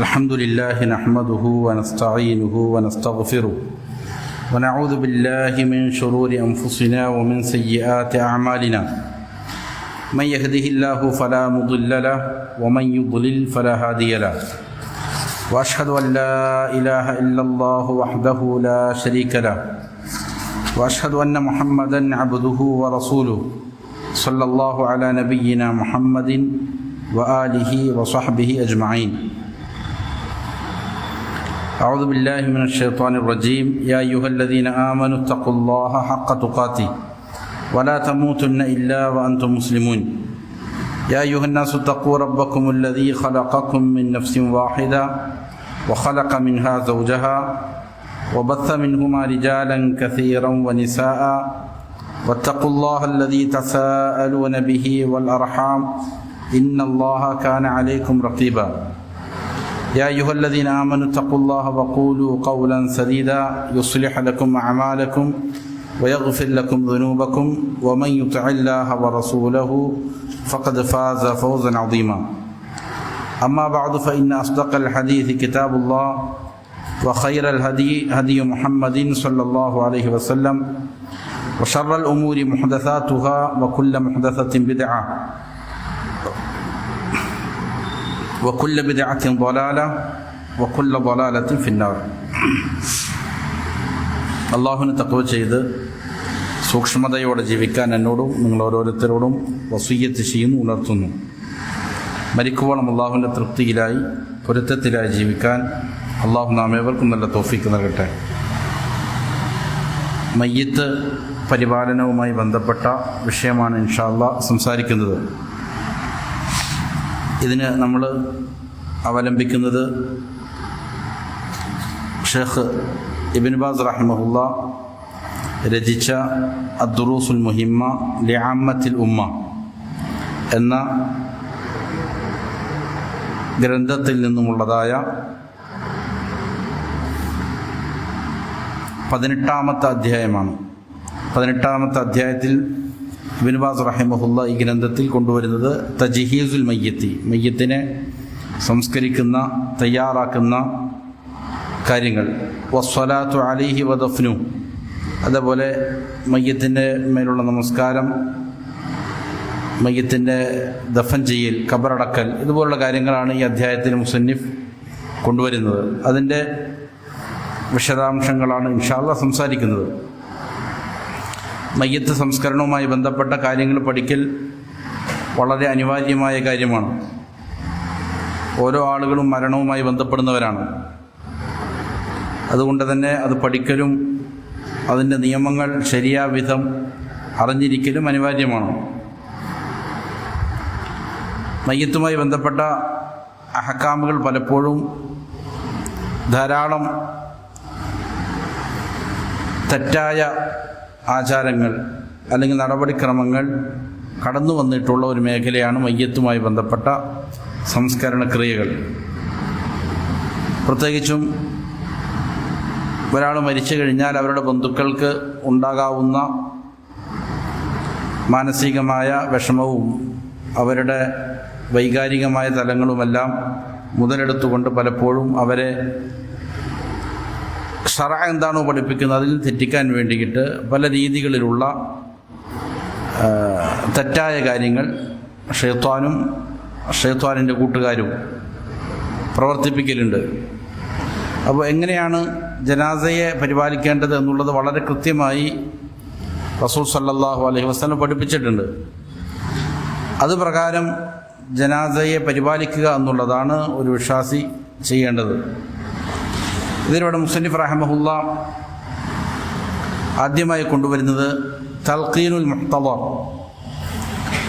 الحمد لله نحمده ونستعينه ونستغفره ونعوذ بالله من شرور أنفسنا ومن سيئات أعمالنا من يهده الله فلا مضل له ومن يضلل فلا هادي له وأشهد أن لا إله إلا الله وحده لا شريك له وأشهد أن محمدا عبده ورسوله صلى الله على نبينا محمد وآله وصحبه أجمعين. أعوذ بالله من الشيطان الرجيم. يا أيها الذين آمنوا اتقوا الله حق تقاته ولا تموتن إلا وأنتم مسلمون. يا أيها الناس اتقوا ربكم الذي خلقكم من نفس واحدة وخلق منها زوجها وبث منهما رجالا كثيرا ونساء واتقوا الله الذي تساءلون به والأرحام إن الله كان عليكم رقيبا. يا أيها الذين آمنوا اتقوا الله وقولوا قولا سديدا يصلح لكم أعمالكم ويغفر لكم ذنوبكم ومن يطع الله ورسوله فقد فاز فوزا عظيما. أما بعد فإن أصدق الحديث كتاب الله وخير الهدي هدي محمد صلى الله عليه وسلم وشر الأمور محدثاتها وكل محدثة بدعة وكل بدعة ضلالة وكل ضلالة في النار. അള്ളാഹുവിന് തഖ്വ ചെയ്ത് സൂക്ഷ്മതയോടെ ജീവിക്കാൻ എന്നോടും നിങ്ങൾ ഓരോരുത്തരോടും വസിയ്യത്ത് ചെയ്യുന്നു, ഉണർത്തുന്നു. മരിക്കുവോളം അള്ളാഹുവിൻ്റെ തൃപ്തിയിലായി പൊരുത്തത്തിലായി ജീവിക്കാൻ അള്ളാഹു നാം ഏവർക്കും നല്ല തൗഫീക്ക് നൽകട്ടെ. മയ്യിത്ത് പരിപാലനവുമായി ബന്ധപ്പെട്ട വിഷയമാണ് ഇൻഷാ അല്ലാഹ് സംസാരിക്കുന്നത്. ഇതിന് നമ്മൾ അവലംബിക്കുന്നത് ഷെയ്ഖ് ഇബ്നു ബാസ് റഹിമഹുല്ലാ രചിച്ച അദ്ദുറൂസുൽ മുഹിമ്മ ലിഅമ്മത്തിൽ ഉമ്മ എന്ന ഗ്രന്ഥത്തിൽ നിന്നുമുള്ളതായ 18-ാമത്തെ അധ്യായമാണ്. 18-ാമത്തെ അധ്യായത്തിൽ ഇബ്നു ബാസ് റഹിമഹുല്ലാ ഈ ഗ്രന്ഥത്തിൽ കൊണ്ടുവരുന്നത് തജ്ഹീസുൽ മയ്യിത്തി, മയ്യത്തിനെ സംസ്കരിക്കുന്ന തയ്യാറാക്കുന്ന കാര്യങ്ങൾ, വസ്സലാത്തു അലൈഹി വദഫ്നു, അതേപോലെ മയ്യത്തിൻ്റെ മേലുള്ള നമസ്കാരം, മയ്യത്തിൻ്റെ ദഫൻ ചെയ്യൽ, ഖബറടക്കൽ, ഇതുപോലുള്ള കാര്യങ്ങളാണ് ഈ അധ്യായത്തിൽ മുസന്നിഫ് കൊണ്ടുവരുന്നത്. അതിൻ്റെ വിശദാംശങ്ങളാണ് ഇൻഷാ അല്ലാഹ് സംസാരിക്കുന്നത്. മയ്യത്ത് സംസ്കരണവുമായി ബന്ധപ്പെട്ട കാര്യങ്ങൾ പഠിക്കൽ വളരെ അനിവാര്യമായ കാര്യമാണ്. ഓരോ ആളുകളും മരണവുമായി ബന്ധപ്പെടുന്നവരാണ്. അതുകൊണ്ട് തന്നെ അത് പഠിക്കലും അതിൻ്റെ നിയമങ്ങൾ ശരിയാവിധം അറിഞ്ഞിരിക്കലും അനിവാര്യമാണ്. മയ്യത്തുമായി ബന്ധപ്പെട്ട അഹ്കാമുകൾ പലപ്പോഴും ധാരാളം തെറ്റായ ആചാരങ്ങൾ അല്ലെങ്കിൽ നടപടിക്രമങ്ങൾ കടന്നു വന്നിട്ടുള്ള ഒരു മേഖലയാണ് മയ്യത്തുമായി ബന്ധപ്പെട്ട സംസ്കരണ ക്രിയകൾ. പ്രത്യേകിച്ചും ഒരാൾ മരിച്ചു കഴിഞ്ഞാൽ അവരുടെ ബന്ധുക്കൾക്ക് ഉണ്ടാകാവുന്ന മാനസികമായ വിഷമവും അവരുടെ വൈകാരികമായ തലങ്ങളുമെല്ലാം മുതലെടുത്തുകൊണ്ട് പലപ്പോഴും അവരെ ശറഅ എന്താണോ പഠിപ്പിക്കുന്നത് അതിൽ തെറ്റിക്കാൻ വേണ്ടിയിട്ട് പല രീതികളിലുള്ള തെറ്റായ കാര്യങ്ങൾ ഷൈത്വാനിൻ്റെ കൂട്ടുകാരും പ്രവർത്തിപ്പിക്കലുണ്ട്. അപ്പോൾ എങ്ങനെയാണ് ജനാസയെ പരിപാലിക്കേണ്ടത് എന്നുള്ളത് വളരെ കൃത്യമായി റസൂൽ സല്ലല്ലാഹു അലൈഹി വസല്ലം പഠിപ്പിച്ചിട്ടുണ്ട്. അതുപ്രകാരം ജനാസയെ പരിപാലിക്കുക എന്നുള്ളതാണ് ഒരു വിശ്വാസി ചെയ്യേണ്ടത്. ഇതിലൂടെ മുസന്നിഫ് റഹിമഹുല്ലാ ആദ്യമായി കൊണ്ടുവരുന്നത് തൽഖീനുൽ മുഹ്തദർ,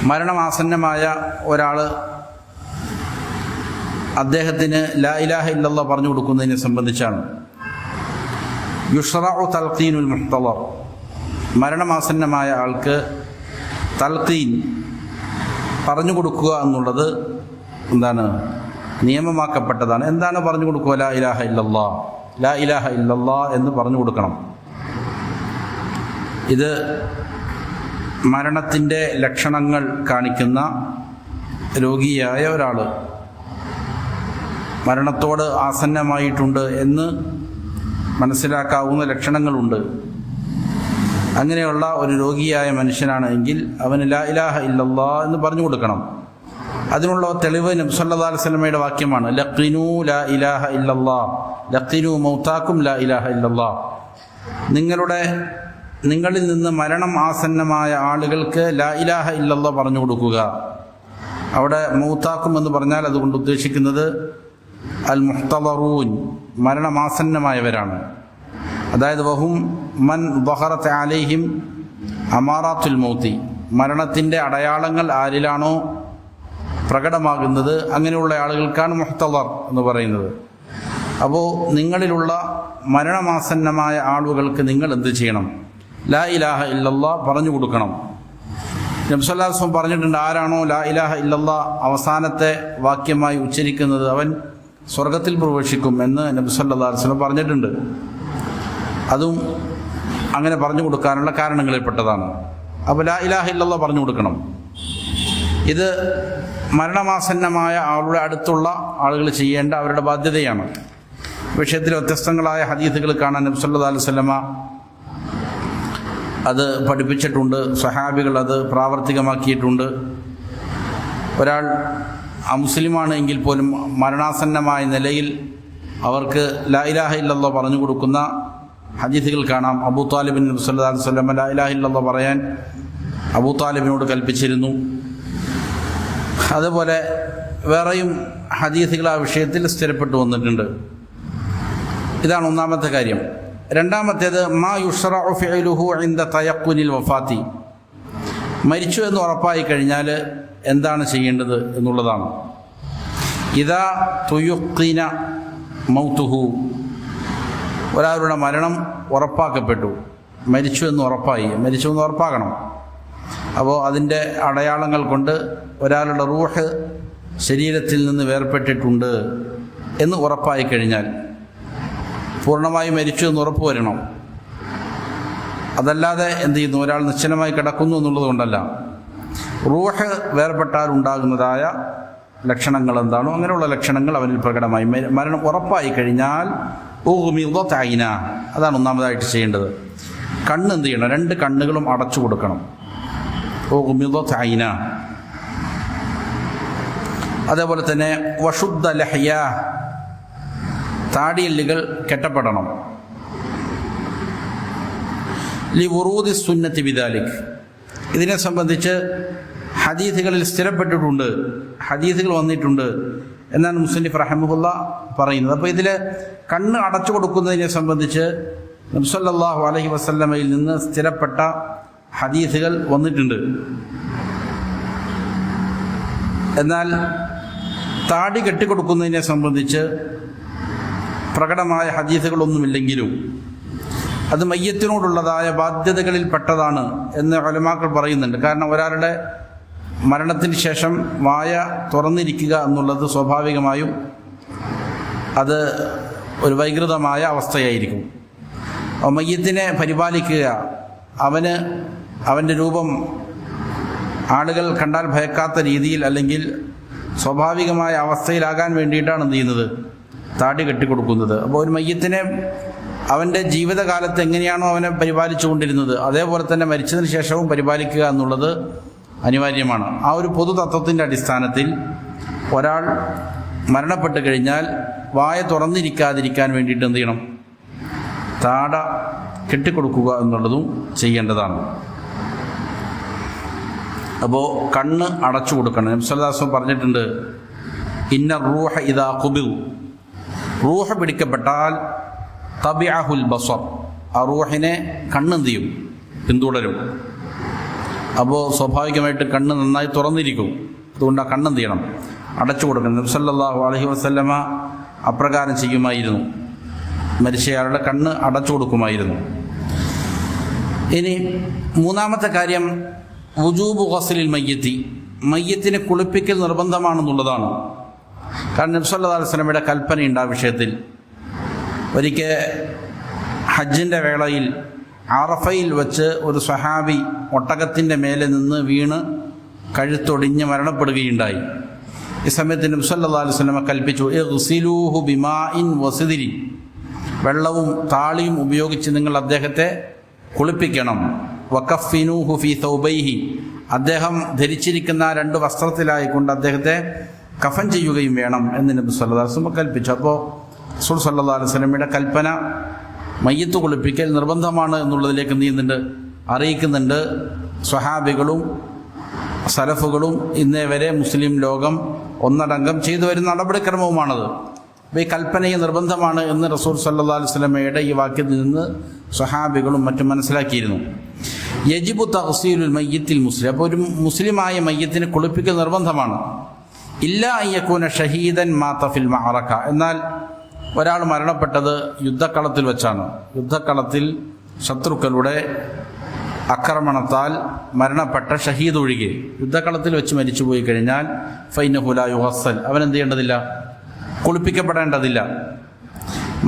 മരണമാസന്നമായ ഒരാൾ അദ്ദേഹത്തിന് ലാ ഇലാഹ ഇല്ലല്ലാഹ് പറഞ്ഞു കൊടുക്കുന്നതിനെ സംബന്ധിച്ചാണ്. യുഷ്റഉ തൽഖീനുൽ മുഹ്തദർ, മരണമാസന്നമായ ആൾക്ക് തൽഖീൻ പറഞ്ഞു കൊടുക്കുക എന്നുള്ളത് എന്താണ്? നിയമമാക്കപ്പെട്ടതാണ്. എന്താണ് പറഞ്ഞു കൊടുക്കുക? ലാ ഇലാഹ ഇല്ലല്ലാഹ്, ലാ ഇലാഹ ഇല്ലല്ലാഹ് എന്ന് പറഞ്ഞു കൊടുക്കണം. ഇത് മരണത്തിൻ്റെ ലക്ഷണങ്ങൾ കാണിക്കുന്ന രോഗിയായ ഒരാൾ മരണത്തോട് ആസന്നമായിട്ടുണ്ട് എന്ന് മനസ്സിലാക്കാവുന്ന ലക്ഷണങ്ങളുണ്ട്. അങ്ങനെയുള്ള ഒരു രോഗിയായ മനുഷ്യനാണ് എങ്കിൽ അവന് ലാ ഇലാഹ ഇല്ലല്ലാഹ് എന്ന് പറഞ്ഞു കൊടുക്കണം. അതിനുള്ള തെളിവ് നബി സല്ലല്ലാഹു അലൈഹി വസല്ലമയുടെ വാക്യമാണ്, ലഖിനു ലാ ഇലാഹ ഇല്ലല്ലാഹ് ലഖിനു മൗതാക്കും ലാ ഇലാഹ ഇല്ലല്ലാഹ്. നിങ്ങളിൽ നിന്ന് മരണം ആസന്നമായ ആളുകൾക്ക് ലാ ഇലാഹ ഇല്ലല്ലാഹ് പറഞ്ഞു കൊടുക്കുക. അവിടെ മൗതാക്കും എന്ന് പറഞ്ഞാൽ അതുകൊണ്ട് ഉദ്ദേശിക്കുന്നത് അൽ മുഹ്തദറൂൻ, മരണമാസന്നമായവരാണ്. അതായത് വഹും മൻ ദഹറത് അലൈഹിം അമാറാത്തുൽ മൗതി, മരണത്തിൻ്റെ അടയാളങ്ങൾ ആരിലാണോ പ്രകടമാകുന്നത് അങ്ങനെയുള്ള ആളുകൾക്കാണ് മുഹ്തദർ എന്ന് പറയുന്നത്. അപ്പോൾ നിങ്ങളിലുള്ള മരണമാസന്നമായ ആളുകൾക്ക് നിങ്ങൾ എന്ത് ചെയ്യണം? ലാ ഇലാഹ ഇല്ലല്ലാഹ് പറഞ്ഞു കൊടുക്കണം. നബി സല്ലല്ലാഹു അലൈഹി വസല്ലം പറഞ്ഞിട്ടുണ്ട്, ആരാണോ ലാ ഇലാഹ ഇല്ലല്ലാഹ് അവസാനത്തെ വാക്യമായി ഉച്ചരിക്കുന്നത് അവൻ സ്വർഗത്തിൽ പ്രവേശിക്കും എന്ന് നബി സല്ലല്ലാഹു അലൈഹി വസല്ലം പറഞ്ഞിട്ടുണ്ട്. അതും അങ്ങനെ പറഞ്ഞു കൊടുക്കാനുള്ള കാരണങ്ങളിൽപ്പെട്ടതാണ്. അപ്പോൾ ലാ ഇലാഹ ഇല്ലല്ലാഹ് പറഞ്ഞു കൊടുക്കണം. ഇത് മരണമാസന്നമായ ആളുടെ അടുത്തുള്ള ആളുകൾ ചെയ്യേണ്ട അവരുടെ ബാധ്യതയാണ്. വിഷയത്തിൽ വ്യത്യസ്തങ്ങളായ ഹദീസുകൾ കാണാൻ നബി സല്ലല്ലാഹു അലൈഹി വസല്ലമ അത് പഠിപ്പിച്ചിട്ടുണ്ട്. സഹാബികൾ അത് പ്രാവർത്തികമാക്കിയിട്ടുണ്ട്. ഒരാൾ അമുസ്ലിമാണ് എങ്കിൽ പോലും മരണാസന്നമായ നിലയിൽ അവർക്ക് ലാ ഇലാഹ ഇല്ലല്ലാഹ് പറഞ്ഞു കൊടുക്കുന്ന ഹദീസുകൾ കാണാം. അബൂ താലിബിന് നബി സല്ലല്ലാഹു അലൈഹി വസല്ലം ലാ ഇലാഹ ഇല്ലല്ലാഹ് പറയാൻ അബൂ താലിബിനോട് കൽപ്പിച്ചിരുന്നു. അതുപോലെ വേറെയും ഹദീസുകൾ ആ വിഷയത്തിൽ സ്ഥിരപ്പെട്ടു വന്നിട്ടുണ്ട്. ഇതാണ് ഒന്നാമത്തെ കാര്യം. രണ്ടാമത്തേത് മാ യുഷ്റഉ ഫിഅലുഹു ഇൻദ തയഖുനിൽ വഫാത്തി, മരിച്ചു എന്ന് ഉറപ്പായി കഴിഞ്ഞാൽ എന്താണ് ചെയ്യേണ്ടത് എന്നുള്ളതാണ്. ഇദാ തുയുഖിന മൗതുഹു, ഒരാളുടെ മരണം ഉറപ്പാക്കപ്പെട്ടു, മരിച്ചു എന്ന് ഉറപ്പാകണം. അപ്പോൾ അതിൻ്റെ അടയാളങ്ങൾ കൊണ്ട് ഒരാളുടെ റൂഹ് ശരീരത്തിൽ നിന്ന് വേർപെട്ടിട്ടുണ്ട് എന്ന് ഉറപ്പായി കഴിഞ്ഞാൽ, പൂർണ്ണമായി മരിച്ചു എന്ന് ഉറപ്പ് വരണം. അതല്ലാതെ എന്ത് ചെയ്യുന്നു, ഒരാൾ നിശ്ചലമായി കിടക്കുന്നു എന്നുള്ളത് കൊണ്ടല്ല, റൂഹ് വേർപെട്ടാൽ ഉണ്ടാകുന്നതായ ലക്ഷണങ്ങൾ എന്താണോ അങ്ങനെയുള്ള ലക്ഷണങ്ങൾ അവനിൽ പ്രകടമായി മരണം ഉറപ്പായി കഴിഞ്ഞാൽ ഉഗ്മിദത് ഐന, അതാണ് ഒന്നാമതായിട്ട് ചെയ്യേണ്ടത്. കണ്ണ് എന്ത് ചെയ്യണം? 2 കണ്ണുകളും അടച്ചു കൊടുക്കണം. ഉഗ്മിദത് ഐന. അതേപോലെ തന്നെ വശുദ്ധ ലഹ്യ, താടിയെല്ലുകൾ കെട്ടപ്പെടണം. ലിവുറൂദി സുന്നത്തി ബിദാലിക്, ഇതിനെ സംബന്ധിച്ച് ഹദീസുകളിൽ സ്ഥിരപ്പെട്ടിട്ടുണ്ട്, ഹദീസുകൾ വന്നിട്ടുണ്ട് എന്നാണ് മുസ്ലിഫ് റഹിമഹുല്ലാ പറയുന്നത്. അപ്പോൾ ഇതിൽ കണ്ണ് അടച്ചു കൊടുക്കുന്നതിനെ സംബന്ധിച്ച് നബി സല്ലല്ലാഹു അലൈഹി വസല്ലമയിൽ നിന്ന് സ്ഥിരപ്പെട്ട ഹദീസുകൾ വന്നിട്ടുണ്ട്. എന്നാൽ താടി കെട്ടിക്കൊടുക്കുന്നതിനെ സംബന്ധിച്ച് പ്രകടമായ ഹദീസുകളൊന്നുമില്ലെങ്കിലും അത് മയ്യത്തിനോടുള്ളതായ ബാധ്യതകളിൽ പെട്ടതാണ് എന്ന് ഉലമാക്കൾ പറയുന്നുണ്ട്. കാരണം ഒരാളുടെ മരണത്തിന് ശേഷം വായ തുറന്നിരിക്കുക എന്നുള്ളത് സ്വാഭാവികമായും അത് ഒരു വൈകൃതമായ അവസ്ഥയായിരിക്കും. മയ്യത്തിനെ പരിപാലിക്കുക, അവൻ്റെ രൂപം ആളുകൾ കണ്ടാൽ ഭയക്കാത്ത രീതിയിൽ അല്ലെങ്കിൽ സ്വാഭാവികമായ അവസ്ഥയിലാകാൻ വേണ്ടിയിട്ടാണ് എന്ത് ചെയ്യുന്നത്, താടി കെട്ടിക്കൊടുക്കുന്നത്. അപ്പോൾ ഒരു മയ്യത്തിനെ അവൻ്റെ ജീവിതകാലത്ത് എങ്ങനെയാണോ അവനെ പരിപാലിച്ചുകൊണ്ടിരുന്നത് അതേപോലെ തന്നെ മരിച്ചതിന് ശേഷവും പരിപാലിക്കുക എന്നുള്ളത് അനിവാര്യമാണ്. ആ ഒരു പൊതു തത്വത്തിൻ്റെ അടിസ്ഥാനത്തിൽ ഒരാൾ മരണപ്പെട്ട് കഴിഞ്ഞാൽ വായ തുറന്നിരിക്കാതിരിക്കാൻ വേണ്ടിയിട്ട് എന്ത് ചെയ്യണം, താട കെട്ടിക്കൊടുക്കുക എന്നുള്ളതും ചെയ്യേണ്ടതാണ്. അപ്പോൾ കണ്ണ് അടച്ചു കൊടുക്കണം. നബി സല്ലല്ലാഹു അലൈഹി വസല്ലം പറഞ്ഞിട്ടുണ്ട്, ഇന്ന റൂഹ ഇദാ ഖുബിൽ, റൂഹ് പിടിക്കപ്പെട്ടാൽ തബിഅഹുൽ ബസർ, ആ റൂഹിനെ കണ്ണെന്ത് ചെയ്യും, പിന്തുടരും. അപ്പോൾ സ്വാഭാവികമായിട്ട് കണ്ണ് നന്നായി തുറന്നിരിക്കും. അതുകൊണ്ട് ആ കണ്ണെന്ത് ചെയ്യണം, അടച്ചു കൊടുക്കണം. നബി സല്ലല്ലാഹു അലൈഹി വസല്ലമ അപ്രകാരം ചെയ്യുമായിരുന്നു. മരിച്ചയാളുടെ കണ്ണ് അടച്ചു കൊടുക്കുമായിരുന്നു. ഇനി മൂന്നാമത്തെ കാര്യം വുജൂബു ഗസ്ലിൽ മയ്യത്തി, മയ്യത്തിനെ കുളിപ്പിക്കൽ നിർബന്ധമാണെന്നുള്ളതാണ്. കാരണം നബി സല്ലല്ലാഹു അലൈഹി വസല്ലമയുടെ കൽപ്പനയുണ്ട് ആ വിഷയത്തിൽ. ഒരിക്കൽ ഹജ്ജിൻ്റെ വേളയിൽ അറഫയിൽ വെച്ച് ഒരു സ്വഹാബി ഒട്ടകത്തിൻ്റെ മേലെ നിന്ന് വീണ് കഴുത്തൊടിഞ്ഞ് മരണപ്പെടുകയുണ്ടായി. ഈ സമയത്ത് നബി സല്ലല്ലാഹു അലൈഹി വസല്ലം കൽപ്പിച്ചു, ഇഗ്സിലൂഹു ബിമാഇൻ വസിദ്രിൻ, വെള്ളവും താളിയും ഉപയോഗിച്ച് നിങ്ങൾ അദ്ദേഹത്തെ കുളിപ്പിക്കണം. വകഫിനൂഹു ഫീ തൗബൈഹി, അദ്ദേഹം ധരിച്ചിരിക്കുന്ന 2 വസ്ത്രത്തിലായിക്കൊണ്ട് അദ്ദേഹത്തെ കഫൻ ചെയ്യുകയും വേണം എന്ന് നബി സല്ലല്ലാഹു അലൈഹി വസല്ലം കൽപ്പിച്ചു. അപ്പോൾ റസൂൽ സല്ലല്ലാഹു അലൈഹി വസല്ലമയുടെ കൽപ്പന മയ്യത്ത് കുളിപ്പിക്കൽ നിർബന്ധമാണ് എന്നുള്ളതിലേക്ക് എന്ത് ചെയ്യുന്നുണ്ട്, അറിയിക്കുന്നുണ്ട്. സ്വഹാബികളും സലഫുകളും ഇന്നേ വരെ മുസ്ലിം ലോകം ഒന്നടങ്കം ചെയ്തു വരുന്ന നടപടിക്രമവുമാണത്. അപ്പോൾ ഈ കൽപ്പനയെ നിർബന്ധമാണ് എന്ന് റസൂൽ സല്ലല്ലാഹു അലൈഹി വസല്ലമയുടെ ഈ വാക്യത്തിൽ നിന്ന് സ്വഹാബികളും മറ്റും മനസ്സിലാക്കിയിരുന്നു. യജിബു തഗ്സീലുൽ മയ്യിത്തിൽ മുസ്ലിം, അപ്പോൾ ഒരു മുസ്ലിമായ മയ്യത്തിന് കുളിപ്പിക്കൽ നിർബന്ധമാണ്. ഇല്ലാ അൻ യകൂന ഷഹീദൻ മാത ഫിൽ മഅറക, എന്നാൽ ഒരാൾ മരണപ്പെട്ടത് യുദ്ധക്കളത്തിൽ വെച്ചാണ്. യുദ്ധക്കളത്തിൽ ശത്രുക്കളുടെ ആക്രമണത്താൽ മരണപ്പെട്ട ഷഹീദ് ഒഴികെ യുദ്ധക്കളത്തിൽ വെച്ച് മരിച്ചുപോയി കഴിഞ്ഞാൽ ഫൈനഹു ലാ യുഗസ്സൽ, അവനെന്ത് ചെയ്യേണ്ടതില്ല, കുളിപ്പിക്കപ്പെടേണ്ടതില്ല.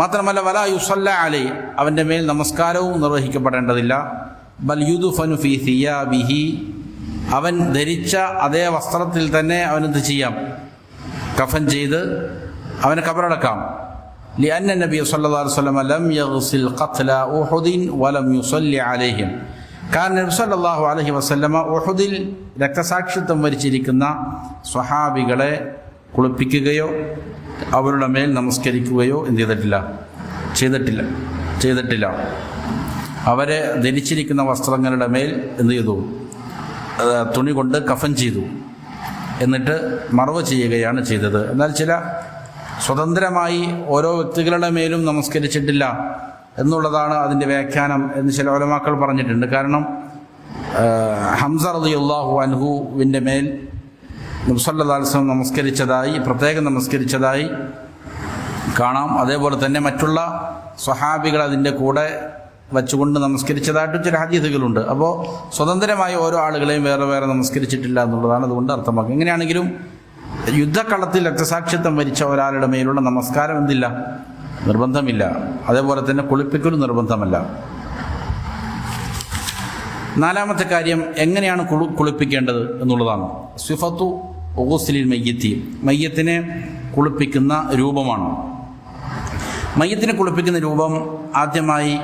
മാത്രമല്ല വലാ യുസല്ല അലൈ, അവൻ്റെ മേൽ നമസ്കാരവും നിർവഹിക്കപ്പെടേണ്ടതില്ല. ബൽ യുദ്ഫനു ഫീ സിയാബിഹി, അവൻ ധരിച്ച അതേ വസ്ത്രത്തിൽ തന്നെ അവനെന്ത് ചെയ്യാം, കഫൻ ചെയ്ത് അവനെ ഖബറടക്കാം. ലിഅന്ന നബിയ സല്ലല്ലാഹു അലൈഹി വസല്ലം ലം യഗ്സിൽ ഖത്ല ഉഹുദിൻ വലം യുസല്ലി അലൈഹിം, കാരണം നബി സല്ലല്ലാഹു അലൈഹി വസല്ലമ ഉഹുദിൽ രക്തസാക്ഷിത്വം വരിച്ചിരിക്കുന്ന സ്വഹാബികളെ കുളിപ്പിക്കുകയോ അവരുടെ മേൽ നമസ്കരിക്കുകയോ എന്ത് ചെയ്തിട്ടില്ല. അവരെ ധരിച്ചിരിക്കുന്ന വസ്ത്രങ്ങളുടെ മേൽ എന്ത് ചെയ്തു, തുണി കൊണ്ട് കഫൻ ചെയ്തു, എന്നിട്ട് മറവ് ചെയ്യുകയാണ് ചെയ്തത്. എന്നാൽ ചില സ്വതന്ത്രമായി ഓരോ വ്യക്തികളുടെ മേലും നമസ്കരിച്ചിട്ടില്ല എന്നുള്ളതാണ് അതിൻ്റെ വ്യാഖ്യാനം എന്ന് ചില ഉലമാക്കൾ പറഞ്ഞിട്ടുണ്ട്. കാരണം ഹംസ റളിയല്ലാഹു അൻഹുവിൻ്റെ മേൽ നബി സല്ലല്ലാഹു അലൈഹി വസല്ലം പ്രത്യേകം നമസ്കരിച്ചതായി കാണാം. അതേപോലെ തന്നെ മറ്റുള്ള സ്വഹാബികൾ അതിൻ്റെ കൂടെ വച്ചുകൊണ്ട് നമസ്കരിച്ചതായിട്ടും ചില ഹദീസുകളുണ്ട്. അപ്പോൾ സ്വതന്ത്രമായി ഓരോ ആളുകളെയും വേറെ വേറെ നമസ്കരിച്ചിട്ടില്ല എന്നുള്ളതാണ് അതുകൊണ്ട് അർത്ഥമാക്കുക. എങ്ങനെയാണെങ്കിലും യുദ്ധക്കളത്തിൽ രക്തസാക്ഷിത്വം വരിച്ച ഒരാളുടെ മേലുള്ള നമസ്കാരം എന്തില്ല, നിർബന്ധമില്ല. അതേപോലെ തന്നെ കുളിപ്പിക്കലും നിർബന്ധമല്ല. 4ാമത്തെ കാര്യം എങ്ങനെയാണ് കുളിപ്പിക്കേണ്ടത് എന്നുള്ളതാണ്. സിഫത്തു ഗുസ്ലിൽ മയ്യിത്തി, മയ്യത്തിനെ കുളിപ്പിക്കുന്ന രൂപമാണ്. മയ്യത്തിനെ കുളിപ്പിക്കുന്ന രൂപം ആദ്യമായി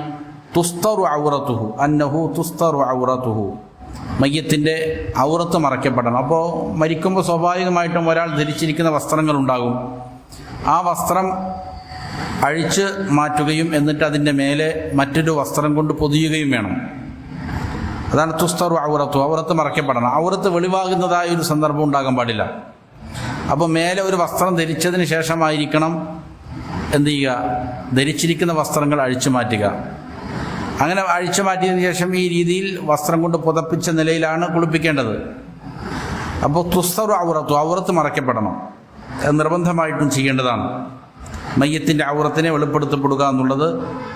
തുസ്തറു ഔറത്തുഹു, അന്നഹു തുസ്തറു ഔറത്തുഹു, മയ്യത്തിൻ്റെ ഔറത്ത് മറയ്ക്കപ്പെടണം. അപ്പോൾ മരിക്കുമ്പോൾ സ്വാഭാവികമായിട്ടും ഒരാൾ ധരിച്ചിരിക്കുന്ന വസ്ത്രങ്ങളുണ്ടാകും. ആ വസ്ത്രം അഴിച്ച് മാറ്റുകയും എന്നിട്ട് അതിൻ്റെ മേലെ മറ്റൊരു വസ്ത്രം കൊണ്ട് പൊതിയുകയും വേണം. അതാണ് തുസ്തറു ഔറത്തു, ഔറത്ത് മറയ്ക്കപ്പെടണം. ഔറത്ത് വെളിവാകുന്നതായ ഒരു സന്ദർഭം ഉണ്ടാകാൻ പാടില്ല. അപ്പോൾ മേലെ ഒരു വസ്ത്രം ധരിച്ചതിന് ശേഷമായിരിക്കണം എന്ത് ചെയ്യുക, ധരിച്ചിരിക്കുന്ന വസ്ത്രങ്ങൾ അഴിച്ചു മാറ്റുക. അങ്ങനെ അഴിച്ചു മാറ്റിയതിന് ശേഷം ഈ രീതിയിൽ വസ്ത്രം കൊണ്ട് പുതപ്പിച്ച നിലയിലാണ് കുളിപ്പിക്കേണ്ടത്. അപ്പോൾ തുസ്തറു ഔറത്തു, ഔറത്ത് മറയ്ക്കപ്പെടണം. അത് നിർബന്ധമായിട്ടും ചെയ്യേണ്ടതാണ്. മയ്യത്തിൻ്റെ ഔറത്തിനെ വെളിപ്പെടുത്തപ്പെടുക എന്നുള്ളത്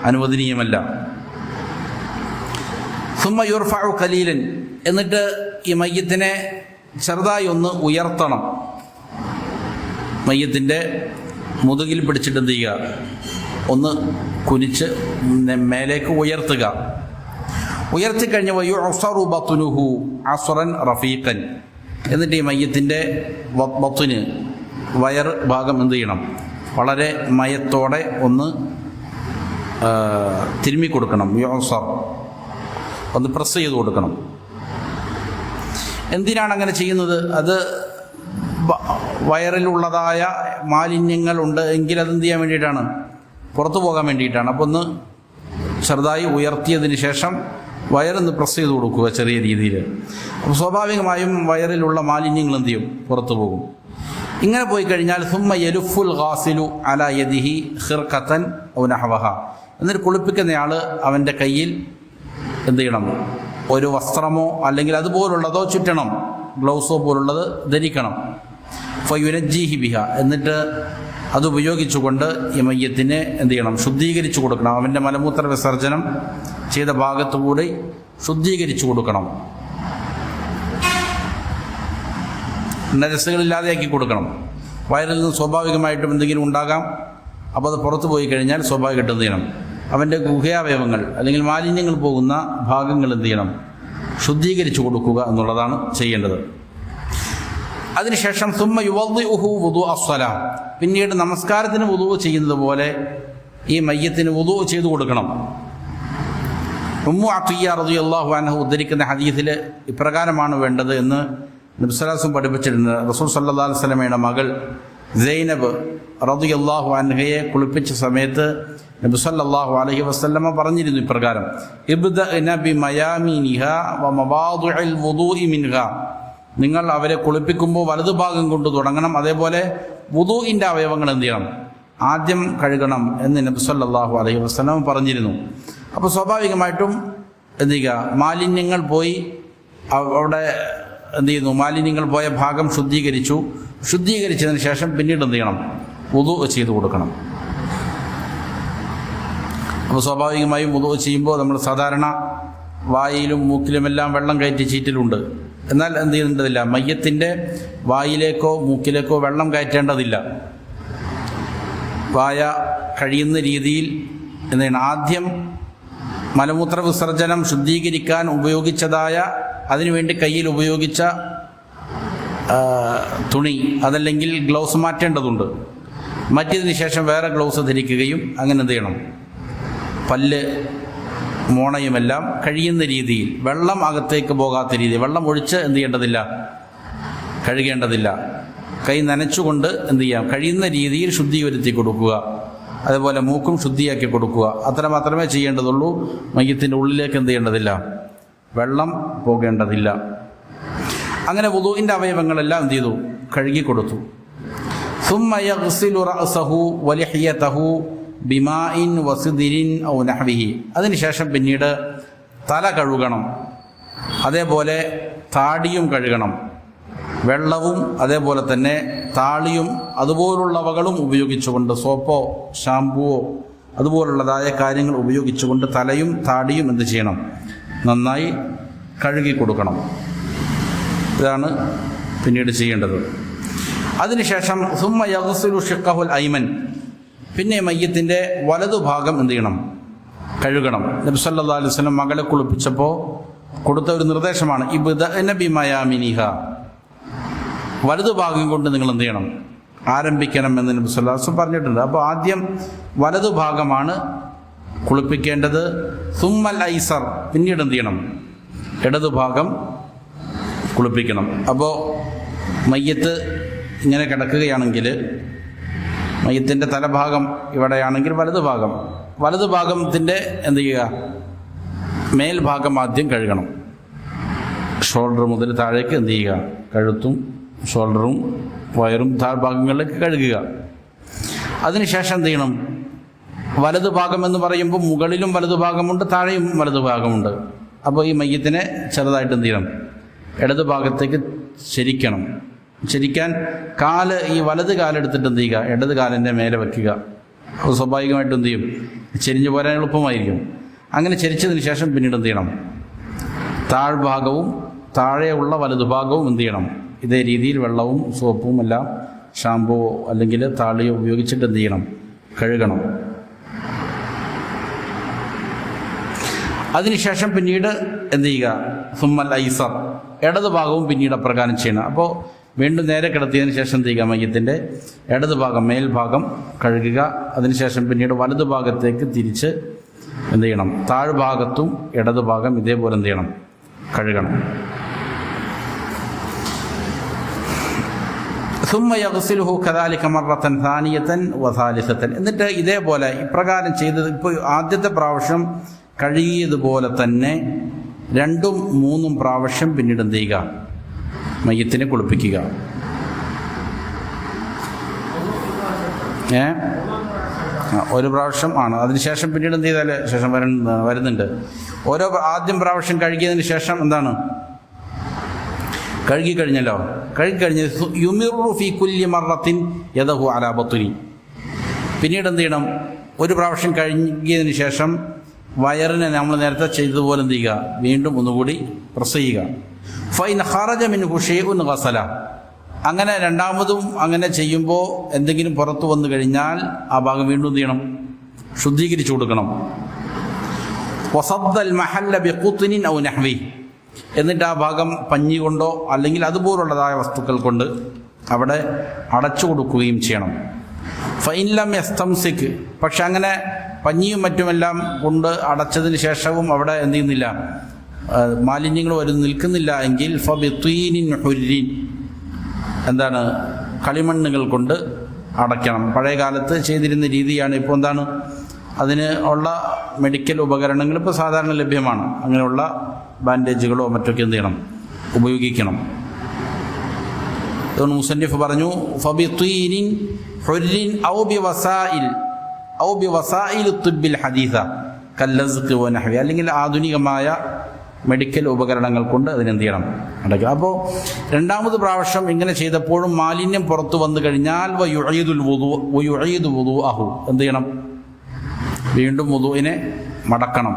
അനുവദനീയമല്ല. സുമ്മ യുർഫഉ ഖലീലൻ, എന്നിട്ട് ഈ മയ്യത്തിനെ ചെറുതായി ഒന്ന് ഉയർത്തണം. മയ്യത്തിൻ്റെ മുതുകിൽ പിടിച്ചിട്ട് എന്ത് ചെയ്യുക, ഒന്ന് കുനിച്ച് മേലേക്ക് ഉയർത്തുക. ഉയർത്തിക്കഴിഞ്ഞ വയുഅ്സറു ബത്നുഹു അസ്റൻ റഫീഖൻ, എന്നിട്ട് ഈ മയ്യത്തിൻ്റെ ബത്ന്, വയർ ഭാഗം എന്ത് ചെയ്യണം, വളരെ മയത്തോടെ ഒന്ന് തിരുമ്മി കൊടുക്കണം. യുഅ്സർ, ഒന്ന് പ്രസ് ചെയ്ത് കൊടുക്കണം. എന്തിനാണ് അങ്ങനെ ചെയ്യുന്നത്? അത് വയറിലുള്ളതായ മാലിന്യങ്ങളുണ്ട് എങ്കിൽ അതെന്ത് ചെയ്യാൻ വേണ്ടിയിട്ടാണ്, പുറത്തു പോകാൻ വേണ്ടിയിട്ടാണ്. അപ്പോൾ ഒന്ന് ചെറുതായി ഉയർത്തിയതിന് ശേഷം വയറൊന്ന് പ്രസ് ചെയ്ത് കൊടുക്കുക ചെറിയ രീതിയിൽ. അപ്പോൾ സ്വാഭാവികമായും വയറിലുള്ള മാലിന്യങ്ങൾ എന്ത് ചെയ്യും, പുറത്തു പോകും. ഇങ്ങനെ പോയി കഴിഞ്ഞാൽ സുമ്മ യലുഫുൽ ഗാസിലു അലാ യദിഹി ഖിർഖതൻ ഔ നഹവഹ, എന്നിട്ട് കുളിപ്പിക്കുന്നയാൾ അവൻ്റെ കയ്യിൽ എന്ത് ചെയ്യണം, ഒരു വസ്ത്രമോ അല്ലെങ്കിൽ അതുപോലുള്ളതോ ചുറ്റണം, ഗ്ലൗസോ പോലുള്ളത് ധരിക്കണം. ഫയുനജ്ജിഹി ബിഹ, എന്നിട്ട് അതുപയോഗിച്ചുകൊണ്ട് ഈ മയ്യത്തിനെ എന്ത് ചെയ്യണം, ശുദ്ധീകരിച്ചു കൊടുക്കണം. അവൻ്റെ മലമൂത്ര വിസർജനം ചെയ്ത ഭാഗത്തുകൂടി ശുദ്ധീകരിച്ചു കൊടുക്കണം, നജസ്സുകളില്ലാതെയാക്കി കൊടുക്കണം. വയറിൽ നിന്ന് സ്വാഭാവികമായിട്ടും എന്തെങ്കിലും ഉണ്ടാകാം. അപ്പോൾ അത് പുറത്തു പോയി കഴിഞ്ഞാൽ സ്വാഭാവികമായിട്ട് എന്ത് ചെയ്യണം, അവൻ്റെ ഗുഹ്യാവയവങ്ങൾ അല്ലെങ്കിൽ മാലിന്യങ്ങൾ പോകുന്ന ഭാഗങ്ങൾ എന്ത് ചെയ്യണം, ശുദ്ധീകരിച്ചു കൊടുക്കുക എന്നുള്ളതാണ് ചെയ്യേണ്ടത്. അതിനുശേഷം സുമ്മ യുവദ്ദിഉഹു വുദൂ അസ്സലാം, പിന്നീട് നമസ്കാരത്തിന് വുദൂ ചെയ്യുന്നത് പോലെ ഈ മയ്യത്തിന് വുദൂ ചെയ്തു കൊടുക്കണം. ഉമ്മു അത്തിയ്യ റളിയല്ലാഹു അൻഹ ഉദ്ധരിക്കുന്ന ഹദീസിൽ ഇപ്രകാരമാണ് വേണ്ടത് എന്ന് നബി സല്ലല്ലാഹു അലൈഹി വസല്ലം പഠിപ്പിച്ചിട്ടുണ്ട്. റസൂൽ സല്ലല്ലാഹു അലൈഹി വസല്ലമയുടെ മകൾ സൈനബ് റളിയല്ലാഹു അൻഹയെ കുളിപ്പിച്ച സമയത്ത് നബി സല്ലല്ലാഹു അലൈഹി വസല്ലമ പറഞ്ഞിരുന്നു ഇപ്രകാരം: ഇബ്ദഅന ബിമയാമിനിഹാ വമവാദിഉൽ വുദൂഇ മിൻഹാ, നിങ്ങൾ അവരെ കുളിപ്പിക്കുമ്പോൾ വലതുഭാഗം കൊണ്ട് തുടങ്ങണം, അതേപോലെ വുദൂഇൻ്റെ അവയവങ്ങൾ എന്ത് ചെയ്യണം, ആദ്യം കഴുകണം എന്ന് നബി സല്ലല്ലാഹു അലൈഹി വസല്ലം പറഞ്ഞിരുന്നു. അപ്പോൾ സ്വാഭാവികമായിട്ടും എന്ത് ചെയ്യുക, മാലിന്യങ്ങൾ പോയി അവിടെ എന്ത് ചെയ്യുന്നു, മാലിന്യങ്ങൾ പോയ ഭാഗം ശുദ്ധീകരിച്ചതിന് ശേഷം പിന്നീട് എന്ത് ചെയ്യണം, വുദൂ ചെയ്ത് കൊടുക്കണം. അപ്പോൾ സ്വാഭാവികമായും വുദൂ ചെയ്യുമ്പോൾ നമ്മൾ സാധാരണ വായിലും മൂക്കിലുമെല്ലാം വെള്ളം കയറ്റി ചീറ്റലുണ്ട്. എന്നാൽ എന്ത് ചെയ്യേണ്ടതില്ല, മയ്യത്തിൻ്റെ വായിലേക്കോ മൂക്കിലേക്കോ വെള്ളം കയറ്റേണ്ടതില്ല. വായ കഴിയുന്ന രീതിയിൽ എന്താണ്, ആദ്യം മലമൂത്ര വിസർജനം ശുദ്ധീകരിക്കാൻ ഉപയോഗിച്ചതായ, അതിനുവേണ്ടി കയ്യിൽ ഉപയോഗിച്ച തുണി അതല്ലെങ്കിൽ ഗ്ലൗസ് മാറ്റേണ്ടതുണ്ട്. മാറ്റിയതിന് ശേഷം വേറെ ഗ്ലൗസ് ധരിക്കുകയും അങ്ങനെ എന്ത് ചെയ്യണം, പല്ല് മോണയുമെല്ലാം കഴിയുന്ന രീതിയിൽ വെള്ളം അകത്തേക്ക് പോകാത്ത രീതിയിൽ വെള്ളം ഒഴിച്ച് എന്ത് ചെയ്യേണ്ടതില്ല, കഴുകേണ്ടതില്ല. കൈ നനച്ചുകൊണ്ട് എന്ത് ചെയ്യാം, കഴിയുന്ന രീതിയിൽ ശുദ്ധി വരുത്തി കൊടുക്കുക. അതുപോലെ മൂക്കും ശുദ്ധിയാക്കി കൊടുക്കുക. അത്ര മാത്രമേ ചെയ്യേണ്ടതുള്ളൂ. മയ്യത്തിൻ്റെ ഉള്ളിലേക്ക് എന്ത് ചെയ്യേണ്ടതില്ല, വെള്ളം പോകേണ്ടതില്ല. അങ്ങനെ വുദൂഇൻ്റെ അവയവങ്ങളെല്ലാം എന്ത് ചെയ്തു, കഴുകി കൊടുത്തു. സുമ്മ യഗ്സിലു റഅസഹു വലിഹ്യതഹു ബിമാഇൻ വസിദിരിൻ ഔ നഹ്വിഹി, അതിനുശേഷം പിന്നീട് തല കഴുകണം, അതേപോലെ താടിയും കഴുകണം. വെള്ളവും അതേപോലെ തന്നെ താളിയും അതുപോലുള്ളവകളും ഉപയോഗിച്ചുകൊണ്ട്, സോപ്പോ ഷാമ്പുവോ അതുപോലുള്ളതായ കാര്യങ്ങൾ ഉപയോഗിച്ചുകൊണ്ട് തലയും താടിയും എന്ത് ചെയ്യണം, നന്നായി കഴുകി കൊടുക്കണം. ഇതാണ് പിന്നീട് ചെയ്യേണ്ടത്. അതിനുശേഷം സുമ്മ യഗ്സിലു ഷിഖ്ഖഹുൽ ഐമൻ, പിന്നെ മയ്യത്തിൻ്റെ വലതുഭാഗം എന്ത് ചെയ്യണം, കഴുകണം. നബി സല്ലല്ലാഹു അലൈഹി വസല്ലം മകളെ കുളിപ്പിച്ചപ്പോൾ കൊടുത്ത ഒരു നിർദ്ദേശമാണ്, ഇബ്ദഅന ബിമയാമിനിഹാ, വലതുഭാഗം കൊണ്ട് നിങ്ങൾ എന്ത് ചെയ്യണം, ആരംഭിക്കണം എന്ന് നബി സല്ലല്ലാഹു അലൈഹി വസല്ലം പറഞ്ഞിട്ടുണ്ട്. അപ്പോൾ ആദ്യം വലതുഭാഗമാണ് കുളിപ്പിക്കേണ്ടത്. സുമ്മൽ ഐസർ, പിന്നീട് എന്ത് ചെയ്യണം, ഇടതുഭാഗം കുളിപ്പിക്കണം. അപ്പോൾ മയ്യത്ത് ഇങ്ങനെ കിടക്കുകയാണെങ്കിൽ, മയ്യത്തിൻ്റെ തലഭാഗം ഇവിടെയാണെങ്കിൽ വലതുഭാഗത്തിൻ്റെ എന്ത് ചെയ്യുക, മേൽഭാഗം ആദ്യം കഴുകണം. ഷോൾഡർ മുതൽ താഴേക്ക് എന്ത് ചെയ്യുക, കഴുത്തും ഷോൾഡറും വയറും താഴ്ഭാഗങ്ങളിലേക്ക് കഴുകുക. അതിനുശേഷം എന്ത് ചെയ്യണം, വലതുഭാഗം എന്ന് പറയുമ്പോൾ മുകളിലും വലതുഭാഗമുണ്ട്, താഴെയും വലതുഭാഗമുണ്ട്. അപ്പോൾ ഈ മയ്യത്തിനെ ചെറുതായിട്ട് എന്ത് ചെയ്യണം, ഇടതുഭാഗത്തേക്ക് ചരിക്കാൻ കാല്, ഈ വലത് കാലെടുത്തിട്ട് എന്ത് ചെയ്യുക, ഇടത് കാലിൻ്റെ മേലെ വയ്ക്കുക. അപ്പോൾ സ്വാഭാവികമായിട്ടും എന്ത് ചെയ്യും, ചെരിഞ്ഞു പോരാൻ എളുപ്പമായിരിക്കും. അങ്ങനെ ചരിച്ചതിന് ശേഷം പിന്നീട് എന്ത് ചെയ്യണം, താഴ്ഭാഗവും താഴെയുള്ള വലതുഭാഗവും എന്ത് ചെയ്യണം, ഇതേ രീതിയിൽ വെള്ളവും സോപ്പും എല്ലാം ഷാമ്പുവോ അല്ലെങ്കിൽ താളിയോ ഉപയോഗിച്ചിട്ട് എന്ത് ചെയ്യണം, കഴുകണം. അതിനുശേഷം പിന്നീട് എന്ത് ചെയ്യുക, സുമ്മൽ ഐസർ, ഇടതുഭാഗവും പിന്നീട് അപ്രകാരം ചെയ്യണം. അപ്പോൾ വീണ്ടും നേരെ കിടത്തിയതിന് ശേഷം എന്ത് ചെയ്യുക, മയ്യത്തിൻ്റെ ഇടതുഭാഗം മേൽഭാഗം കഴുകുക. അതിനുശേഷം പിന്നീട് വലതുഭാഗത്തേക്ക് തിരിച്ച് എന്ത് ചെയ്യണം, താഴ്ഭാഗത്തും ഇടതുഭാഗം ഇതേപോലെ എന്ത് ചെയ്യണം, കഴുകണം. സുമ്മ യഗ്സിലുഹു കദാലിക മറത്തൻ സാനിയതൻ വസാലിസതൻ, എന്നിട്ട് ഇതേപോലെ ഇപ്രകാരം ചെയ്തത്, ഇപ്പോൾ ആദ്യത്തെ പ്രാവശ്യം കഴുകിയതുപോലെ തന്നെ 2ഉം 3ഉം പ്രാവശ്യം പിന്നീട് എന്ത് ചെയ്യുക, മയ്യത്തിനെ കുളിപ്പിക്കുക. ഒരു പ്രാവശ്യം ആണ്. അതിനുശേഷം പിന്നീട് എന്ത് ചെയ്താൽ ശേഷം വരുന്നുണ്ട്. ആദ്യം പ്രാവശ്യം കഴുകിയതിന് ശേഷം എന്താണ്, കഴുകിക്കഴിഞ്ഞല്ലോ, കഴുകിക്കഴിഞ്ഞ് യുമിറു ഫീ കുല്ലി മറത്തിൻ യദഹു അലാ ബത്നി, പിന്നീട് എന്ത് ചെയ്യണം, ഒരു പ്രാവശ്യം കഴുകിയതിന് ശേഷം വയറിനെ നമ്മൾ നേരത്തെ ചെയ്തതുപോലെ എന്ത് ചെയ്യുക, വീണ്ടും ഒന്നുകൂടി പ്രസ് ചെയ്യുക. ഫൈൻ ഖറജ മിൻഹു ഷൈഉൻ ഗസല, അങ്ങനെ രണ്ടാമതും അങ്ങനെ ചെയ്യുമ്പോൾ എന്തെങ്കിലും പുറത്തു വന്നു കഴിഞ്ഞാൽ ആ ഭാഗം വീണ്ടും എന്ത് ചെയ്യണം, ശുദ്ധീകരിച്ചു കൊടുക്കണം. വസദ്ദൽ മഹല്ല ബിഖുത്നിൻ ഔ നഹ്വി, എന്നിട്ട് ആ ഭാഗം പഞ്ഞി കൊണ്ടോ അല്ലെങ്കിൽ അതുപോലുള്ളതായ വസ്തുക്കൾ കൊണ്ട് അവിടെ അടച്ചു കൊടുക്കുകയും ചെയ്യണം. ഫൈൻലം യസ്തംസിക്ക്, പക്ഷെ അങ്ങനെ പഞ്ഞിയും മറ്റുമെല്ലാം കൊണ്ട് അടച്ചതിന് ശേഷവും അവിടെ എന്ത് ചെയ്യുന്നില്ല, മാലിന്യങ്ങൾ നിൽക്കുന്നില്ല എങ്കിൽ ഫബിത്വീനിൻ ഹുരീൻ, എന്താണ്, കളിമണ്ണുകൾ കൊണ്ട് അടയ്ക്കണം. പഴയ കാലത്ത് ചെയ്തിരുന്ന രീതിയാണ്. ഇപ്പോൾ എന്താണ്, അതിന് ഉള്ള മെഡിക്കൽ ഉപകരണങ്ങൾ ഇപ്പോൾ സാധാരണ ലഭ്യമാണ്. അങ്ങനെയുള്ള ബാൻഡേജുകളോ മറ്റൊക്കെ എന്ത് ചെയ്യണം, ഉപയോഗിക്കണം. അതുകൊണ്ട് മുസന്നിഫ് പറഞ്ഞു ഫബിത്വീനിൻ ഹുരീൻ ഔ ബിവസായിൽ തുബ്ബിൽ ഹദീസ കല്ലസ്ഖ് വനഹ്വി, അല്ലെങ്കിൽ ആധുനികമായ മെഡിക്കൽ ഉപകരണങ്ങൾ കൊണ്ട് അതിനെന്ത് ചെയ്യണം, അടയ്ക്കുക. അപ്പോൾ രണ്ടാമത് പ്രാവശ്യം ഇങ്ങനെ ചെയ്തപ്പോഴും മാലിന്യം പുറത്തു വന്നു കഴിഞ്ഞാൽ വയുഈദു വുദൂഅഹു, എന്ത് ചെയ്യണം, വീണ്ടും വുദൂഇനെ മടക്കണം.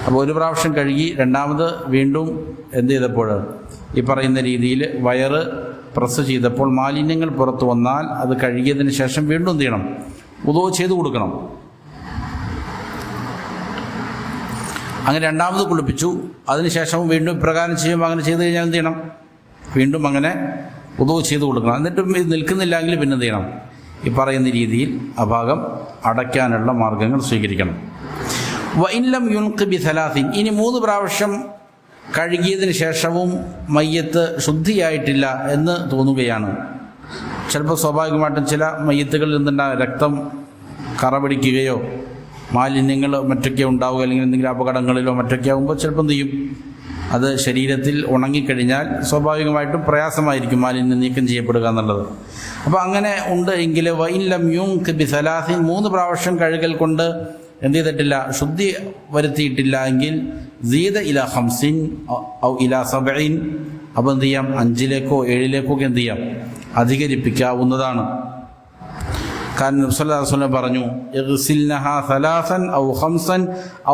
അപ്പോൾ ഒരു പ്രാവശ്യം കഴുകി രണ്ടാമത് വീണ്ടും എന്ത് ചെയ്തപ്പോൾ ഈ പറയുന്ന രീതിയിൽ വയറ് പ്രസ് ചെയ്തപ്പോൾ മാലിന്യങ്ങൾ പുറത്തു വന്നാൽ അത് കഴുകിയതിന് ശേഷം വീണ്ടും എന്ത് ചെയ്യണം, വുദൂ ചെയ്തു കൊടുക്കണം. അങ്ങനെ രണ്ടാമത് കുളിപ്പിച്ചു, അതിനുശേഷവും വീണ്ടും ഇപ്രകാരം ചെയ്യുമ്പോൾ അങ്ങനെ ചെയ്തു കഴിഞ്ഞാൽ എന്ത് ചെയ്യണം, വീണ്ടും അങ്ങനെ വുദൂ ചെയ്തു കൊടുക്കണം. എന്നിട്ടും ഇത് നിൽക്കുന്നില്ലെങ്കിൽ പിന്നെ എന്ത് ചെയ്യണം, ഈ പറയുന്ന രീതിയിൽ ആ ഭാഗം അടയ്ക്കാനുള്ള മാർഗങ്ങൾ സ്വീകരിക്കണം. വഇൻലം യുൻഖി ബിസലാസിൻ, ഇനി 3 പ്രാവശ്യം കഴുകിയതിന് ശേഷവും മയ്യത്ത് ശുദ്ധിയായിട്ടില്ല എന്ന് തോന്നുകയാണ്. ചിലപ്പോൾ സ്വാഭാവികമായിട്ടും ചില മയ്യത്തുകളിൽ നിന്നുണ്ടാകുന്ന രക്തം കറ പിടിക്കുകയോ മാലിന്യങ്ങൾ മറ്റൊക്കെ ഉണ്ടാവുക, അല്ലെങ്കിൽ എന്തെങ്കിലും അപകടങ്ങളിലോ മറ്റൊക്കെ ആകുമ്പോൾ ചിലപ്പോൾ എന്ത് ചെയ്യും, അത് ശരീരത്തിൽ ഉണങ്ങിക്കഴിഞ്ഞാൽ സ്വാഭാവികമായിട്ടും പ്രയാസമായിരിക്കും മാലിന്യം നീക്കം ചെയ്യപ്പെടുക എന്നുള്ളത്. അപ്പോൾ അങ്ങനെ ഉണ്ട് എങ്കിൽ വഇൻലം യുൻഖി ബിസലാസിൻ, 3 പ്രാവശ്യം കഴുകൽ കൊണ്ട് എന്ത് ചെയ്തിട്ടില്ല, ശുദ്ധി വരുത്തിയിട്ടില്ല എങ്കിൽ സീദ ഇല 50 ഔ ഇല 70, അപ്പോൾ എന്ത് ചെയ്യാം, 5ലേക്കോ 7ലേക്കോ ഒക്കെ എന്ത് ചെയ്യാം, അധികരിപ്പിക്കാവുന്നതാണ്. കാരണം നബി സല്ലല്ലാഹു അലൈഹി വസല്ലം പറഞ്ഞു ഇഗ്സിൽനഹാ 3 ഔ 5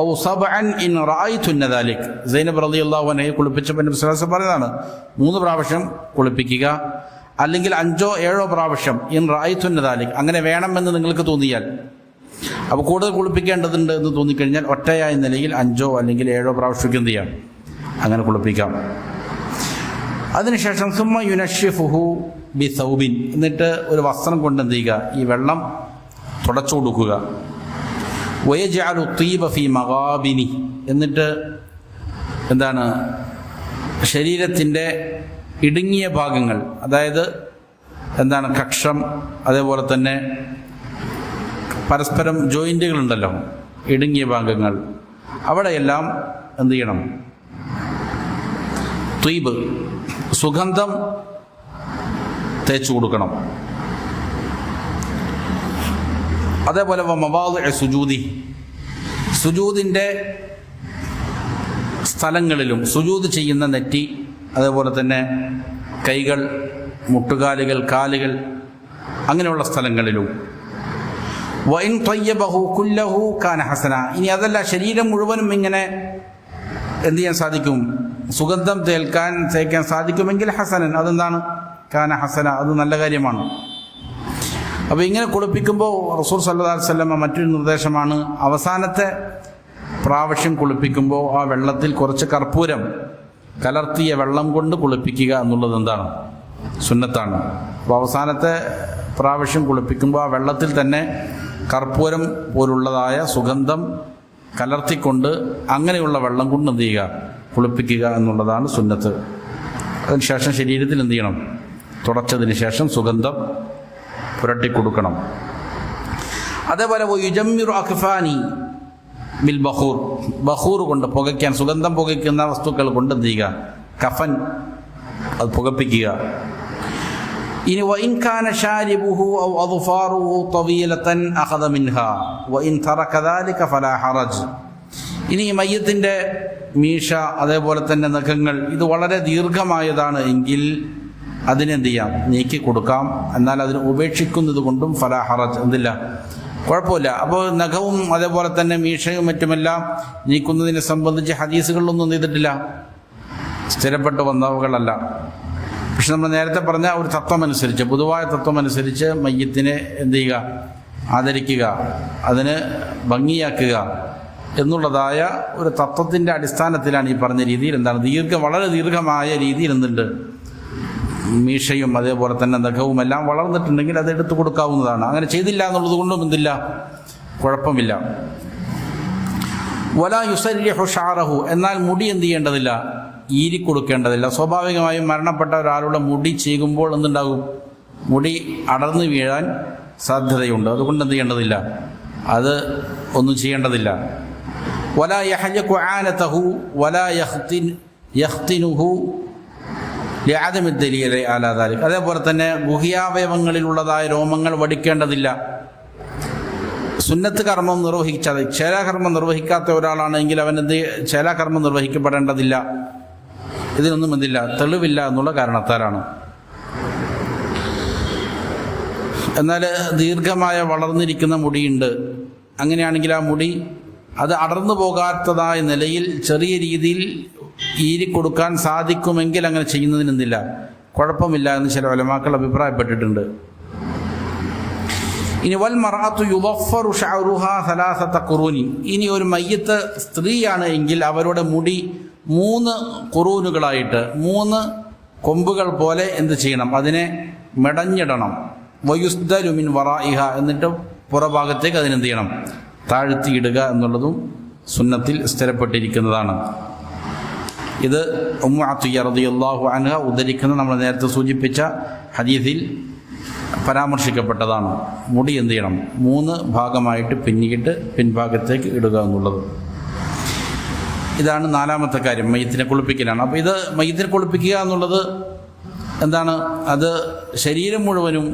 ഔ 7 ഇൻ റഅയ്തുന്ന ദാലിക്. സൈനബ് റളിയല്ലാഹു അൻഹയെ കുളിപ്പിച്ചപ്പോൾ നബി സല്ലല്ലാഹു അലൈഹി വസല്ലം പറയുന്നതാണ്, 3 പ്രാവശ്യം കുളിപ്പിക്കുക, അല്ലെങ്കിൽ 5ഓ 7ഓ പ്രാവശ്യം ഇൻ റഅയ്തുന്ന ദാലിക്, അങ്ങനെ വേണമെന്ന് നിങ്ങൾക്ക് തോന്നിയാൽ. അപ്പോൾ കൂടുതൽ കുളിപ്പിക്കേണ്ടതുണ്ട് എന്ന് തോന്നിക്കഴിഞ്ഞാൽ ഒറ്റയായ നിലയിൽ 5ഓ അല്ലെങ്കിൽ 7ഓ പ്രാവശ്യം എന്ത് ചെയ്യാം, അങ്ങനെ കുളിപ്പിക്കാം. അതിനുശേഷം സുമ്മ യുനശ്ശിഫുഹു ബി സൗബിൻ, എന്നിട്ട് ഒരു വസ്ത്രം കൊണ്ട് എന്ത് ചെയ്യുക, ഈ വെള്ളം തുടച്ചു കൊടുക്കുക. വയജ്അലു തീബ ഫീ മഗാബിനി, എന്നിട്ട് എന്താണ്, ശരീരത്തിൻ്റെ ഇടുങ്ങിയ ഭാഗങ്ങൾ, അതായത് എന്താണ് കക്ഷം, അതേപോലെ തന്നെ പരസ്പരം ജോയിൻറ്റുകളുണ്ടല്ലോ, ഇടുങ്ങിയ ഭാഗങ്ങൾ, അവിടെയെല്ലാം എന്ത് ചെയ്യണം, ത്വീബ്, സുഗന്ധം തേച്ചു കൊടുക്കണം. അതേപോലെ മവാദിഉ സുജൂദി, സുജൂദിൻ്റെ സ്ഥലങ്ങളിലും, സുജൂദ് ചെയ്യുന്ന നെറ്റി, അതേപോലെ തന്നെ കൈകൾ, മുട്ടുകാലുകൾ, കാലുകൾ, അങ്ങനെയുള്ള സ്ഥലങ്ങളിലും. വഇൻ ത്വയ്യബഹു കുല്ലഹു കാന ഹസന, ഇനി അതല്ല ശരീരം മുഴുവനും ഇങ്ങനെ എന്ത് ചെയ്യാൻ സാധിക്കും, സുഗന്ധം തേക്കാൻ സാധിക്കുമെങ്കിൽ ഹസനൻ, അതെന്താണ്, കാന ഹസന, അത് നല്ല കാര്യമാണ്. അപ്പോൾ ഇങ്ങനെ കുളിപ്പിക്കുമ്പോൾ റസൂൽ സല്ലല്ലാഹു അലൈഹി വസല്ലം മറ്റൊരു നിർദ്ദേശമാണ്, അവസാനത്തെ പ്രാവശ്യം കുളിപ്പിക്കുമ്പോൾ ആ വെള്ളത്തിൽ കുറച്ച് കർപ്പൂരം കലർത്തിയ വെള്ളം കൊണ്ട് കുളിപ്പിക്കുക എന്നുള്ളത് എന്താണ്, സുന്നത്താണ്. അപ്പോൾ അവസാനത്തെ പ്രാവശ്യം കുളിപ്പിക്കുമ്പോൾ ആ വെള്ളത്തിൽ തന്നെ കർപ്പൂരം പോലുള്ളതായ സുഗന്ധം കലർത്തിക്കൊണ്ട് അങ്ങനെയുള്ള വെള്ളം കൊണ്ട് എന്ത് ചെയ്യുക, കുളിപ്പിക്കുക എന്നുള്ളതാണ് സുന്നത്ത്. അതിനുശേഷം ശരീരത്തിൽ എന്ത് ചെയ്യണം, തുടച്ചതിന് ശേഷം സുഗന്ധം പുരട്ടിക്കൊടുക്കണം. അതേപോലെ യുജമ്മിറു അക്ഫാനി ബിൽ ബഖൂർ, ബഖൂർ കൊണ്ട് പുകയ്ക്കാൻ, സുഗന്ധം പുകയ്ക്കുന്ന വസ്തുക്കൾ കൊണ്ട് എന്ത് ചെയ്യുക, കഫൻ അത് പുകപ്പിക്കുക. ഇനി വഇൻ കാന ശാരിബുഹു ഔ അദ്ഫാറുഹു തവീലതൻ അഖദ മിൻഹാ വഇൻ തറക ദാലിക ഫലാ ഹറജ്. ഇനി ഈ മയ്യത്തിൻ്റെ മീശ, അതേപോലെ തന്നെ നഖങ്ങൾ, ഇത് വളരെ ദീർഘമായതാണ് എങ്കിൽ അതിനെന്ത് ചെയ്യാം, നീക്കി കൊടുക്കാം. എന്നാൽ അതിന് ഉപേക്ഷിക്കുന്നത് കൊണ്ടും ഫലാ ഹറജ്, എന്തില്ല, കുഴപ്പമില്ല. അപ്പോൾ നഖവും അതേപോലെ തന്നെ മീശയും മറ്റുമെല്ലാം നീക്കുന്നതിനെ സംബന്ധിച്ച് ഹദീസുകളിലൊന്നും ചെയ്തിട്ടില്ല, സ്ഥിരപ്പെട്ട വന്നവകളല്ല. പക്ഷെ നമ്മൾ നേരത്തെ പറഞ്ഞ ഒരു തത്വമനുസരിച്ച്, പൊതുവായ തത്വമനുസരിച്ച് മയ്യത്തിനെ എന്ത് ചെയ്യുക, ആദരിക്കുക, അതിന് ഭംഗിയാക്കുക, എന്നുള്ളതായ ഒരു തത്വത്തിൻ്റെ അടിസ്ഥാനത്തിലാണ് ഈ പറഞ്ഞ രീതിയിൽ വളരെ ദീർഘമായ രീതിയിൽ എന്തുണ്ട്, മീശയും അതേപോലെ തന്നെ നഖവും എല്ലാം വളർന്നിട്ടുണ്ടെങ്കിൽ അത് എടുത്തു കൊടുക്കാവുന്നതാണ്. അങ്ങനെ ചെയ്തില്ല എന്നുള്ളത് കൊണ്ടും എന്തില്ല, കുഴപ്പമില്ല. വലാ യുസരിഹു ഷഅറഹു, എന്നാൽ മുടി എന്ത് ചെയ്യേണ്ടതില്ല, ഈരിക്കൊടുക്കേണ്ടതില്ല. സ്വാഭാവികമായും മരണപ്പെട്ട ഒരാളുടെ മുടി ചീകുമ്പോൾ എന്തുണ്ടാകും, മുടി അടർന്നു വീഴാൻ സാധ്യതയുണ്ട്. അതുകൊണ്ട് എന്ത് ചെയ്യേണ്ടതില്ല, അത് ഒന്നും ചെയ്യേണ്ടതില്ല. വലാ യഹ്ലഖു ആനതഹു വലാ യഖ്തിനുഹു ലിഅദമി ദലീലി അലാ ദാലിക, അതേപോലെ തന്നെ ഗുഹ്യാവയവങ്ങളിലുള്ളതായ രോമങ്ങൾ വടിക്കേണ്ടതില്ല. സുന്നത്ത് കർമ്മം നിർവഹിച്ചത് ചേലാകർമ്മം നിർവഹിക്കാത്ത ഒരാളാണെങ്കിൽ അവനെന്ത് ചേലാകർമ്മം നിർവഹിക്കപ്പെടേണ്ടതില്ല. ഇതിനൊന്നും എന്തില്ല, തെളിവില്ല എന്നുള്ള കാരണത്താലാണ്. എന്നാൽ ദീർഘമായ വളർന്നിരിക്കുന്ന മുടിയുണ്ട്, അങ്ങനെയാണെങ്കിൽ ആ മുടി അത് അടർന്നു പോകാത്തതായ നിലയിൽ ചെറിയ രീതിയിൽ ഈരിക്കൊടുക്കാൻ സാധിക്കുമെങ്കിൽ അങ്ങനെ ചെയ്യുന്നതിനെന്തില്ല, കുഴപ്പമില്ല എന്ന് ചില ഉലമാക്കൾ അഭിപ്രായപ്പെട്ടിട്ടുണ്ട്. ഇനി വൽ മർഅത്തു യുദഫറു ശഅറുഹാ സലാസത ഖുറൂനി, ഇനി ഒരു മയ്യത്ത് സ്ത്രീയാണ് എങ്കിൽ അവരുടെ മുടി 3 ഖുറൂനുകളായിട്ട് 3 കൊമ്പുകൾ പോലെ എന്ത് ചെയ്യണം, അതിനെ മെടഞ്ഞിടണം. വയുസ്ദലു മിൻ വറാഇഹ, എന്നിട്ട് പുറഭാഗത്തേക്ക് അതിനെന്ത് ചെയ്യണം, താഴ്ത്തിയിടുക എന്നുള്ളതും സുന്നത്തിൽ സ്ഥിരപ്പെട്ടിരിക്കുന്നതാണ്. ഇത് ഉമ്മു അത്തിയ്യ റളിയല്ലാഹു അൻഹ ഉദ്ധരിക്കുന്ന നമ്മൾ നേരത്തെ സൂചിപ്പിച്ച ഹദീസിൽ പരാമർശിക്കപ്പെട്ടതാണ്. മുടി എന്ത് ചെയ്യണം, 3 ഭാഗമായിട്ട് പിന്നിയിട്ട് പിൻഭാഗത്തേക്ക് ഇടുക എന്നുള്ളത്. ഇതാണ് 4ാമത്തെ കാര്യം, മയ്യത്തിനെ കുളിപ്പിക്കലാണ്. അപ്പോൾ ഇത് മയ്യത്തിനെ കുളിപ്പിക്കുക എന്നുള്ളത് എന്താണ്, അത് ശരീരം മുഴുവനും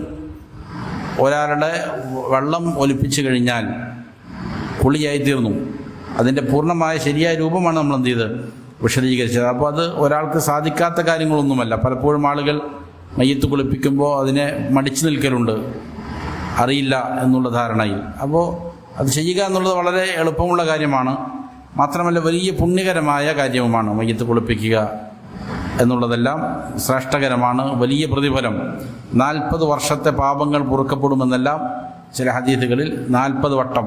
ഒരാളുടെ വെള്ളം ഒലിപ്പിച്ചു കഴിഞ്ഞാൽ കുളിയായി തീർന്നു. അതിൻ്റെ പൂർണ്ണമായ ശരിയായ രൂപമാണ് നമ്മൾ എന്ത് ചെയ്ത് വിശദീകരിച്ചത്. അപ്പോൾ അത് ഒരാൾക്ക് സാധിക്കാത്ത കാര്യങ്ങളൊന്നുമല്ല. പലപ്പോഴും ആളുകൾ മയ്യത്ത് കുളിപ്പിക്കുമ്പോൾ അതിനെ മടിച്ചു നിൽക്കലുണ്ട്, അറിയില്ല എന്നുള്ള ധാരണയിൽ. അപ്പോൾ അത് ചെയ്യുക എന്നുള്ളത് വളരെ എളുപ്പമുള്ള കാര്യമാണ്, മാത്രമല്ല വലിയ പുണ്യകരമായ കാര്യവുമാണ്. മയ്യത്ത് കുളിപ്പിക്കുക എന്നുള്ളതെല്ലാം ശ്രേഷ്ഠകരമാണ്, വലിയ പ്രതിഫലം. 40 വർഷത്തെ പാപങ്ങൾ പൊറുക്കപ്പെടുമെന്നെല്ലാം ചില ഹദീസുകളിൽ 40 വട്ടം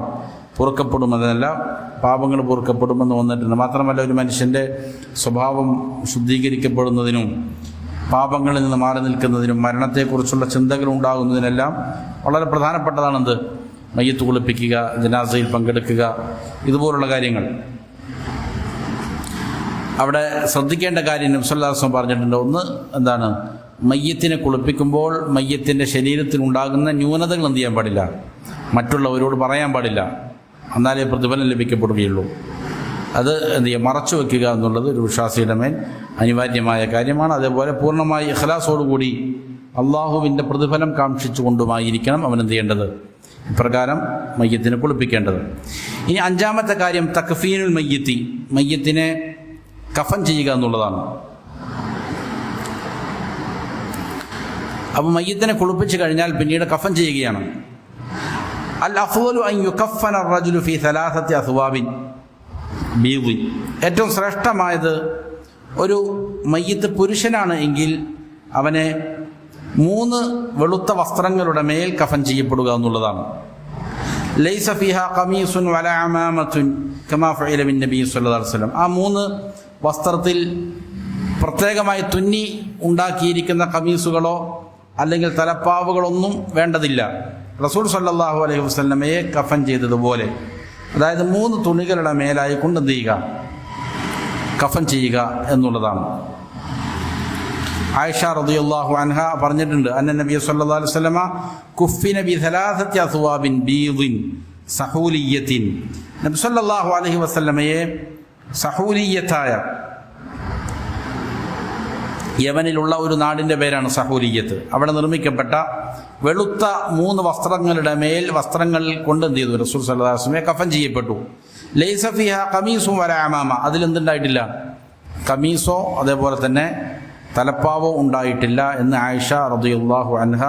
പൊറുക്കപ്പെടുമെന്നെല്ലാം പാപങ്ങൾ പൊറുക്കപ്പെടുമെന്ന് വന്നിട്ടുണ്ട്. മാത്രമല്ല ഒരു മനുഷ്യൻ്റെ സ്വഭാവം ശുദ്ധീകരിക്കപ്പെടുന്നതിനും പാപങ്ങളിൽ നിന്ന് മാറി നിൽക്കുന്നതിനും മരണത്തെക്കുറിച്ചുള്ള ചിന്തകൾ ഉണ്ടാകുന്നതിനെല്ലാം വളരെ പ്രധാനപ്പെട്ടതാണെന്ത്, മയ്യത്ത് കുളിപ്പിക്കുക, ജനാസയിൽ പങ്കെടുക്കുക, ഇതുപോലുള്ള കാര്യങ്ങൾ. അവിടെ ശ്രദ്ധിക്കേണ്ട കാര്യം നബി സല്ലല്ലാഹു അലൈഹി വസല്ലം പറഞ്ഞിട്ടുണ്ട്. ഒന്ന് എന്താണ്, മയ്യത്തിനെ കുളിപ്പിക്കുമ്പോൾ മയ്യത്തിൻ്റെ ശരീരത്തിനുണ്ടാകുന്ന ന്യൂനതകൾ എന്ത് ചെയ്യാൻ പാടില്ല, മറ്റുള്ളവരോട് പറയാൻ പാടില്ല, എന്നാലേ പ്രതിഫലം ലഭിക്കപ്പെടുകയുള്ളൂ. അത് എന്ത് ചെയ്യുക, മറച്ചു വയ്ക്കുക എന്നുള്ളത് ഒരു വിശ്വാസിയുടെ മേൽ അനിവാര്യമായ കാര്യമാണ്. അതേപോലെ പൂർണ്ണമായി ഇഖ്ലാസോടുകൂടി അള്ളാഹുവിൻ്റെ പ്രതിഫലം കാക്ഷിച്ചു കൊണ്ടുമായിരിക്കണം അവൻ എന്ത് ചെയ്യേണ്ടത്, ഇപ്രകാരം മയ്യത്തിനെ കുളിപ്പിക്കേണ്ടത്. ഇനി 5ാമത്തെ കാര്യം തക്ഫീനുൽ മയ്യത്തി, മയ്യത്തിനെ കഫൻ ചെയ്യുക എന്നുള്ളതാണ്. അപ്പോൾ മയ്യത്തിനെ കുളിപ്പിച്ചു കഴിഞ്ഞാൽ പിന്നീട് കഫൻ ചെയ്യുകയാണ്. അൽ അഫ്ളു അൻ യുകഫന അർറജുലു ഫീ 3 അസ്വാബിൻ ബീദി, ഏറ്റവും ശ്രേഷ്ഠമായത് ഒരു മയ്യത്ത് പുരുഷനാണ് എങ്കിൽ അവനെ 3 വെളുത്ത വസ്ത്രങ്ങളുടെ മേൽ കഫൻ ചെയ്യപ്പെടുക എന്നുള്ളതാണ്. ലൈസ ഫീഹാ ഖമീസുൻ വലാ അമാമത്തുൻ കമാ ഫഅല ബിൻ നബി സ്വല്ലല്ലാഹു അലൈഹി വസല്ലം, ആ 3 വസ്ത്രത്തിൽ പ്രത്യേകമായി തുന്നി ഉണ്ടാക്കിയിരിക്കുന്ന ഖമീസുകളോ അല്ലെങ്കിൽ തലപ്പാവുകളൊന്നും വേണ്ടതില്ല. റസൂൽ സ്വല്ലല്ലാഹു അലൈഹി വസല്ലമയെ കഫൻ ചെയ്തതുപോലെ, അതായത് 3 തുണികളുടെ മേലായി കൊണ്ട് എന്ത് ചെയ്യുക, കഫൻ ചെയ്യുക എന്നുള്ളതാണ്. ആയിഷ റളിയല്ലാഹു അൻഹ പറഞ്ഞിട്ടുണ്ട്, അന്ന നബി സ്വല്ലല്ലാഹു അലൈഹി വസല്ലമ കുഫിന ബി 3 അസ്വാബിൻ ബീദിൻ സഹൂലിയത്തിൻ, നബി സ്വല്ലല്ലാഹു അലൈഹി വസല്ലമയെ സഹൂലിയത്തായ, യമനിലുള്ള ഒരു നാടിൻ്റെ പേരാണ് സഹൂലിയത്ത്, അവിടെ നിർമ്മിക്കപ്പെട്ട വെളുത്ത 3 വസ്ത്രങ്ങളുടെ മേൽ വസ്ത്രങ്ങൾ കൊണ്ട് എന്ത് ചെയ്തു, റസൂൽ സല്ലല്ലാഹു അലൈഹി വസല്ലം കഫൻ ചെയ്യപ്പെട്ടു. ലൈസ ഫീഹാ ഖമീസും വലാ അമാമ, അതിലെന്തുണ്ടായിട്ടില്ല, ഖമീസോ അതേപോലെ തന്നെ തലപ്പാവോ ഉണ്ടായിട്ടില്ല എന്ന് ആയിഷ റളിയല്ലാഹു അൻഹ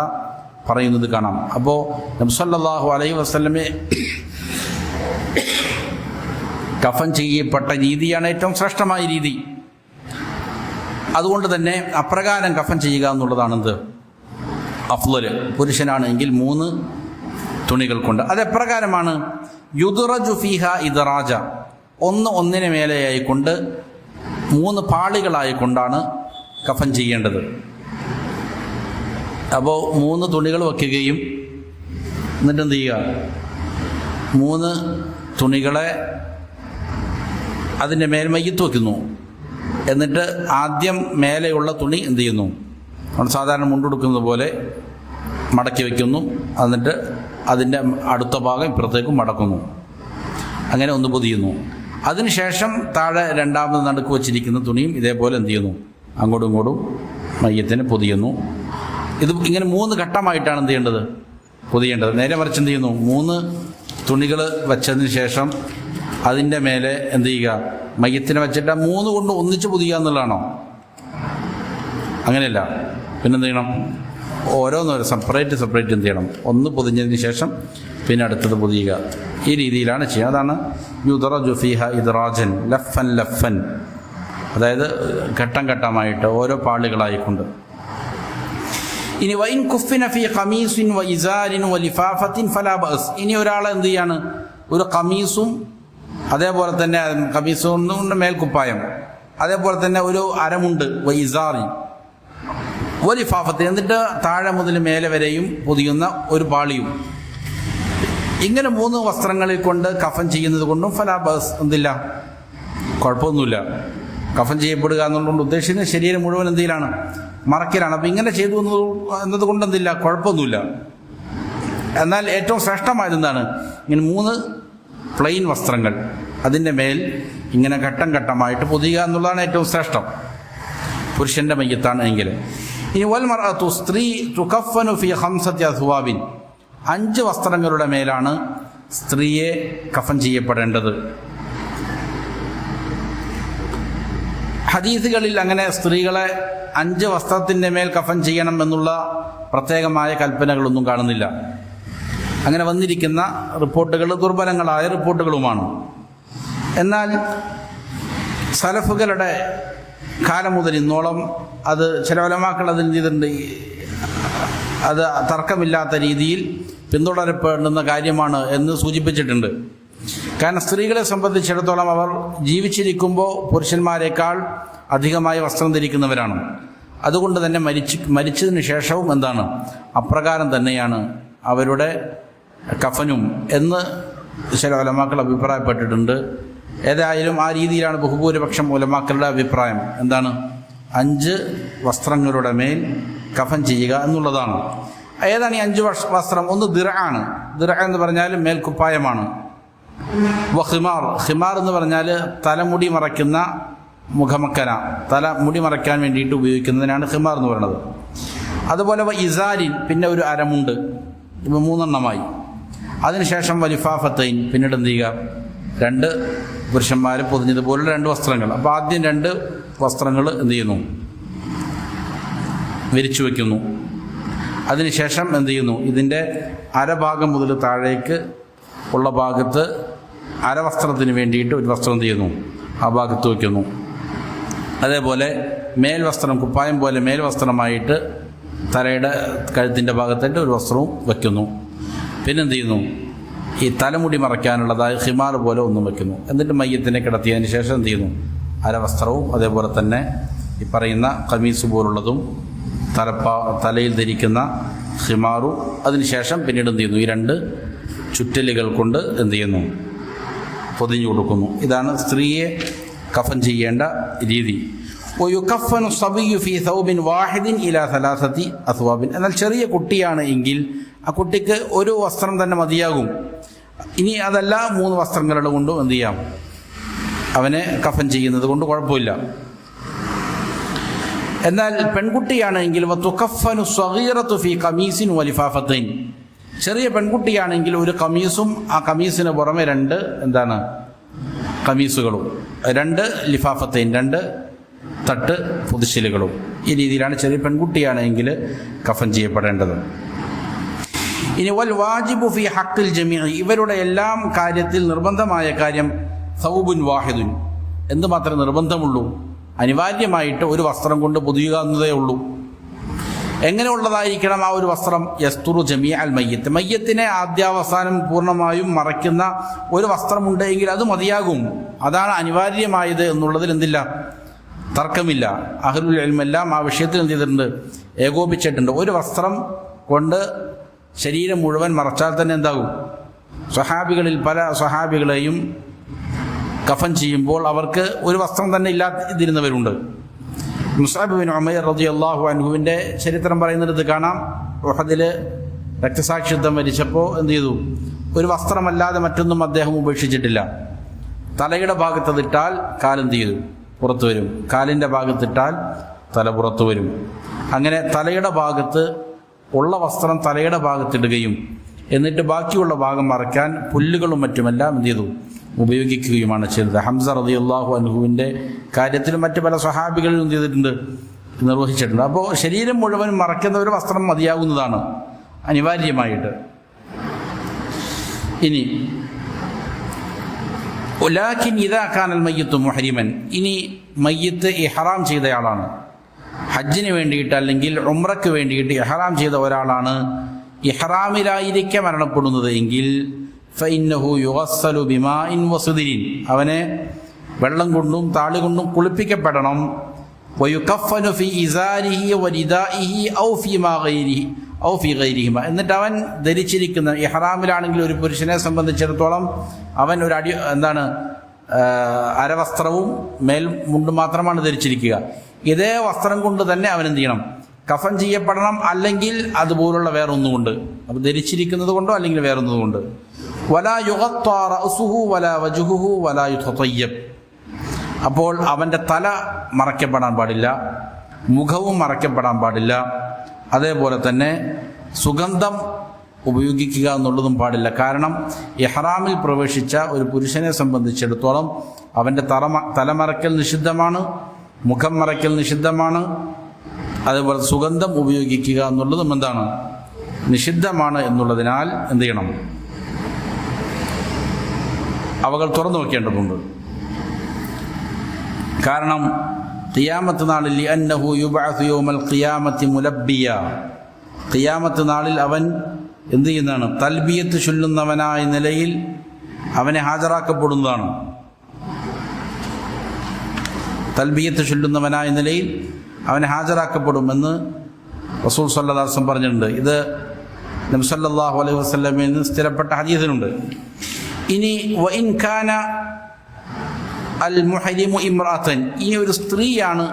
പറയുന്നത് കാണാം. അപ്പോൾ നബി സല്ലല്ലാഹു അലൈഹി വസല്ലമയെ കഫൻ ചെയ്യപ്പെട്ട രീതിയാണ് ഏറ്റവും ശ്രേഷ്ഠമായ രീതി. അതുകൊണ്ട് തന്നെ അപ്രകാരം കഫൻ ചെയ്യുക എന്നുള്ളതാണെന്ത്, അഫ്ളൽ. പുരുഷനാണ് എങ്കിൽ 3 തുണികൾ കൊണ്ട്. അതെപ്രകാരമാണ്, യുദ്റജു ഫീഹ ഇദ്റാജ, ഒന്നിന് മേലെയായിക്കൊണ്ട് 3 പാളികളായിക്കൊണ്ടാണ് കഫൻ ചെയ്യേണ്ടത്. അപ്പോൾ 3 തുണികൾ വയ്ക്കുകയും എന്നിട്ട് എന്ത് ചെയ്യുക, 3 തുണികളെ അതിൻ്റെ മേൽ മയ്യത്ത് വയ്ക്കുന്നു. എന്നിട്ട് ആദ്യം മേലെയുള്ള തുണി എന്ത് ചെയ്യുന്നു, നമ്മൾ സാധാരണ മുണ്ടെടുക്കുന്നത് പോലെ മടക്കി വയ്ക്കുന്നു. എന്നിട്ട് അതിൻ്റെ അടുത്ത ഭാഗം ഇപ്പുറത്തേക്കും മടക്കുന്നു. അങ്ങനെ ഒന്ന് പൊതിയുന്നു. അതിനുശേഷം താഴെ രണ്ടാമത് നടുക്ക് വച്ചിരിക്കുന്ന തുണിയും ഇതേപോലെ എന്ത് ചെയ്യുന്നു, അങ്ങോട്ടും ഇങ്ങോട്ടും മയ്യത്തിന് പൊതിയുന്നു. ഇത് ഇങ്ങനെ 3 ഘട്ടമായിട്ടാണ് എന്ത് ചെയ്യേണ്ടത്, പൊതിയേണ്ടത്. നേരെ മറിച്ച് എന്ത് ചെയ്യുന്നു, 3 തുണികൾ വച്ചതിന് ശേഷം അതിൻ്റെ മേലെ എന്ത് ചെയ്യുക, മയ്യത്തിനെ വെച്ചിട്ട് 3 കൊണ്ട് ഒന്നിച്ച് പൊതിയുക എന്നുള്ളതാണോ? അങ്ങനെയല്ല. പിന്നെന്ത് ചെയ്യണം, ഓരോന്നോരോ സെപ്പറേറ്റ് എന്ത് ചെയ്യണം, ഒന്ന് പൊതിഞ്ഞതിന് ശേഷം പിന്നെ അടുത്തത് പൊതിയുക. ഈ രീതിയിലാണ് ചെയ്യുക. അതാണ് യുദ്റജു ഫീഹ ഇദ്റാജൻ ലഫൻ ലഫൻ, അതായത് ഘട്ടം ഘട്ടമായിട്ട് ഓരോ പാളികളായിക്കൊണ്ട്. ഇനി വൈൻ കുഫിന ഫീ ഖമീസിൻ വ ഇസാരിൻ വ ലിഫാഫത്തിൻ ഫലാ ബഅസ്. ഇനി ഒരാൾ എന്ത് ചെയ്യാണ്, ഒരു ഖമീസും അതേപോലെ തന്നെ ഖമീസും മേൽക്കുപ്പായം, അതേപോലെ തന്നെ ഒരു അരമുണ്ട്, വ ഇസാറിൻ വ ലിഫാഫത്തിൻ, എന്നിട്ട് താഴെ മുതൽ മേലെ വരെയും പൊതിയുന്ന ഒരു പാളിയും, ഇങ്ങനെ 3 വസ്ത്രങ്ങളിൽ കൊണ്ട് കഫൻ ചെയ്യുന്നത് കൊണ്ടും ഫലാ ബഅസ്, എന്തില്ല, കുഴപ്പമൊന്നുമില്ല. കഫൻ ചെയ്യപ്പെടുക എന്നുകൊണ്ട് ഉദ്ദേശിക്കുന്നത് ശരീരം മുഴുവൻ എന്തിലാണ്, മറക്കലാണ്. അപ്പം ഇങ്ങനെ ചെയ്തു എന്നതുകൊണ്ട് എന്തില്ല, കുഴപ്പമൊന്നുമില്ല. എന്നാൽ ഏറ്റവും ശ്രേഷ്ഠമായത് എന്താണ്, ഇങ്ങനെ 3 പ്ലെയിൻ വസ്ത്രങ്ങൾ അതിൻ്റെ മേൽ ഇങ്ങനെ ഘട്ടം ഘട്ടമായിട്ട് പൊതിയുക എന്നുള്ളതാണ് ഏറ്റവും ശ്രേഷ്ഠം, പുരുഷൻ്റെ മയ്യത്താണ് എങ്കിൽ. ഇനി വൽ മർഅതു, സ്ത്രീ തുകഫനു ഫീ 5 അസ്വാബിൻ, 5 വസ്ത്രങ്ങളുടെ മേലാണ് സ്ത്രീയെ കഫൻ ചെയ്യപ്പെടേണ്ടത്. ഹദീസുകളിൽ അങ്ങനെ സ്ത്രീകളെ 5 വസ്ത്രത്തിൻ്റെ മേൽ കഫൻ ചെയ്യണം എന്നുള്ള പ്രത്യേകമായ കൽപ്പനകളൊന്നും കാണുന്നില്ല. അങ്ങനെ വന്നിരിക്കുന്ന റിപ്പോർട്ടുകൾ ദുർബലങ്ങളായ റിപ്പോർട്ടുകളുമാണ്. എന്നാൽ സലഫുകളുടെ കാലം മുതൽ ഇന്നോളം അത് ചില ഉലമാക്കൾ അതിന് ചെയ്തിട്ടുണ്ട്, അത് തർക്കമില്ലാത്ത രീതിയിൽ പിന്തുടരപ്പെടേണ്ടുന്ന കാര്യമാണ് എന്ന് സൂചിപ്പിച്ചിട്ടുണ്ട്. കാരണം സ്ത്രീകളെ സംബന്ധിച്ചിടത്തോളം അവർ ജീവിച്ചിരിക്കുമ്പോൾ പുരുഷന്മാരെക്കാൾ അധികമായി വസ്ത്രം ധരിക്കുന്നവരാണ്. അതുകൊണ്ട് തന്നെ മരിച്ചതിന് ശേഷവും എന്താണ്, അപ്രകാരം തന്നെയാണ് അവരുടെ കഫനും എന്ന് ചില ഉലമാക്കൾ അഭിപ്രായപ്പെട്ടിട്ടുണ്ട്. ഏതായാലും ആ രീതിയിലാണ് ബഹുഭൂരിപക്ഷം ഉലമാക്കളുടെ അഭിപ്രായം. എന്താണ്, 5 വസ്ത്രങ്ങളുടെ മേൽ കഫൻ ചെയ്യുക എന്നുള്ളതാണ്. ഏതാണ് ഈ 5 വസ്ത്രം? ഒന്ന് ദിർആണ്. ദിർഅ എന്ന് പറഞ്ഞാൽ മേൽക്കുപ്പായമാണ്. ഹിമാർ, ഹിമാർ എന്ന് പറഞ്ഞാൽ തലമുടി മറയ്ക്കുന്ന മുഖമക്കന, തലമുടി മറയ്ക്കാൻ വേണ്ടിയിട്ട് ഉപയോഗിക്കുന്നതിനാണ് ഹിമാർ എന്ന് പറയുന്നത്. അതുപോലെ ഇസാരിൻ, പിന്നെ ഒരു അരമുണ്ട്. ഇവ 3 എണ്ണമായി. അതിനുശേഷം വലിഫാഫത്തൈൻ, പിന്നീട് എന്ത് ചെയ്യുക, 2 പുരുഷന്മാർ പൊതിഞ്ഞതുപോലുള്ള 2 വസ്ത്രങ്ങൾ. അപ്പോൾ ആദ്യം 2 വസ്ത്രങ്ങൾ എന്ത് ചെയ്യുന്നു, വിരിച്ചു വയ്ക്കുന്നു. അതിനുശേഷം എന്ത് ചെയ്യുന്നു, ഇതിൻ്റെ അരഭാഗം മുതൽ താഴേക്ക് ഉള്ള ഭാഗത്ത് അരവസ്ത്രത്തിന് വേണ്ടിയിട്ട് ഒരു വസ്ത്രം എന്ത് ചെയ്യുന്നു, ആ ഭാഗത്ത് വയ്ക്കുന്നു. അതേപോലെ മേൽവസ്ത്രം, കുപ്പായം പോലെ മേൽവസ്ത്രമായിട്ട് തലയുടെ കഴുത്തിൻ്റെ ഭാഗത്തായിട്ട് ഒരു വസ്ത്രവും വയ്ക്കുന്നു. പിന്നെന്ത് ചെയ്യുന്നു, ഈ തലമുടി മറയ്ക്കാനുള്ളതായ ഹിമാർ പോലെ ഒന്നും വയ്ക്കുന്നു. എന്നിട്ട് മയ്യത്തിനെ കിടത്തിയതിന് ശേഷം എന്ത് ചെയ്യുന്നു, അരവസ്ത്രവും അതേപോലെ തന്നെ ഈ പറയുന്ന ഖമീസ് പോലുള്ളതും തലയിൽ ധരിക്കുന്ന ഹിമാറും, അതിനുശേഷം പിന്നീട് എന്ത് ചെയ്യുന്നു, ഈ 2 ചുറ്റലുകൾ കൊണ്ട് എന്ത് ചെയ്യുന്നു, പൊതിഞ്ഞു കൊടുക്കുന്നു. ഇതാണ് സ്ത്രീയെ കഫൻ ചെയ്യേണ്ട രീതി. ويكفن الصبي في ثوب واحد إلى 3 أثواب. എന്നാൽ ചെറിയ കുട്ടിയാണ് എങ്കിൽ ആ കുട്ടിക്ക് ഒരു വസ്ത്രം തന്നെ മതിയാകും. ഇനി അതല്ല 3 വസ്ത്രങ്ങളുടെ കൊണ്ടും എന്ത് ചെയ്യാം, അവനെ കഫൻ ചെയ്യുന്നത് കൊണ്ട് കുഴപ്പമില്ല. എന്നാൽ പെൺകുട്ടിയാണെങ്കിൽ വതുകഫനു സ്വഗീറതു ഫീ ഖമീസിൻ വലിഫാഫത്തൈൻ, ചെറിയ പെൺകുട്ടിയാണെങ്കിൽ ഒരു ഖമീസും ആ ഖമീസിന് പുറമെ 2 എന്താണ് ഖമീസുകളും, 2 ലിഫാഫത്തൈൻ, 2 തട്ട് പുതുശിലുകളും. ഈ രീതിയിലാണ് ചെറിയ പെൺകുട്ടിയാണെങ്കിൽ കഫൻ ചെയ്യപ്പെടേണ്ടത്. ഇനി വൽ വാജിബു ഫി ഹഖിൽ ജമീഇ, ഇവരുടെ എല്ലാം കാര്യത്തിൽ നിർബന്ധമായ കാര്യം സൗബുൻ വാഹിദുൻ, എന്തുമാത്രം നിർബന്ധമുള്ളൂ, അനിവാര്യമായിട്ട് ഒരു വസ്ത്രം കൊണ്ട് പൊതിയുക എന്നതേ ഉള്ളൂ. എങ്ങനെയുള്ളതായിരിക്കണം ആ ഒരു വസ്ത്രം? യസ്തുറു ജമീഅ അൽ മയ്യത്ത്, മയ്യത്തിനെ ആദ്യാവസാനം പൂർണ്ണമായും മറയ്ക്കുന്ന ഒരു വസ്ത്രമുണ്ടെങ്കിൽ അത് മതിയാകും. അതാണ് അനിവാര്യമായത് എന്നുള്ളതിൽ എന്തില്ല, തർക്കമില്ല. അഹ്ലുൽ ഇൽമെല്ലാം ആ വിഷയത്തിൽ എന്ത് ചെയ്തിട്ടുണ്ട്, ഏകോപിച്ചിട്ടുണ്ട്. ഒരു വസ്ത്രം കൊണ്ട് ശരീരം മുഴുവൻ മറച്ചാൽ തന്നെ എന്താകും? സ്വഹാബികളിൽ പല സ്വഹാബികളെയും കഫൻ ചെയ്യുമ്പോൾ അവർക്ക് ഒരു വസ്ത്രം തന്നെ ഇല്ലാതിരുന്നവരുണ്ട്. മുസ്അബ് ബിൻ ഉമൈർ റളിയല്ലാഹു അൻഹുവിൻ്റെ ചരിത്രം പറയുന്നിടത്ത് കാണാം, ഉഹദിൽ രക്തസാക്ഷിത്വം വരിച്ചപ്പോൾ എന്ത് ചെയ്തു? ഒരു വസ്ത്രമല്ലാതെ മറ്റൊന്നും അദ്ദേഹം ഉപേക്ഷിച്ചിട്ടില്ല. തലയുടെ ഭാഗത്തതിട്ടാൽ കാലെന്ത് ചെയ്തു? പുറത്തു വരും. കാലിൻ്റെ ഭാഗത്തിട്ടാൽ തല പുറത്തു വരും. അങ്ങനെ തലയുടെ ഭാഗത്ത് ഉള്ള വസ്ത്രം തലയുടെ ഭാഗത്തിടുകയും എന്നിട്ട് ബാക്കിയുള്ള ഭാഗം മറയ്ക്കാൻ പുല്ലുകളും മറ്റുമെല്ലാം എന്ത് ചെയ്തു? ഉപയോഗിക്കുകയുമാണ് ചെയ്തത്. ഹംസ റളിയല്ലാഹു അൻഹുവിൻ്റെ കാര്യത്തിൽ മറ്റ് പല സ്വഹാബികളും എന്ത് ചെയ്തിട്ടുണ്ട്? നിർവഹിച്ചിട്ടുണ്ട്. അപ്പോൾ ശരീരം മുഴുവൻ മറയ്ക്കുന്ന ഒരു വസ്ത്രം മതിയാകുന്നതാണ് അനിവാര്യമായിട്ട്. ഇനി ഉലാക്കിൻ ഇദാ കാനൽ മയ്യിത്തു മുഹരിമൻ, ഇനി മയ്യിത്ത് ഇഹ്റാം ചെയ്തയാളാണ്, ഹജ്ജിന് വേണ്ടിയിട്ട് അല്ലെങ്കിൽ ഉംറയ്ക്ക് വേണ്ടിയിട്ട് ഇഹ്റാം ചെയ്ത ഒരാളാണ്, ഇഹ്റാമിലായിരിക്കെ മരണപ്പെടുന്നത് എങ്കിൽ ഫഇന്നഹു യുഗസ്സലു ബിമാഇൻ വസിദ്രിൻ, അവനെ വെള്ളം കൊണ്ടും താളി കൊണ്ടും കുളിപ്പിക്കപ്പെടണം. വയുകഫനു ഫി ഇസാരിഹി വരിദാഇഹി ഔ ഫീമാ ഗൈരിഹി ഔ ഫീ ഗൈരിഹിമ, എന്നിട്ട് അവൻ ധരിച്ചിരിക്കുന്ന ഇഹ്റാമിലാണെങ്കിൽ ഒരു പുരുഷനെ സംബന്ധിച്ചിടത്തോളം അവൻ ഒരു അരവസ്ത്രവും മേൽമുണ്ടും മാത്രമാണ് ധരിച്ചിരിക്കുക. ഇതേ വസ്ത്രം കൊണ്ട് തന്നെ അവൻ എന്ത് ചെയ്യണം? കഫൻ ചെയ്യപ്പെടണം, അല്ലെങ്കിൽ അതുപോലുള്ള വേറൊന്നുകൊണ്ട്, അപ്പോൾ ധരിച്ചിരിക്കുന്നത് കൊണ്ടോ അല്ലെങ്കിൽ വേറൊന്നുകൊണ്ട്. വലാ യുഗത്താ റഅസുഹു വലാ വജ്ഹുഹു വലാ യുതതയ്യബ്, അപ്പോൾ അവൻ്റെ തല മറയ്ക്കപ്പെടാൻ പാടില്ല, മുഖവും മറയ്ക്കപ്പെടാൻ പാടില്ല, അതേപോലെ തന്നെ സുഗന്ധം ഉപയോഗിക്കുക എന്നുള്ളതും പാടില്ല. കാരണം ഇഹ്റാമിൽ പ്രവേശിച്ച ഒരു പുരുഷനെ സംബന്ധിച്ചിടത്തോളം അവൻ്റെ തലമറയ്ക്കൽ നിഷിദ്ധമാണ്, മുഖം മറയ്ക്കൽ നിഷിദ്ധമാണ്, അതേപോലെ സുഗന്ധം ഉപയോഗിക്കുക എന്നുള്ളതും എന്താണ്? നിഷിദ്ധമാണ്. എന്നുള്ളതിനാൽ എന്ത് ചെയ്യണം? അവകൾ തുറന്നു നോക്കേണ്ടതുണ്ട്. കാരണം ഖിയാമത്ത് നാളിൽ ലിഅന്നഹു യുബഅസു യൗമൽ ഖിയാമത്തി മുലബ്ബിയ, ഖിയാമത്ത് നാളിൽ അവൻ എന്ത് ചെയ്യുന്നതാണ്? തൽബിയത്ത് ചൊല്ലുന്നവനായ നിലയിൽ അവനെ ഹാജരാക്കപ്പെടുന്നതാണ്. തൽബിയത്ത് ചൊല്ലുന്നവനായ നിലയിൽ അവനെ ഹാജരാക്കപ്പെടുമെന്ന് റസൂൽ സല്ലല്ലാഹു അലൈഹി വസല്ലം പറഞ്ഞിട്ടുണ്ട്. ഇത് നബി സല്ലല്ലാഹു അലൈഹി വസല്ലമയിൽ നിന്ന് സ്ഥിരപ്പെട്ട ഹദീസിലുണ്ട്. ഇനി വഇൻ കാന അൽ മുഹരിമു ഇംറഅതൻ, ഇനി ഒരു സ്ത്രീയാണ്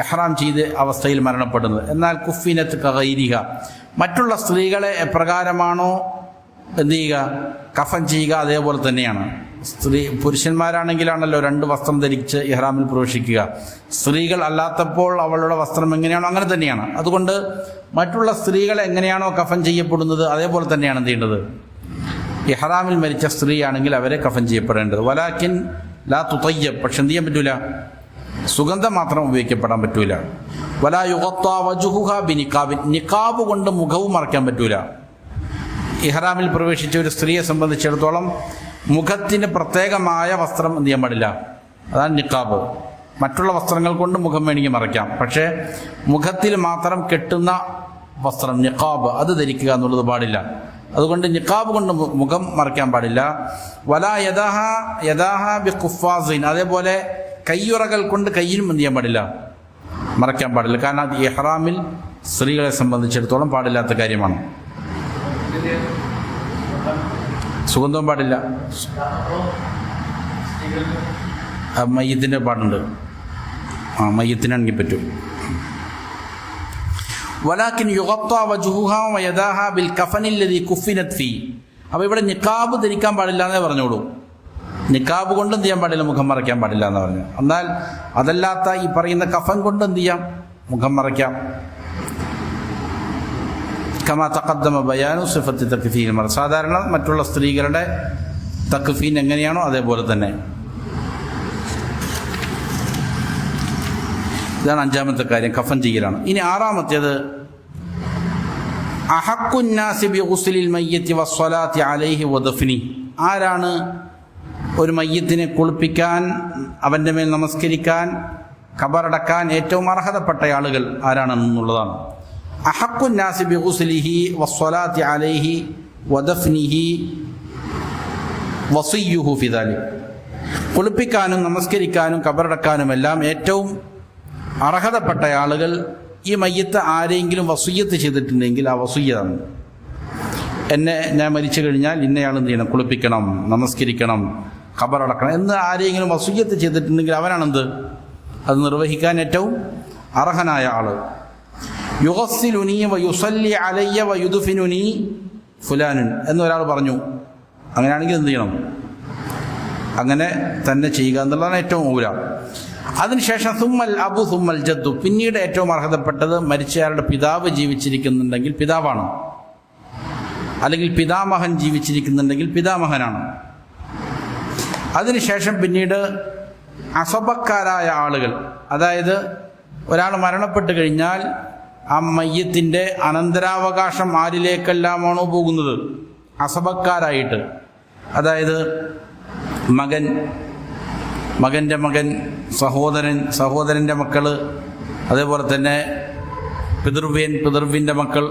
ഇഹ്റാം ചെയ്ത് അവസ്ഥയിൽ മരണപ്പെടുന്നത്, എന്നാൽ കുഫിനത്ത് കഗൈരിഹ, മറ്റുള്ള സ്ത്രീകളെ എപ്രകാരമാണോ എന്ത് ചെയ്യുക? കഫൻ ചെയ്യുക, അതേപോലെ തന്നെയാണ്. പുരുഷന്മാരാണെങ്കിലാണല്ലോ രണ്ട് വസ്ത്രം ധരിച്ച് ഇഹ്റാമിൽ പ്രവേശിക്കുക, സ്ത്രീകൾ അല്ലാത്തപ്പോൾ അവളുടെ വസ്ത്രം എങ്ങനെയാണോ അങ്ങനെ തന്നെയാണ്. അതുകൊണ്ട് മറ്റുള്ള സ്ത്രീകളെ എങ്ങനെയാണോ കഫൻ ചെയ്യപ്പെടുന്നത് അതേപോലെ തന്നെയാണ് എന്ത് ചെയ്യേണ്ടത്? ഇഹ്റാമിൽ മരിച്ച സ്ത്രീയാണെങ്കിൽ അവരെ കഫൻ ചെയ്യപ്പെടേണ്ടത്. വലാക്കിൻ ലാ തുതയ്യബ്, പക്ഷെ എന്ത് ചെയ്യാൻ പറ്റൂല? സുഗന്ധം മാത്രം ഉപയോഗിക്കപ്പെടാൻ പറ്റൂല. വലാ യുഗത്താ വജ്ഹുഹ ബിനിഖാബിൻ, നിഖാബ് കൊണ്ട് മുഖവും മറയ്ക്കാൻ പറ്റൂല. ഇഹ്റാമിൽ പ്രവേശിച്ച ഒരു സ്ത്രീയെ സംബന്ധിച്ചിടത്തോളം മുഖത്തിന് പ്രത്യേകമായ വസ്ത്രം എന്ത് ചെയ്യാൻ പാടില്ല, അതാണ് നിഖാബ്. മറ്റുള്ള വസ്ത്രങ്ങൾ കൊണ്ട് മുഖം വേണമെങ്കിൽ മറയ്ക്കാം, പക്ഷേ മുഖത്തിൽ മാത്രം കെട്ടുന്ന വസ്ത്രം നിഖാബ് അത് ധരിക്കുക എന്നുള്ളത് പാടില്ല. അതുകൊണ്ട് നിഖാബ് കൊണ്ട് മുഖം മറയ്ക്കാൻ പാടില്ല. വലാ യദാഹ ബിഖുഫാസിൻ, അതേപോലെ കയ്യുറകൾ കൊണ്ട് കയ്യിലും എന്ത് ചെയ്യാൻ പാടില്ല, മറയ്ക്കാൻ പാടില്ല. കാരണം അത് ഇഹ്റാമിൽ സ്ത്രീകളെ സംബന്ധിച്ചിടത്തോളം പാടില്ലാത്ത കാര്യമാണ്. സുഗന്ധവും പാടില്ല. മയ്യത്തിൻ്റെ പാടുണ്ട്, മയ്യത്തിനാണെങ്കിൽ പറ്റും. വലാകിൻ യുഗത്താ വജ്ഹുഹാ വയദാഹാ ബിൽ കഫനില്ലദീ കുഫിനത് ഫീ, അപ്പോൾ ഇവിടെ നിഖാബ് ധരിക്കാൻ പാടില്ല എന്നേ പറഞ്ഞോളൂ. നിഖാബ് കൊണ്ട് എന്ത് ചെയ്യാൻ പാടില്ല, മുഖം മറയ്ക്കാൻ പാടില്ല എന്ന് പറഞ്ഞു. എന്നാൽ അതല്ലാത്ത ഈ പറയുന്ന കഫൻ കൊണ്ട് എന്ത് ചെയ്യാം, മുഖം മറയ്ക്കാം. കമാ തഖദ്ദമ ബയാനു സിഫത്തി തക്ഫീൻ, സാധാരണ മറ്റുള്ള സ്ത്രീകളുടെ തക്ഫീൻ എങ്ങനെയാണോ അതേപോലെ തന്നെ. ഇതാണ് അഞ്ചാമത്തെ കാര്യം, കഫൻ ചെയ്യലാണ്. ഇനി ആറാമത്തേത് അഹഖുന്നാസി ബിഗുസ്ലിൽ മയ്യിത്തി വസ്സലാത്തി അലൈഹി വദഫ്നി, ആരാണ് ഒരു മയ്യത്തിനെ കുളിപ്പിക്കാൻ, അവൻ്റെ മേൽ നമസ്കരിക്കാൻ, ഖബറടക്കാൻ ഏറ്റവും അർഹതപ്പെട്ട ആളുകൾ ആരാണെന്നുള്ളതാണ്. അഹഖുൻ നാസി ബിഗുസ്ലിഹി വസ്സലാത്തി അലൈഹി വദഫ്നിഹി വസിയ്യുഹു ഫി ദാലിക്. കുളിപ്പിക്കാനും നമസ്കരിക്കാനും കബറടക്കാനുമെല്ലാം ഏറ്റവും അർഹതപ്പെട്ട ആളുകൾ ഈ മയ്യത്ത് ആരെങ്കിലും വസിയ്യത്ത് ചെയ്തിട്ടുണ്ടെങ്കിൽ ആ വസിയ്യതാണ്. ഞാൻ മരിച്ചു കഴിഞ്ഞാൽ ഇന്നയാൾ എന്ത് ചെയ്യണം, കുളിപ്പിക്കണം, നമസ്കരിക്കണം, ഖബറടക്കണം എന്ന് ആരെങ്കിലും വസിയ്യത്ത് ചെയ്തിട്ടുണ്ടെങ്കിൽ അവനാണെന്ത്, അത് നിർവഹിക്കാൻ ഏറ്റവും അർഹനായ ആള്. യുഗസ്സിലുനി വയുസല്ലി അലയ്യ വയുദ്ഫിനുനി ഫുലാനുൻ എന്നൊരാൾ പറഞ്ഞു. അങ്ങനെയാണെങ്കിൽ എന്ത് ചെയ്യണം, അങ്ങനെ തന്നെ ചെയ്യുക എന്നുള്ളതാണ് ഏറ്റവും ഊല. അതിനുശേഷം സുമ്മൽ അബു സുമ്മൽ ജദ്ദു, പിന്നീട് ഏറ്റവും അർഹതപ്പെട്ടത് മരിച്ചയാളുടെ പിതാവ് ജീവിച്ചിരിക്കുന്നുണ്ടെങ്കിൽ പിതാവാണ്, അല്ലെങ്കിൽ പിതാമഹൻ ജീവിച്ചിരിക്കുന്നുണ്ടെങ്കിൽ പിതാമഹനാണ്. അതിനുശേഷം പിന്നീട് അസബക്കാരായ ആളുകൾ, അതായത് ഒരാൾ മരണപ്പെട്ട് കഴിഞ്ഞാൽ ആ മയ്യത്തിൻ്റെ അനന്തരാവകാശം ആരിലേക്കെല്ലാമാണോ പോകുന്നത്, അസബക്കാരായിട്ട്, അതായത് മകൻ, മകൻ്റെ മകൻ, സഹോദരൻ, സഹോദരൻ്റെ മക്കൾ, അതേപോലെ തന്നെ പിതൃവ്യൻ, പിതൃവിൻ്റെ മക്കൾ,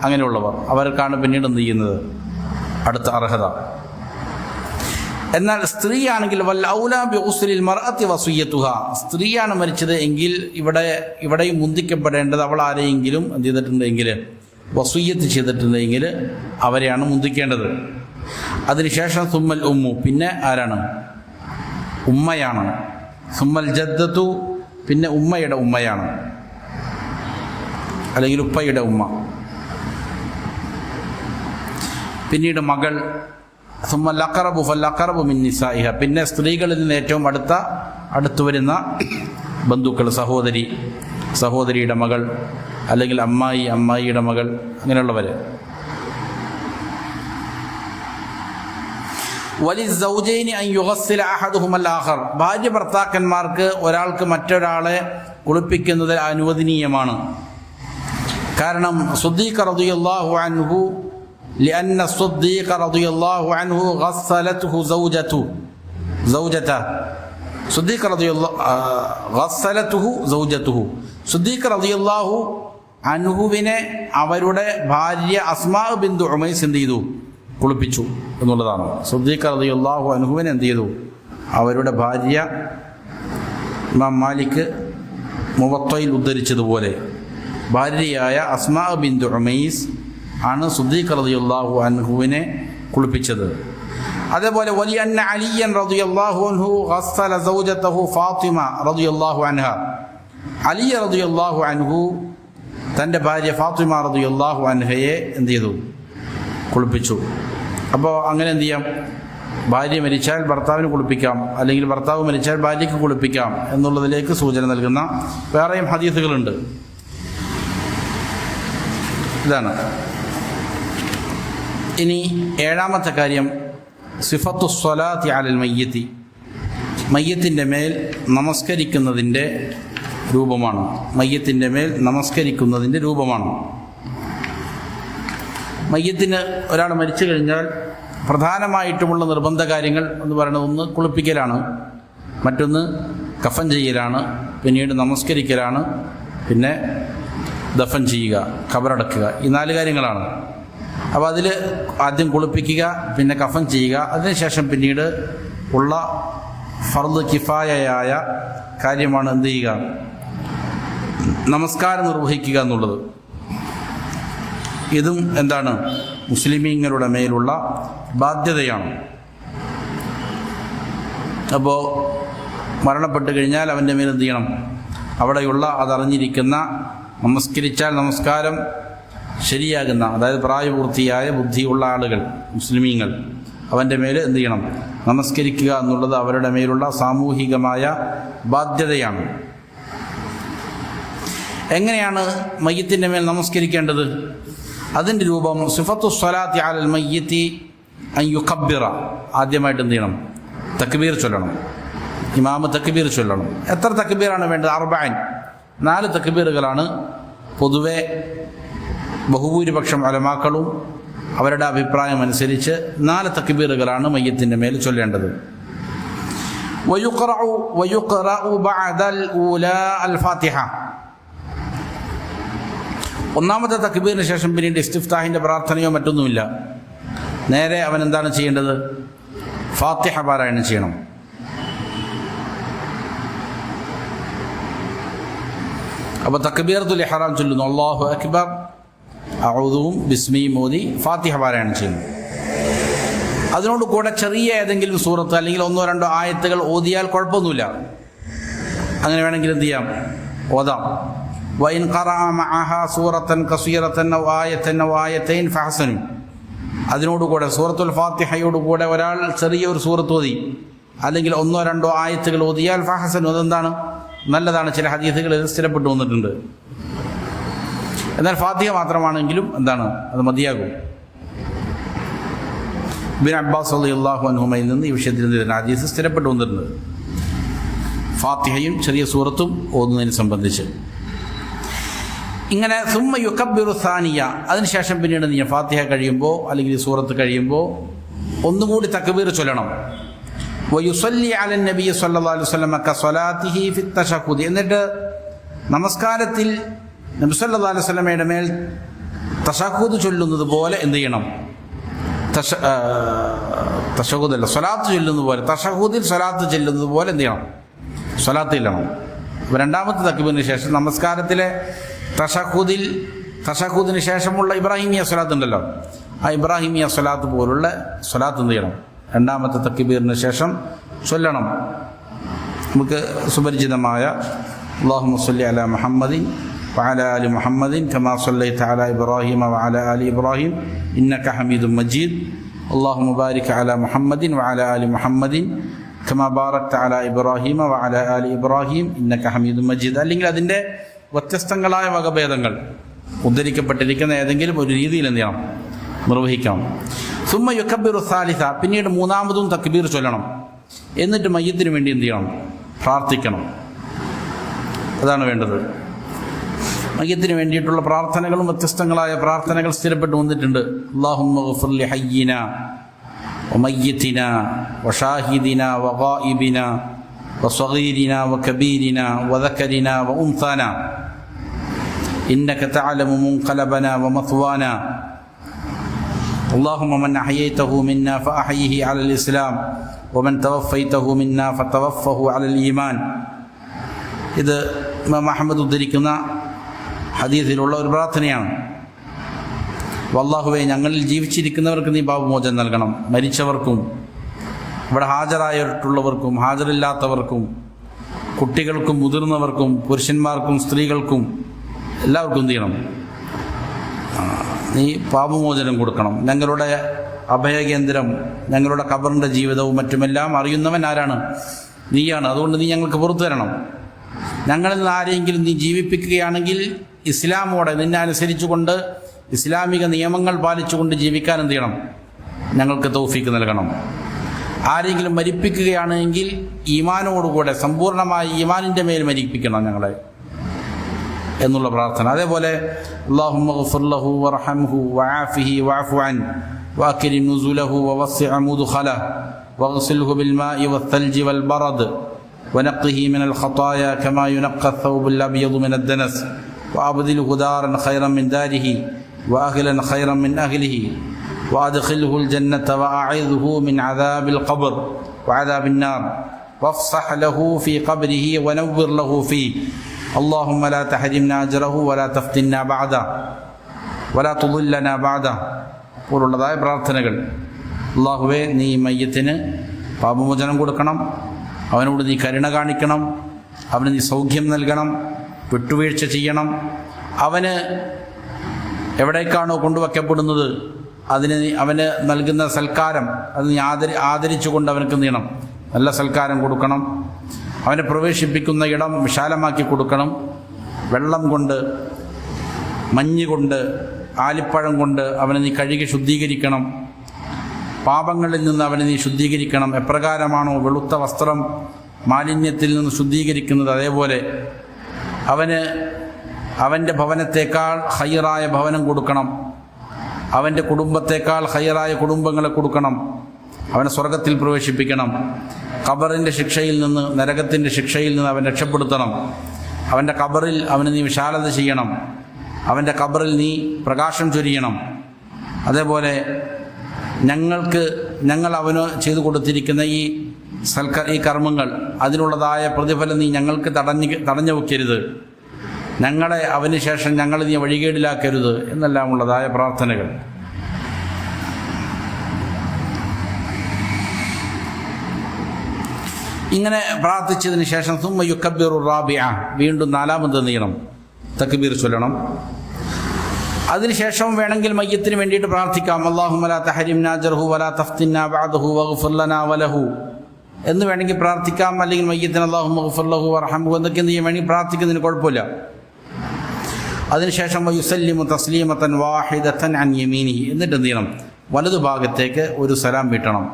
അങ്ങനെയുള്ളവർ, അവർക്കാണ് പിന്നീട് എന്ത് ചെയ്യുന്നത്, അടുത്ത അർഹത. എന്നാൽ സ്ത്രീയാണെങ്കിൽ വൽ ഔലാ ബിഗുസ്ലിൽ മർഅത്തി വസിയ്യതുഹ, സ്ത്രീയാണ് മരിച്ചത് എങ്കിൽ ഇവിടെയും മുന്തിക്കപ്പെടേണ്ടത് അവൾ ആരെയെങ്കിലും എന്ത് ചെയ്തിട്ടുണ്ടെങ്കിൽ, വസിയ്യത്ത് ചെയ്തിട്ടുണ്ടെങ്കിൽ അവരെയാണ് മുന്തിക്കേണ്ടത്. അതിനുശേഷം സുമ്മൽ ഉമ്മു, പിന്നെ ആരാണ്, ഉമ്മയാണ്. സുമ്മൽ ജദ്ദത്തു, പിന്നെ ഉമ്മയുടെ ഉമ്മയാണ്, അല്ലെങ്കിൽ ഉപ്പയുടെ ഉമ്മ. പിന്നീട് മകൾ. സുമ്മൽ അഖറബു ഫൽ അഖറബു മിൻ നിസാഇഹ, പിന്നെ സ്ത്രീകളിൽ നിന്ന് ഏറ്റവും അടുത്തു വരുന്ന ബന്ധുക്കൾ, സഹോദരി, സഹോദരിയുടെ മകൾ, അല്ലെങ്കിൽ അമ്മായി, അമ്മായിയുടെ മകൾ, അങ്ങനെയുള്ളവർ. വലിസ്സൗജൈനി അൻ യുഗസ്സില അഹദുഹുമൽ ആഖർ, ഭാര്യ ഭർത്താക്കന്മാർക്ക് ഒരാൾക്ക് മറ്റൊരാളെ കുളിപ്പിക്കുന്നത് അനുവദനീയമാണ്. കാരണം സുദ്ദീഖ് റളിയല്ലാഹു അൻഹു لأن الصديق رضي الله عنه غسلته زوجته صديق رضي الله غسلته زوجته സുദ്ദീഖ് റളിയല്ലാഹു അൻഹുവിനെ അവരുടെ ഭാര്യ അസ്മാ ബിന്തു ഉമൈസ് എന്ത് ചെയ്തു, കുളിപ്പിച്ചു എന്നുള്ളതാണ്. സുദ്ദീഖ് റളിയല്ലാഹു അൻഹുവിനെ എന്ത് ചെയ്തു, അവരുടെ ഭാര്യ ഇമാം മാലിക് മുവത്തയിൽ ഉദ്ധരിച്ചതുപോലെ ഭാര്യയായ അസ്മാ ബിന്തു ഉമൈസ് ആണ് സുദ്ദീഖ് റളിയല്ലാഹു അൻഹുവിനെ കുളിപ്പിച്ചത്. അതേപോലെ വലിയ അന്ന അലിയൻ റളിയല്ലാഹു അൻഹു ഗസ്സല സൗജതഹു ഫാത്തിമ റളിയല്ലാഹു അൻഹ, അലി റളിയല്ലാഹു അൻഹു തൻ്റെ ഭാര്യ ഫാത്തിമ റളിയല്ലാഹു അൻഹയെ എന്ത് ചെയ്തു, കുളിപ്പിച്ചു. അപ്പോൾ അങ്ങനെ എന്ത് ചെയ്യാം, ഭാര്യ മരിച്ചാൽ ഭർത്താവിന് കുളിപ്പിക്കാം, അല്ലെങ്കിൽ ഭർത്താവ് മരിച്ചാൽ ഭാര്യയ്ക്ക് കുളിപ്പിക്കാം എന്നുള്ളതിലേക്ക് സൂചന നൽകുന്ന വേറെയും ഹദീസുകളുണ്ട്. ഇതാണ്. ഇനി ഏഴാമത്തെ കാര്യം സിഫത്തു സ്വലാത്തി അലൽ മയ്യത്തി, മയ്യത്തിൻ്റെ മേൽ നമസ്കരിക്കുന്നതിൻ്റെ രൂപമാണ്. മയ്യത്തിൻ്റെ മേൽ നമസ്കരിക്കുന്നതിൻ്റെ രൂപമാണ്. മയ്യത്തിന് ഒരാൾ മരിച്ചു കഴിഞ്ഞാൽ പ്രധാനമായിട്ടുമുള്ള നിർബന്ധ കാര്യങ്ങൾ എന്ന് പറയുന്നത്, ഒന്ന് കുളിപ്പിക്കലാണ്, മറ്റൊന്ന് കഫൻ ചെയ്യലാണ്, പിന്നീട് നമസ്കരിക്കലാണ്, പിന്നെ ദഫൻ ചെയ്യുക, ഖബറടക്കുക. ഈ 4 കാര്യങ്ങളാണ്. അപ്പോൾ അതിൽ ആദ്യം കുളിപ്പിക്കുക, പിന്നെ കഫൻ ചെയ്യുക, അതിനുശേഷം പിന്നീട് ഉള്ള ഫർദ് കിഫായയായ കാര്യമാണ് എന്ത് ചെയ്യുക, നമസ്കാരം നിർവഹിക്കുക എന്നുള്ളത്. ഇതും എന്താണ്, മുസ്ലിമീങ്ങളുടെ മേലുള്ള ബാധ്യതയാണ്. അപ്പോൾ മരണപ്പെട്ട് കഴിഞ്ഞാൽ അവൻ്റെ മേൽ എന്ത് ചെയ്യണം, അവിടെയുള്ള അതറിഞ്ഞിരിക്കുന്ന, നമസ്കരിച്ചാൽ നമസ്കാരം ശരിയാകുന്ന, അതായത് പ്രായപൂർത്തിയായ ബുദ്ധിയുള്ള ആളുകൾ, മുസ്ലിമീങ്ങൾ, അവൻ്റെ മേൽ എന്ത് ചെയ്യണം, നമസ്കരിക്കുക എന്നുള്ളത് അവരുടെ മേലുള്ള സാമൂഹികമായ ബാധ്യതയാണ്. എങ്ങനെയാണ് മയ്യത്തിൻ്റെ മേൽ നമസ്കരിക്കേണ്ടത്? അതിൻ്റെ രൂപം സിഫത്തു സ്വലാത്തി അലൽ മയ്യത്തി അൻ യുകബ്ബിറ, ആദ്യമായിട്ട് എന്ത് ചെയ്യണം, തക്ബീർ ചൊല്ലണം. ഇമാമ് തക്ബീർ ചൊല്ലണം. എത്ര തക്ബീറാണ് വേണ്ടത്? 4 തക്ബീറുകളാണ് പൊതുവെ ബഹുഭൂരിപക്ഷം ഉലമാക്കളും അവരുടെ അഭിപ്രായം അനുസരിച്ച് 4 തക്ബീറുകളാണ് മയ്യത്തിൻ്റെ മേൽ ചൊല്ലേണ്ടത്. വയുഖറഉ ബഅദൽ ഊലാ അൽ ഫാത്തിഹ, ഒന്നാമത്തെ തക്ബീറിന് ശേഷം പിന്നീട് ഇസ്തിഫ്താഹിൻ്റെ പ്രാർത്ഥനയോ മറ്റൊന്നുമില്ല. നേരെ അവൻ എന്താണ് ചെയ്യേണ്ടത്? ഫാത്തിഹ പാരായണം ചെയ്യണം. അപ്പോൾ തക്ബീറത്തുൽ ഇഹ്റാം ചൊല്ലുന്നു, അല്ലാഹു അക്ബർ, അഊദുവും ബിസ്മിയും ഓതി ഫാത്തിഹ പാരായണം ചെയ്യുന്നു. അതിനോട് കൂടെ ചെറിയ ഏതെങ്കിലും സൂറത്ത് അല്ലെങ്കിൽ 1-2 ആയത്തുകൾ ഓതിയാൽ കുഴപ്പമൊന്നുമില്ല. അങ്ങനെ വേണമെങ്കിൽ എന്ത് ചെയ്യാം? ഓതാം. വഇൻ ഖറഅ മഅഹാ സൂറത്തൻ ഖസീറത്തൻ ഔ ആയത്തൻ ഔ ആയത്തൈൻ ഫഹസനു. അതിനോടുകൂടെ സൂറത്തുൽ ഫാത്തിഹയോടുകൂടെ ഒരാൾ ചെറിയൊരു സൂറത്ത് ഓതി അല്ലെങ്കിൽ 1-2 ആയത്തുകൾ ഓതിയാൽ ഫഹസനു, അതെന്താണ്? നല്ലതാണ്. ചില ഹദീസുകളിൽ സ്ഥിരപ്പെട്ടു വന്നിട്ടുണ്ട്. എന്നാൽ ഫാത്തിഹ മാത്രമാണെങ്കിലും എന്താണ്? അത് മതിയാകും. ഇബ്നു അബ്ബാസ് റളിയല്ലാഹു അൻഹുമയിൽ നിന്ന് ഈ വിഷയത്തിൽ ഹദീസ് സ്ഥിരപ്പെട്ടു വന്നിട്ടുണ്ട്, ഫാത്തിഹയും ചെറിയ സൂറത്തും ഓതുന്നതിനെ സംബന്ധിച്ച്. ഇങ്ങനെ സുമ്മ യുകബ്ബിറു സാനിയ, അതിനുശേഷം പിന്നീട് നീ ഫാത്തിഹ കഴിയുമ്പോൾ അല്ലെങ്കിൽ സൂറത്ത് കഴിയുമ്പോൾ ഒന്നുകൂടി തക്ബീർ ചൊല്ലണം. വയുസല്ലി അലൻ നബി സല്ലല്ലാഹു അലൈഹി വസല്ലം കസ്വലാത്തിഹി ഫി തശഹുദ്. എന്നിട്ട് നമസ്കാരത്തിൽ നബി സല്ലല്ലാഹു അലൈഹി വസല്ലമയുടെ മേൽ തശഹുദ് ചൊല്ലുന്നത് പോലെ എന്ത് ചെയ്യണം? തശഹുദല്ല, സ്വലാത്ത് ചൊല്ലുന്നത് പോലെ, തശഹുദിൽ സ്വലാത്ത് ചൊല്ലുന്നത് പോലെ എന്ത് ചെയ്യണം? സ്വലാത്ത് ചെല്ലണം. രണ്ടാമത്തെ തക്ബീറിന് ശേഷം നമസ്കാരത്തിലെ തശഹുദിന് ശേഷമുള്ള ഇബ്രാഹിമിയ സ്വലാത്ത് ഉണ്ടല്ലോ, ആ ഇബ്രാഹിമിയ സ്വലാത്ത് പോലുള്ള സ്വലാത്ത് എന്ത് ചെയ്യണം? രണ്ടാമത്തെ തക്ബീറിന് ശേഷം ചൊല്ലണം. നമുക്ക് സുപരിചിതമായ അല്ലാഹുമ്മ സ്വല്ലി അലാ മുഹമ്മദിൻ വഅലാ ആലി മുഹമ്മദിൻ കമാ സ്വല്ലൈത അലാ ഇബ്രാഹിമ വഅലാ ആലി ഇബ്രാഹിം ഇന്നക ഹമീദും മജീദ് അല്ലാഹുമ്മ ബാരിക് അലാ മുഹമ്മദിൻ വഅലാ ആലി മുഹമ്മദിൻ കമാ ബാറക്ത അലാ ഇബ്രാഹിമ വഅലാ ആലി ഇബ്രാഹിം ഇന്നക ഹമീദും മജീദ്. അല്ലെങ്കിൽ അതിൻ്റെ വ്യത്യസ്തങ്ങളായ വകഭേദങ്ങൾ ഉദ്ധരിക്കപ്പെട്ടിരിക്കുന്ന ഏതെങ്കിലും ഒരു രീതിയിൽ എന്ത് ചെയ്യണം? നിർവഹിക്കണം. സുമ്മ യുകബ്ബിറു സാലിസ, പിന്നീട് മൂന്നാമതും തക്ബീർ ചൊല്ലണം. എന്നിട്ട് മയ്യിത്തിന് വേണ്ടി എന്ത് ചെയ്യണം? പ്രാർത്ഥിക്കണം. അതാണ് വേണ്ടത്. മയ്യിത്തിന് വേണ്ടിയിട്ടുള്ള പ്രാർത്ഥനകളും വ്യത്യസ്തങ്ങളായ പ്രാർത്ഥനകൾ സ്ഥിരപ്പെട്ടു വന്നിട്ടുണ്ട്. അല്ലാഹുമ്മ ഗ്ഫിർ ലി ഹയ്യിനാ വമയ്യിതിനാ വശാഹിദിനാ വഗായിബിനാ വസഗീരിനാ വകബീരിനാ വദകരിനാ വഉൻസാനാ ഇന്നക തഅലമു മുൻഖലബനാ വമത്വാനാ اللهم من أحييته منا فأحيه على الإسلام ومن توفيته منا فتوفه على الإيمان. ഇത് ഇമാം അഹ്മദ് ഉദ്ധരിക്കുന്ന ഹദീസിലുള്ള ഒരു പ്രാർത്ഥനയാണ്. അല്ലാഹുവേ, ഞങ്ങളിൽ ജീവിച്ചിരിക്കുന്നവർക്ക് നീ പാപമോചനം നൽകണം, മരിച്ചവർക്കും ഇവിടെ ഹാജരായിട്ടുള്ളവർക്കും ഹാജരില്ലാത്തവർക്കും കുട്ടികൾക്കും മുതിർന്നവർക്കും പുരുഷന്മാർക്കും സ്ത്രീകൾക്കും എല്ലാവർക്കും എന്ത് ചെയ്യണം? നീ പാപമോചനം കൊടുക്കണം. ഞങ്ങളുടെ അഭയകേന്ദ്രം, ഞങ്ങളുടെ ഖബറിൻ്റെ ജീവിതവും മറ്റുമെല്ലാം അറിയുന്നവൻ ആരാണ്? നീയാണ്. അതുകൊണ്ട് നീ ഞങ്ങൾക്ക് പുറത്തു തരണം. ഞങ്ങളിൽ നിന്ന് ആരെങ്കിലും നീ ജീവിപ്പിക്കുകയാണെങ്കിൽ ഇസ്ലാമോടെ നിന്നെ അനുസരിച്ചുകൊണ്ട് ഇസ്ലാമിക നിയമങ്ങൾ പാലിച്ചുകൊണ്ട് ജീവിക്കാൻ എന്ത് ചെയ്യണം? ഞങ്ങൾക്ക് തൗഫീക്ക് നൽകണം. ആരെങ്കിലും മരിപ്പിക്കുകയാണെങ്കിൽ ഈമാനോടുകൂടെ സമ്പൂർണ്ണമായി ഈമാനിൻ്റെ മേൽ മരിപ്പിക്കണം ഞങ്ങളെ എന്നുള്ള പ്രാർത്ഥന. അതേപോലെ അല്ലാഹുമ്മ ഗ്ഫിർ ലഹു വർഹംഹു വആഫിഹി വഅഫു അൻ വഅക്രിം നുസുലഹു വവസ്സിഅ മുദ്ഖലഹു വഗ്സിൽഹു ബിൽമാഇ വസ്സൽജി വൽബറദ് ونقه من الخطايا كما ينقى الثوب الأبيض من الدنس وأبدله دارا خيرا من داره وأهلا خيرا من أهله وأدخله الجنة وأعذه من عذاب القبر وعذاب النار وافصح له في قبره ونور له فيه اللهم لا تحرمنا أجره ولا تفتنا بعده ولا تضلنا بعده. പോലുള്ളതായ പ്രാർത്ഥനകൾ. അല്ലാഹുവേ, നീ മയ്യത്തിന് പാപമോചനം കൊടുക്കണം, അവനോട് നീ കരുണ കാണിക്കണം, അവന് നീ സൗഖ്യം നൽകണം, വിട്ടുവീഴ്ച ചെയ്യണം. അവന് എവിടേക്കാണോ കൊണ്ടുവയ്ക്കപ്പെടുന്നത് അവന് നൽകുന്ന സൽക്കാരം അത് നീ ആദരിച്ചുകൊണ്ട് അവനക്ക് നീണം നല്ല സൽക്കാരം കൊടുക്കണം. അവനെ പ്രവേശിപ്പിക്കുന്ന ഇടം വിശാലമാക്കി കൊടുക്കണം. വെള്ളം കൊണ്ട്, മഞ്ഞ് കൊണ്ട്, ആലിപ്പഴം കൊണ്ട് അവനെ നീ കഴുകി ശുദ്ധീകരിക്കണം. പാപങ്ങളിൽ നിന്ന് അവനെ നീ ശുദ്ധീകരിക്കണം. എപ്രകാരമാണോ വെളുത്ത വസ്ത്രം മാലിന്യത്തിൽ നിന്ന് ശുദ്ധീകരിക്കുന്നത്, അതേപോലെ അവന് അവൻ്റെ ഭവനത്തേക്കാൾ ഹൈറായ ഭവനം കൊടുക്കണം. അവൻ്റെ കുടുംബത്തേക്കാൾ ഹൈറായ കുടുംബങ്ങളെ കൊടുക്കണം. അവനെ സ്വർഗത്തിൽ പ്രവേശിപ്പിക്കണം. ഖബറിൻ്റെ ശിക്ഷയിൽ നിന്ന്, നരകത്തിൻ്റെ ശിക്ഷയിൽ നിന്ന് അവൻ രക്ഷപ്പെടുത്തണം. അവൻ്റെ ഖബറിൽ അവന് നീ വിശാലത ചെയ്യണം. അവൻ്റെ ഖബറിൽ നീ പ്രകാശം ചൊരിയണം. അതേപോലെ ഞങ്ങൾ അവന് ചെയ്തു കൊടുത്തിരിക്കുന്ന ഈ കർമ്മങ്ങൾ, അതിനുള്ളതായ പ്രതിഫലം നീ ഞങ്ങൾക്ക് തടഞ്ഞു വയ്ക്കരുത്. ഞങ്ങളെ അവന് ശേഷം ഞങ്ങൾ നീ വഴികേടിലാക്കരുത് എന്നെല്ലാം ഉള്ളതായ പ്രാർത്ഥനകൾ. ഇങ്ങനെ പ്രാർത്ഥിച്ചതിന് ശേഷം സുമ്മ യുക്കബ്ബിറു റാബിഅ, വീണ്ടും നാലാമത് നീളം തക്ബീർ ചൊല്ലണം. അതിനുശേഷം വേണമെങ്കിൽ മയ്യത്തിന് വേണ്ടിയിട്ട് പ്രാർത്ഥിക്കാം. അല്ലാഹുമ്മ ലാ തഹരിംനാ അജ്റഹു വലാ തഫ്തിന്നാ ബഅദഹു വഗ്ഫിർ ലനാ വലഹു എന്ന് വേണമെങ്കിൽ പ്രാർത്ഥിക്കാം. അല്ലെങ്കിൽ മയ്യത്തിന് അല്ലാഹുമ്മ ഗ്ഫിർ ലഹു വർഹംഹു എന്നൊക്കെ എന്ത് ചെയ്യാൻ വേണമെങ്കിൽ പ്രാർത്ഥിക്കുന്നതിന് കുഴപ്പമില്ല. അതിനുശേഷം വയുസല്ലിമു തസ്ലീമത്തൻ വാഹിദത്തൻ അൻ യമീനിഹി, എന്നിട്ട് എന്ത് ചെയ്യണം, വലതു ഭാഗത്തേക്ക് ഒരു സലാം വീട്ടണം.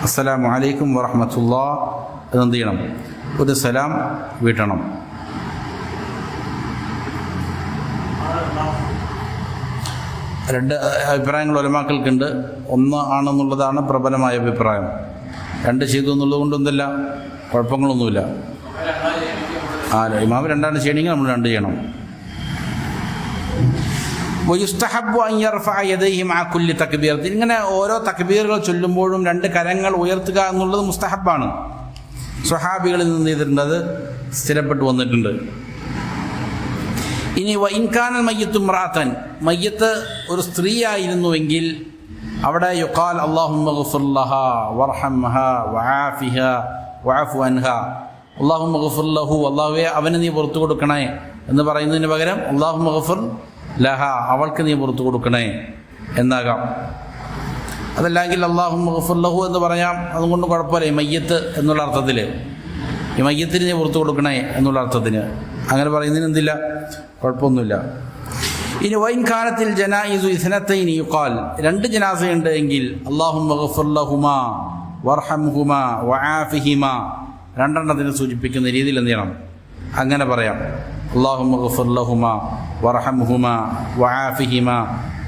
അസ്സലാമു അലൈക്കും വറഹ്മത്തുള്ളാഹ് എന്നെന്ത് ചെയ്യണം, ഒരു സലാം വീട്ടണം. രണ്ട് അഭിപ്രായങ്ങൾ ഉലമാക്കൾക്കുണ്ട്. ഒന്ന് ആണെന്നുള്ളതാണ് പ്രബലമായ അഭിപ്രായം. രണ്ട് ചെയ്തു എന്നുള്ളത് കൊണ്ടൊന്നുമില്ല, കുഴപ്പങ്ങളൊന്നുമില്ല. ഇമാം രണ്ടാണ് ചെയ്യണമെങ്കിൽ നമ്മൾ രണ്ട് ചെയ്യണം. വയുസ്തഹബ്ബു അൻ യർഫഅ യദൈഹി മഅ കുല്ലി തക്ബീറത്തിൻ, ഇങ്ങനെ ഓരോ തക്ബീറുകൾ ചൊല്ലുമ്പോഴും രണ്ട് കരങ്ങൾ ഉയർത്തുക എന്നുള്ളത് മുസ്തഹബാണ്. സ്വഹാബികളിൽ നിന്ന് ചെയ്തിട്ടുണ്ട്, സ്ഥിരപ്പെട്ടു വന്നിട്ടുണ്ട്. ഇനി വഇൻ കാനൽ മയ്യിത്തു ഇംറഅതൻ, മയ്യത്ത് ഒരു സ്ത്രീ ആയിരുന്നുവെങ്കിൽ അവിടെ യുഖാൽ അല്ലാഹുമ്മ ഗ്ഫിർ ലഹാ വർഹംഹാ വആഫിഹാ വഅഫു അൻഹാ, അല്ലാഹുമ്മ ഗ്ഫിർ ലഹു, അല്ലാഹുവേ അവന് നീ പുറത്തു കൊടുക്കണേ എന്ന് പറയുന്നതിന് പകരം അല്ലാഹുമ്മ ഗ്ഫിർ ലഹാ, അവൾക്ക് നീ പുറത്തു കൊടുക്കണേ എന്നാകാം. അതല്ലെങ്കിൽ അല്ലാഹുമ്മ ഗ്ഫിർ ലഹു എന്ന് പറയാം, അതുകൊണ്ട് കുഴപ്പമില്ല. ഈ മയ്യത്ത് എന്നുള്ള അർത്ഥത്തിൽ, ഈ മയ്യത്തിന് നീ പുറത്തു കൊടുക്കണേ എന്നുള്ള അർത്ഥത്തിന് അങ്ങനെ പറയുന്നതിന് എന്തില്ല, കുഴപ്പമൊന്നുമില്ല. ഇനി വൈൻ കാലത്തിൽ ജനായിസു ഇസ്നത്തൈനി യുഖാൽ, രണ്ട് ജനാസയുണ്ട് എങ്കിൽ അല്ലാഹുമ്മ ഗ്ഫിർ ലഹുമാ വർഹംഹുമാ വആഫിഹിമാ, രണ്ടെണ്ണത്തിന് സൂചിപ്പിക്കുന്ന രീതിയിൽ എന്ത് ചെയ്യണം, അങ്ങനെ പറയാം. അല്ലാഹുമ്മ ഗ്ഫിർ ലഹുമാ വർഹംഹുമാ വആഫിഹിമാ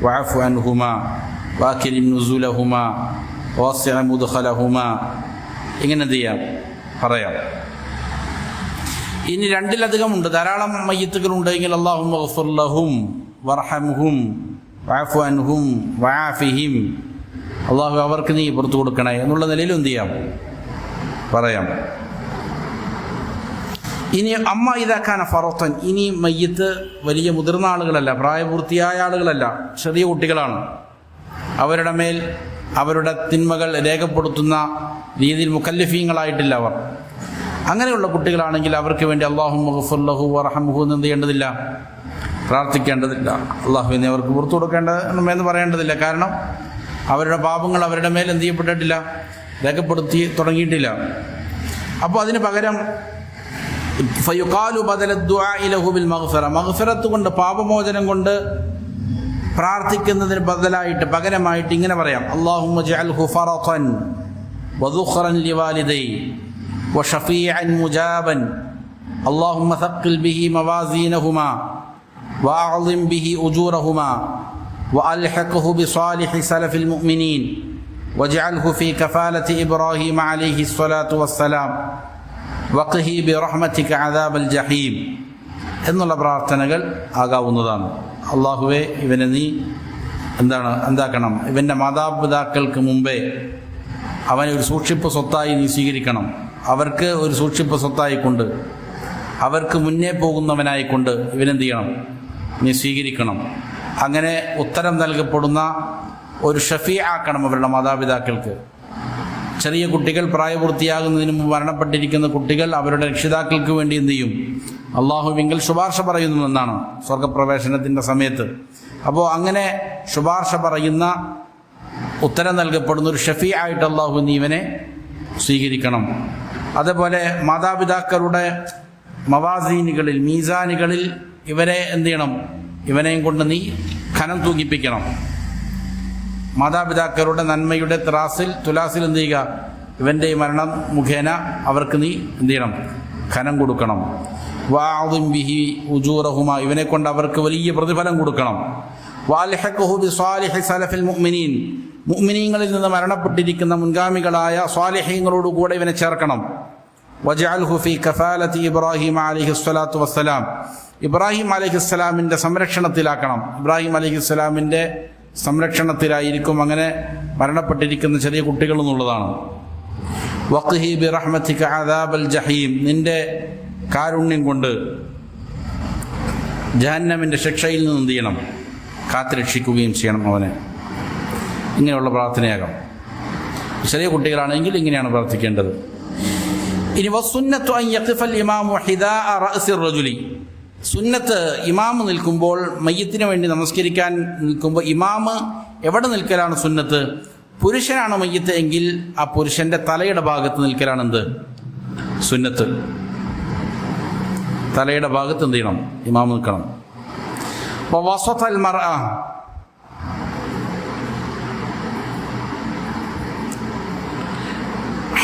വഅഫു അൻഹുമാ വഅക്രിം നുസുലഹുമാ വവസ്സിഅ മുദ്ഖലഹുമാ, ഇങ്ങനെ എന്ത് ചെയ്യാം, പറയാം. ഇനി രണ്ടിലധികം ഉണ്ട്, ധാരാളം മയ്യിത്തുകൾ ഉണ്ടെങ്കിൽ അല്ലാഹുമ്മ ഗ്ഫിർ ലഹും വർഹംഹും വഅഫു അൻഹും വആഫിഹിം, അല്ലാഹു അവർക്ക് നീ പുറത്തു കൊടുക്കണേ എന്നുള്ള നിലയിൽ എന്ത് ചെയ്യാം, പറയാം. ഇനി അമ്മ ഇതാക്കാന ഫറത്തൻ, ഇനി മയ്യത്ത് വലിയ മുതിർന്ന ആളുകളല്ല, പ്രായപൂർത്തിയായ ആളുകളല്ല, ചെറിയ കുട്ടികളാണ്. അവരുടെ മേൽ അവരുടെ തിന്മകൾ രേഖപ്പെടുത്തുന്ന രീതിയിൽ മുക്കല്ലഫീങ്ങളായിട്ടില്ല അവർ. അങ്ങനെയുള്ള കുട്ടികളാണെങ്കിൽ അവർക്ക് വേണ്ടി അല്ലാഹുമ്മ ഗ്ഫിർ ലഹു വർഹംഹു എന്ന് എന്ത് ചെയ്യേണ്ടതില്ല, പ്രാർത്ഥിക്കേണ്ടതില്ല. അല്ലാഹുവിനെ അവർക്ക് പുറത്തു കൊടുക്കേണ്ടതെന്ന് പറയേണ്ടതില്ല. കാരണം അവരുടെ പാപങ്ങൾ അവരുടെ മേൽ എന്ത് ചെയ്യപ്പെട്ടിട്ടില്ല, രേഖപ്പെടുത്തി തുടങ്ങിയിട്ടില്ല. അപ്പോൾ അതിന് പകരം ഫയുഖാലു ബദല ദുആഇ ലഹു ബിൽ മഗ്ഫിറ, മഗ്ഫിറത്ത് കൊണ്ട്, പാപമോചനം കൊണ്ട് പ്രാർത്ഥിക്കുന്നതിന് ബദലായിട്ട്, പകരമായിട്ട് ഇങ്ങനെ പറയാം. അല്ലാഹുമ്മ ജഅൽഹു ഫറതൻ വദുഖറൻ ലിവാലിദൈ വശഫീഅൻ മുജാബൻ അല്ലാഹുമ്മ തഖിൽ ബിഹി മവാസീനഹുമാ വഅഅളിം ബിഹി ഉജൂറഹുമാ വഅൽഹിഖ്ഹു ബിസാലിഹി സലഫിൽ മുഅ്മിനീൻ വജഅൽഹു ഫീ കഫാലത്തി ഇബ്രാഹീം അലൈഹി സ്വലാത്തു വസ്സലാം വഖ്ഹി ബിറഹ്മതിക അദാബൽ ജഹീം എന്നുള്ള പ്രാർത്ഥനകൾ ആകാവുന്നതാണ്. അല്ലാഹുവേ, ഇവനെ നീ എന്താക്കണം, ഇവൻ്റെ മാതാപിതാക്കൾക്ക് മുമ്പേ അവനെ ഒരു സൂക്ഷിപ്പ് സ്വത്തായി നീ സ്വീകരിക്കണം. അവർക്ക് ഒരു സൂക്ഷിപ്പ് സ്വത്തായിക്കൊണ്ട്, അവർക്ക് മുന്നേ പോകുന്നവനായിക്കൊണ്ട് ഇവനെന്ത് ചെയ്യണം, നീ സ്വീകരിക്കണം. അങ്ങനെ ഉത്തരം നൽകപ്പെടുന്ന ഒരു ഷഫീ ആക്കണം അവരുടെ മാതാപിതാക്കൾക്ക്. ചെറിയ കുട്ടികൾ, പ്രായപൂർത്തിയാകുന്നതിന് മുമ്പ് മരണപ്പെട്ടിരിക്കുന്ന കുട്ടികൾ അവരുടെ രക്ഷിതാക്കൾക്ക് വേണ്ടി എന്ത് ചെയ്യും, അള്ളാഹുവിങ്കൽ ശുപാർശ പറയുന്നുവെന്നാണ് സ്വർഗപ്രവേശനത്തിൻ്റെ സമയത്ത്. അപ്പോൾ അങ്ങനെ ശുപാർശ പറയുന്ന, ഉത്തരം നൽകപ്പെടുന്ന ഒരു ഷഫീ ആയിട്ട് അള്ളാഹു നീ ഇവനെ സ്വീകരിക്കണം. അതേപോലെ മാതാപിതാക്കളുടെ മവാസീനുകളിൽ, മീസാനുകളിൽ ഇവരെ എന്ത് ചെയ്യണം, ഇവനെയും കൊണ്ട് നീ ഖനം തൂങ്ങിപ്പിക്കണം. മാതാപിതാക്കളുടെ നന്മയുടെ തുലാസിൽ എന്ത് ചെയ്യുക, ഇവൻ്റെ മരണം മുഖേന അവർക്ക് നീ എന്ത് ചെയ്യണം, ഖനം കൊടുക്കണം. വഅഅളിം ബിഹി ഉജൂറഹുമാ, ഇവനെ കൊണ്ട് അവർക്ക് വലിയ പ്രതിഫലം കൊടുക്കണം. വഅൽഹിഖ്ഹു ബിസാലിഹി സലഫിൽ മുഅ്മിനീൻ, മുഅ്മിനീങ്ങളിൽ നിന്ന് മരണപ്പെട്ടിരിക്കുന്ന മുൻഗാമികളായ സ്വാലിഹീങ്ങളോടുകൂടെ ഇവനെ ചേർക്കണം. വജഅൽഹു ഫീ കഫാലത്തി ഇബ്രാഹിം അലൈഹിസ്സലാത്തു വസ്സലാം, ഇബ്രാഹിം അലൈഹിസ്സലാമിൻ്റെ സംരക്ഷണത്തിലാക്കണം. ഇബ്രാഹിം അലൈഹിസ്സലാമിൻ്റെ സംരക്ഷണത്തിലായിരിക്കും അങ്ങനെ മരണപ്പെട്ടിരിക്കുന്ന ചെറിയ കുട്ടികൾ എന്നുള്ളതാണ്. വഖ്ഹി ബിറഹ്മതിക അദാബൽ ജഹീം, നിന്റെ കാരുണ്യം കൊണ്ട് ജഹന്നമിൻ്റെ ശിക്ഷയിൽ നിന്ന് എന്ത് ചെയ്യണം, കാത്തുരക്ഷിക്കുകയും ചെയ്യണം അവനെ. ഇങ്ങനെയുള്ള പ്രാർത്ഥനയാകാം. ചെറിയ കുട്ടികളാണെങ്കിൽ ഇങ്ങനെയാണ് പ്രാർത്ഥിക്കേണ്ടത്. ഇനി വസുന്നത്തു അൻ യഖിഫൽ ഇമാമു ഹിദാഅ റഅസിർ റജുലി, സുന്നത്ത് ഇമാമ് നിൽക്കുമ്പോൾ, മയ്യത്തിന് വേണ്ടി നമസ്കരിക്കാൻ നിൽക്കുമ്പോൾ ഇമാമ് എവിടെ നിൽക്കലാണ് സുന്നത്ത്? പുരുഷനാണ് മയ്യത്ത് എങ്കിൽ ആ പുരുഷന്റെ തലയുടെ ഭാഗത്ത് നിൽക്കലാണ് എന്ത് സുന്നത്ത്. തലയുടെ ഭാഗത്ത് എന്ത് ചെയ്യണം, ഇമാം നിൽക്കണം. വസതൽ മർഅ,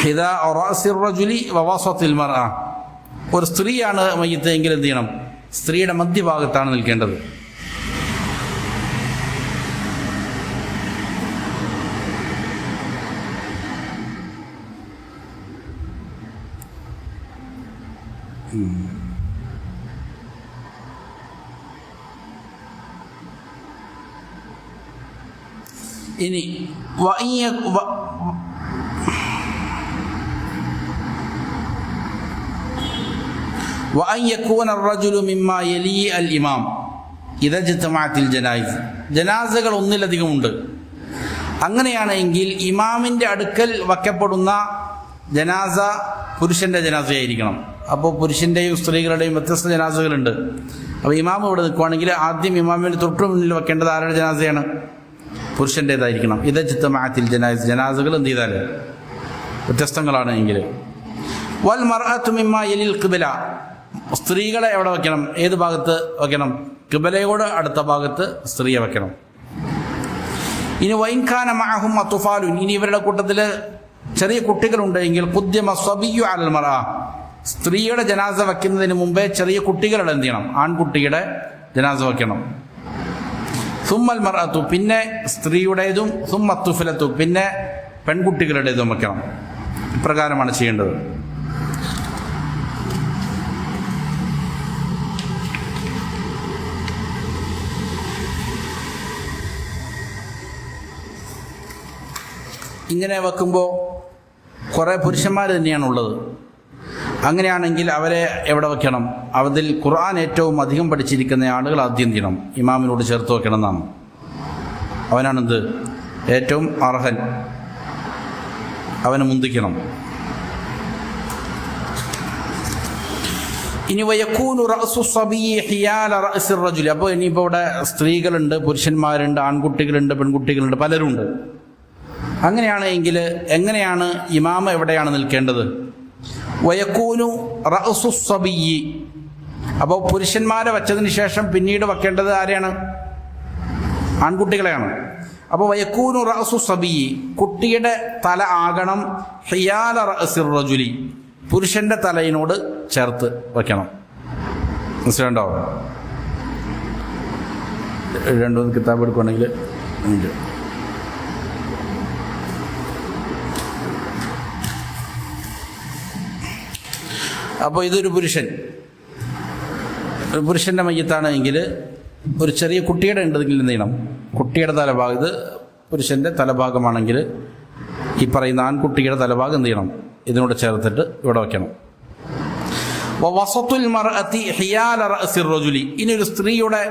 ഹിദാഅ റഅസിർ റജുലി വവസതിൽ മർഅ, ഒരു സ്ത്രീയാണ് മയ്യത്ത് എങ്കിൽ എന്ത് ചെയ്യണം, സ്ത്രീയുടെ മധ്യഭാഗത്താണ് നിൽക്കേണ്ടത്. ഇനി وأن يكون الرجل مما يلي الإمام إذا اجتمعت الجنائز, ജനാസകൾ ഒന്നിലധികമുണ്ട്. അങ്ങനെയാണ് എങ്കിൽ ഇമാമിൻ്റെ അടുക്കൽ വയ്ക്കപ്പെടുന്ന ജനാസ പുരുഷൻ്റെ ജനാസയായിരിക്കണം. അപ്പോൾ പുരുഷൻ്റെയും സ്ത്രീകളുടെയും വ്യത്യസ്ത ജനാസകളുണ്ട്. അപ്പോൾ ഇമാം ഇവിടെ നിൽക്കുകയാണെങ്കിൽ ആദ്യം ഇമാമിൻ്റെ തൊട്ടു മുന്നിൽ വെക്കേണ്ടത് ആരുടെ ജനാസയാണ്? പുരുഷൻ്റേതായിരിക്കണം. ഇദ ഇജ്തമഅത്തിൽ ജനായിസ്, ജനാസകൾ എന്ത് ചെയ്താൽ വ്യത്യസ്തങ്ങളാണ് എങ്കിൽ. വൽ മർഅതു മിമ്മാ യലിൽ ഖിബ്ല, സ്ത്രീകളെ എവിടെ വെക്കണം, ഏത് ഭാഗത്ത് വെക്കണം? ഖിബ്ലയോട് അടുത്ത ഭാഗത്ത് സ്ത്രീയെ വെക്കണം. ഇനി വൈൻഖാന മഅഹും അത്ഫാലുൻ, ഇനി ഇവരുടെ കൂട്ടത്തിൽ ചെറിയ കുട്ടികളുണ്ടെങ്കിൽ ഖുദ്ദിമ സ്വബിയ്യു അലൽ മർഅ, സ്ത്രീയുടെ ജനാസ വയ്ക്കുന്നതിന് മുമ്പേ ചെറിയ കുട്ടികളുടെ എന്ത് ചെയ്യണം, ആൺകുട്ടിയുടെ ജനാസ വയ്ക്കണം. സുമ്മൽ മർഅതു, പിന്നെ സ്ത്രീയുടേതും, സുമ്മ തുഫ്ലത്തു, പിന്നെ പെൺകുട്ടികളുടേതും വയ്ക്കണം. ഇപ്രകാരമാണ് ചെയ്യേണ്ടത്. ഇങ്ങനെ വെക്കുമ്പോൾ കുറേ പുരുഷന്മാർ തന്നെയാണുള്ളത്. അങ്ങനെയാണെങ്കിൽ അവരെ എവിടെ വയ്ക്കണം? അതിൽ ഖുർആൻ ഏറ്റവും അധികം പഠിച്ചിരിക്കുന്ന ആളുകൾ ആദ്യം ചെയ്യണം, ഇമാമിനോട് ചേർത്ത് വെക്കണം എന്നാണ്. അവനാണെന്ത് ഏറ്റവും അർഹൻ, അവനെ മുന്തിക്കണം. ഇനി വയക്കൂനു റഅസു സബിയ്യി ഹിയാല റഅസിർ റജുലി, അപ്പോൾ ഇനിയിപ്പോൾ ഇവിടെ സ്ത്രീകളുണ്ട്, പുരുഷന്മാരുണ്ട്, ആൺകുട്ടികളുണ്ട്, പെൺകുട്ടികളുണ്ട്, പലരുണ്ട്. അങ്ങനെയാണ് എങ്കിൽ എങ്ങനെയാണ് ഇമാമ എവിടെയാണ് നിൽക്കേണ്ടത്? വയക്കൂനു റഅസു സബിയ്യി, അപ്പോൾ പുരുഷന്മാരെ വച്ചതിന് ശേഷം പിന്നീട് വെക്കേണ്ടത് ആരെയാണ്? ആൺകുട്ടികളെയാണ്. അപ്പോൾ വയക്കൂനു റഅസു സബിയ്യി, കുട്ടിയുടെ തല ആകണം ഹിയാല റഅസിർ റജുലി, പുരുഷന്റെ തലയിനോട് ചേർത്ത് വയ്ക്കണം. മനസ്സിലുണ്ടോ? രണ്ടു കിതാബ് എടുക്കുകയാണെങ്കിൽ അപ്പോൾ ഇതൊരു പുരുഷൻ്റെ മയ്യത്താണ് എങ്കിൽ ഒരു ചെറിയ കുട്ടിയുടെ ഉണ്ടെങ്കിൽ എന്ത് ചെയ്യണം? കുട്ടിയുടെ തലഭാഗം, ഇത് പുരുഷൻ്റെ തലഭാഗമാണെങ്കിൽ ഈ പറയുന്ന ആൺകുട്ടിയുടെ തലഭാഗം എന്ത് ചെയ്യണം? ഇതിനോട് ചേർത്തിട്ട് ഇവിടെ വയ്ക്കണം. വസതുൽ മർഅതി ഹിയാല റഅസിർ റജുലി, ഇനി ഒരു സ്ത്രീയുടെ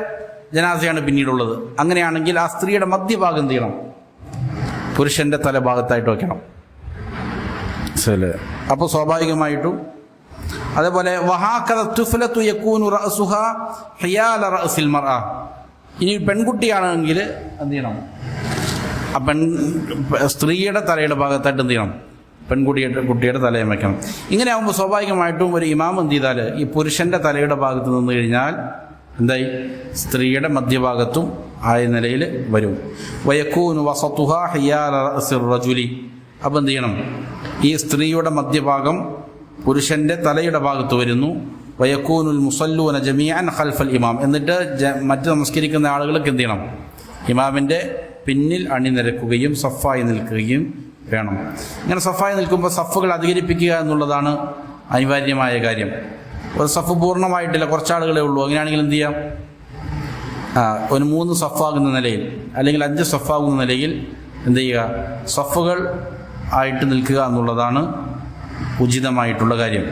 ജനാസയാണ് പിന്നീടുള്ളത്. അങ്ങനെയാണെങ്കിൽ ആ സ്ത്രീയുടെ മധ്യഭാഗം എന്ത് ചെയ്യണം? പുരുഷൻ്റെ തലഭാഗത്തായിട്ട് വയ്ക്കണം. അപ്പോൾ സ്വാഭാവികമായിട്ടും അതേപോലെ വഹാകദ തുഫ്ലതു യകൂനു റഅസുഹാ ഹിയാല റഅസിൽ മർഅ, ഇനി പെൺകുട്ടിയാണെങ്കിൽ എന്ത് ചെയ്യണം? ആ സ്ത്രീയുടെ തലയുടെ ഭാഗത്തായിട്ട് എന്ത് ചെയ്യണം? കുട്ടിയുടെ തലയും വയ്ക്കണം. ഇങ്ങനെ ആകുമ്പോൾ സ്വാഭാവികമായിട്ടും ഒരു ഇമാം എന്ത് ചെയ്താൽ ഈ പുരുഷന്റെ തലയുടെ ഭാഗത്ത് നിന്ന് കഴിഞ്ഞാൽ എന്തായി? സ്ത്രീയുടെ മധ്യഭാഗത്തും ആയ നിലയിൽ വരും. വയക്കൂനു വസതുഹാ ഹിയാല റഅസിർ റജുലി, അപ്പം എന്ത് ചെയ്യണം? ഈ സ്ത്രീയുടെ മധ്യഭാഗം പുരുഷന്റെ തലയുടെ ഭാഗത്ത് വരുന്നു. വയക്കൂനുൽ മുസല്ലൂന ജമീഅൻ ഖൽഫൽ ഇമാം, എന്നിട്ട് മറ്റ് നമസ്കരിക്കുന്ന ആളുകൾക്ക് എന്ത് ചെയ്യണം? ഇമാമിൻ്റെ പിന്നിൽ അണിനിരക്കുകയും സഫായി നിൽക്കുകയും വേണം. ഇങ്ങനെ സഫായി നിൽക്കുമ്പോൾ സഫുകൾ അധികരിപ്പിക്കുക എന്നുള്ളതാണ് അനിവാര്യമായ കാര്യം. ഒരു സഫ് പൂർണ്ണമായിട്ടില്ല, കുറച്ചാളുകളേ ഉള്ളൂ. അങ്ങനെയാണെങ്കിൽ എന്ത് ചെയ്യാം? ഒരു 3 സഫാകുന്ന നിലയിൽ അല്ലെങ്കിൽ 5 സഫാകുന്ന നിലയിൽ എന്ത് ചെയ്യുക? സഫുകൾ ആയിട്ട് നിൽക്കുക എന്നുള്ളതാണ് ഉചിതമായിട്ടുള്ള കാര്യം.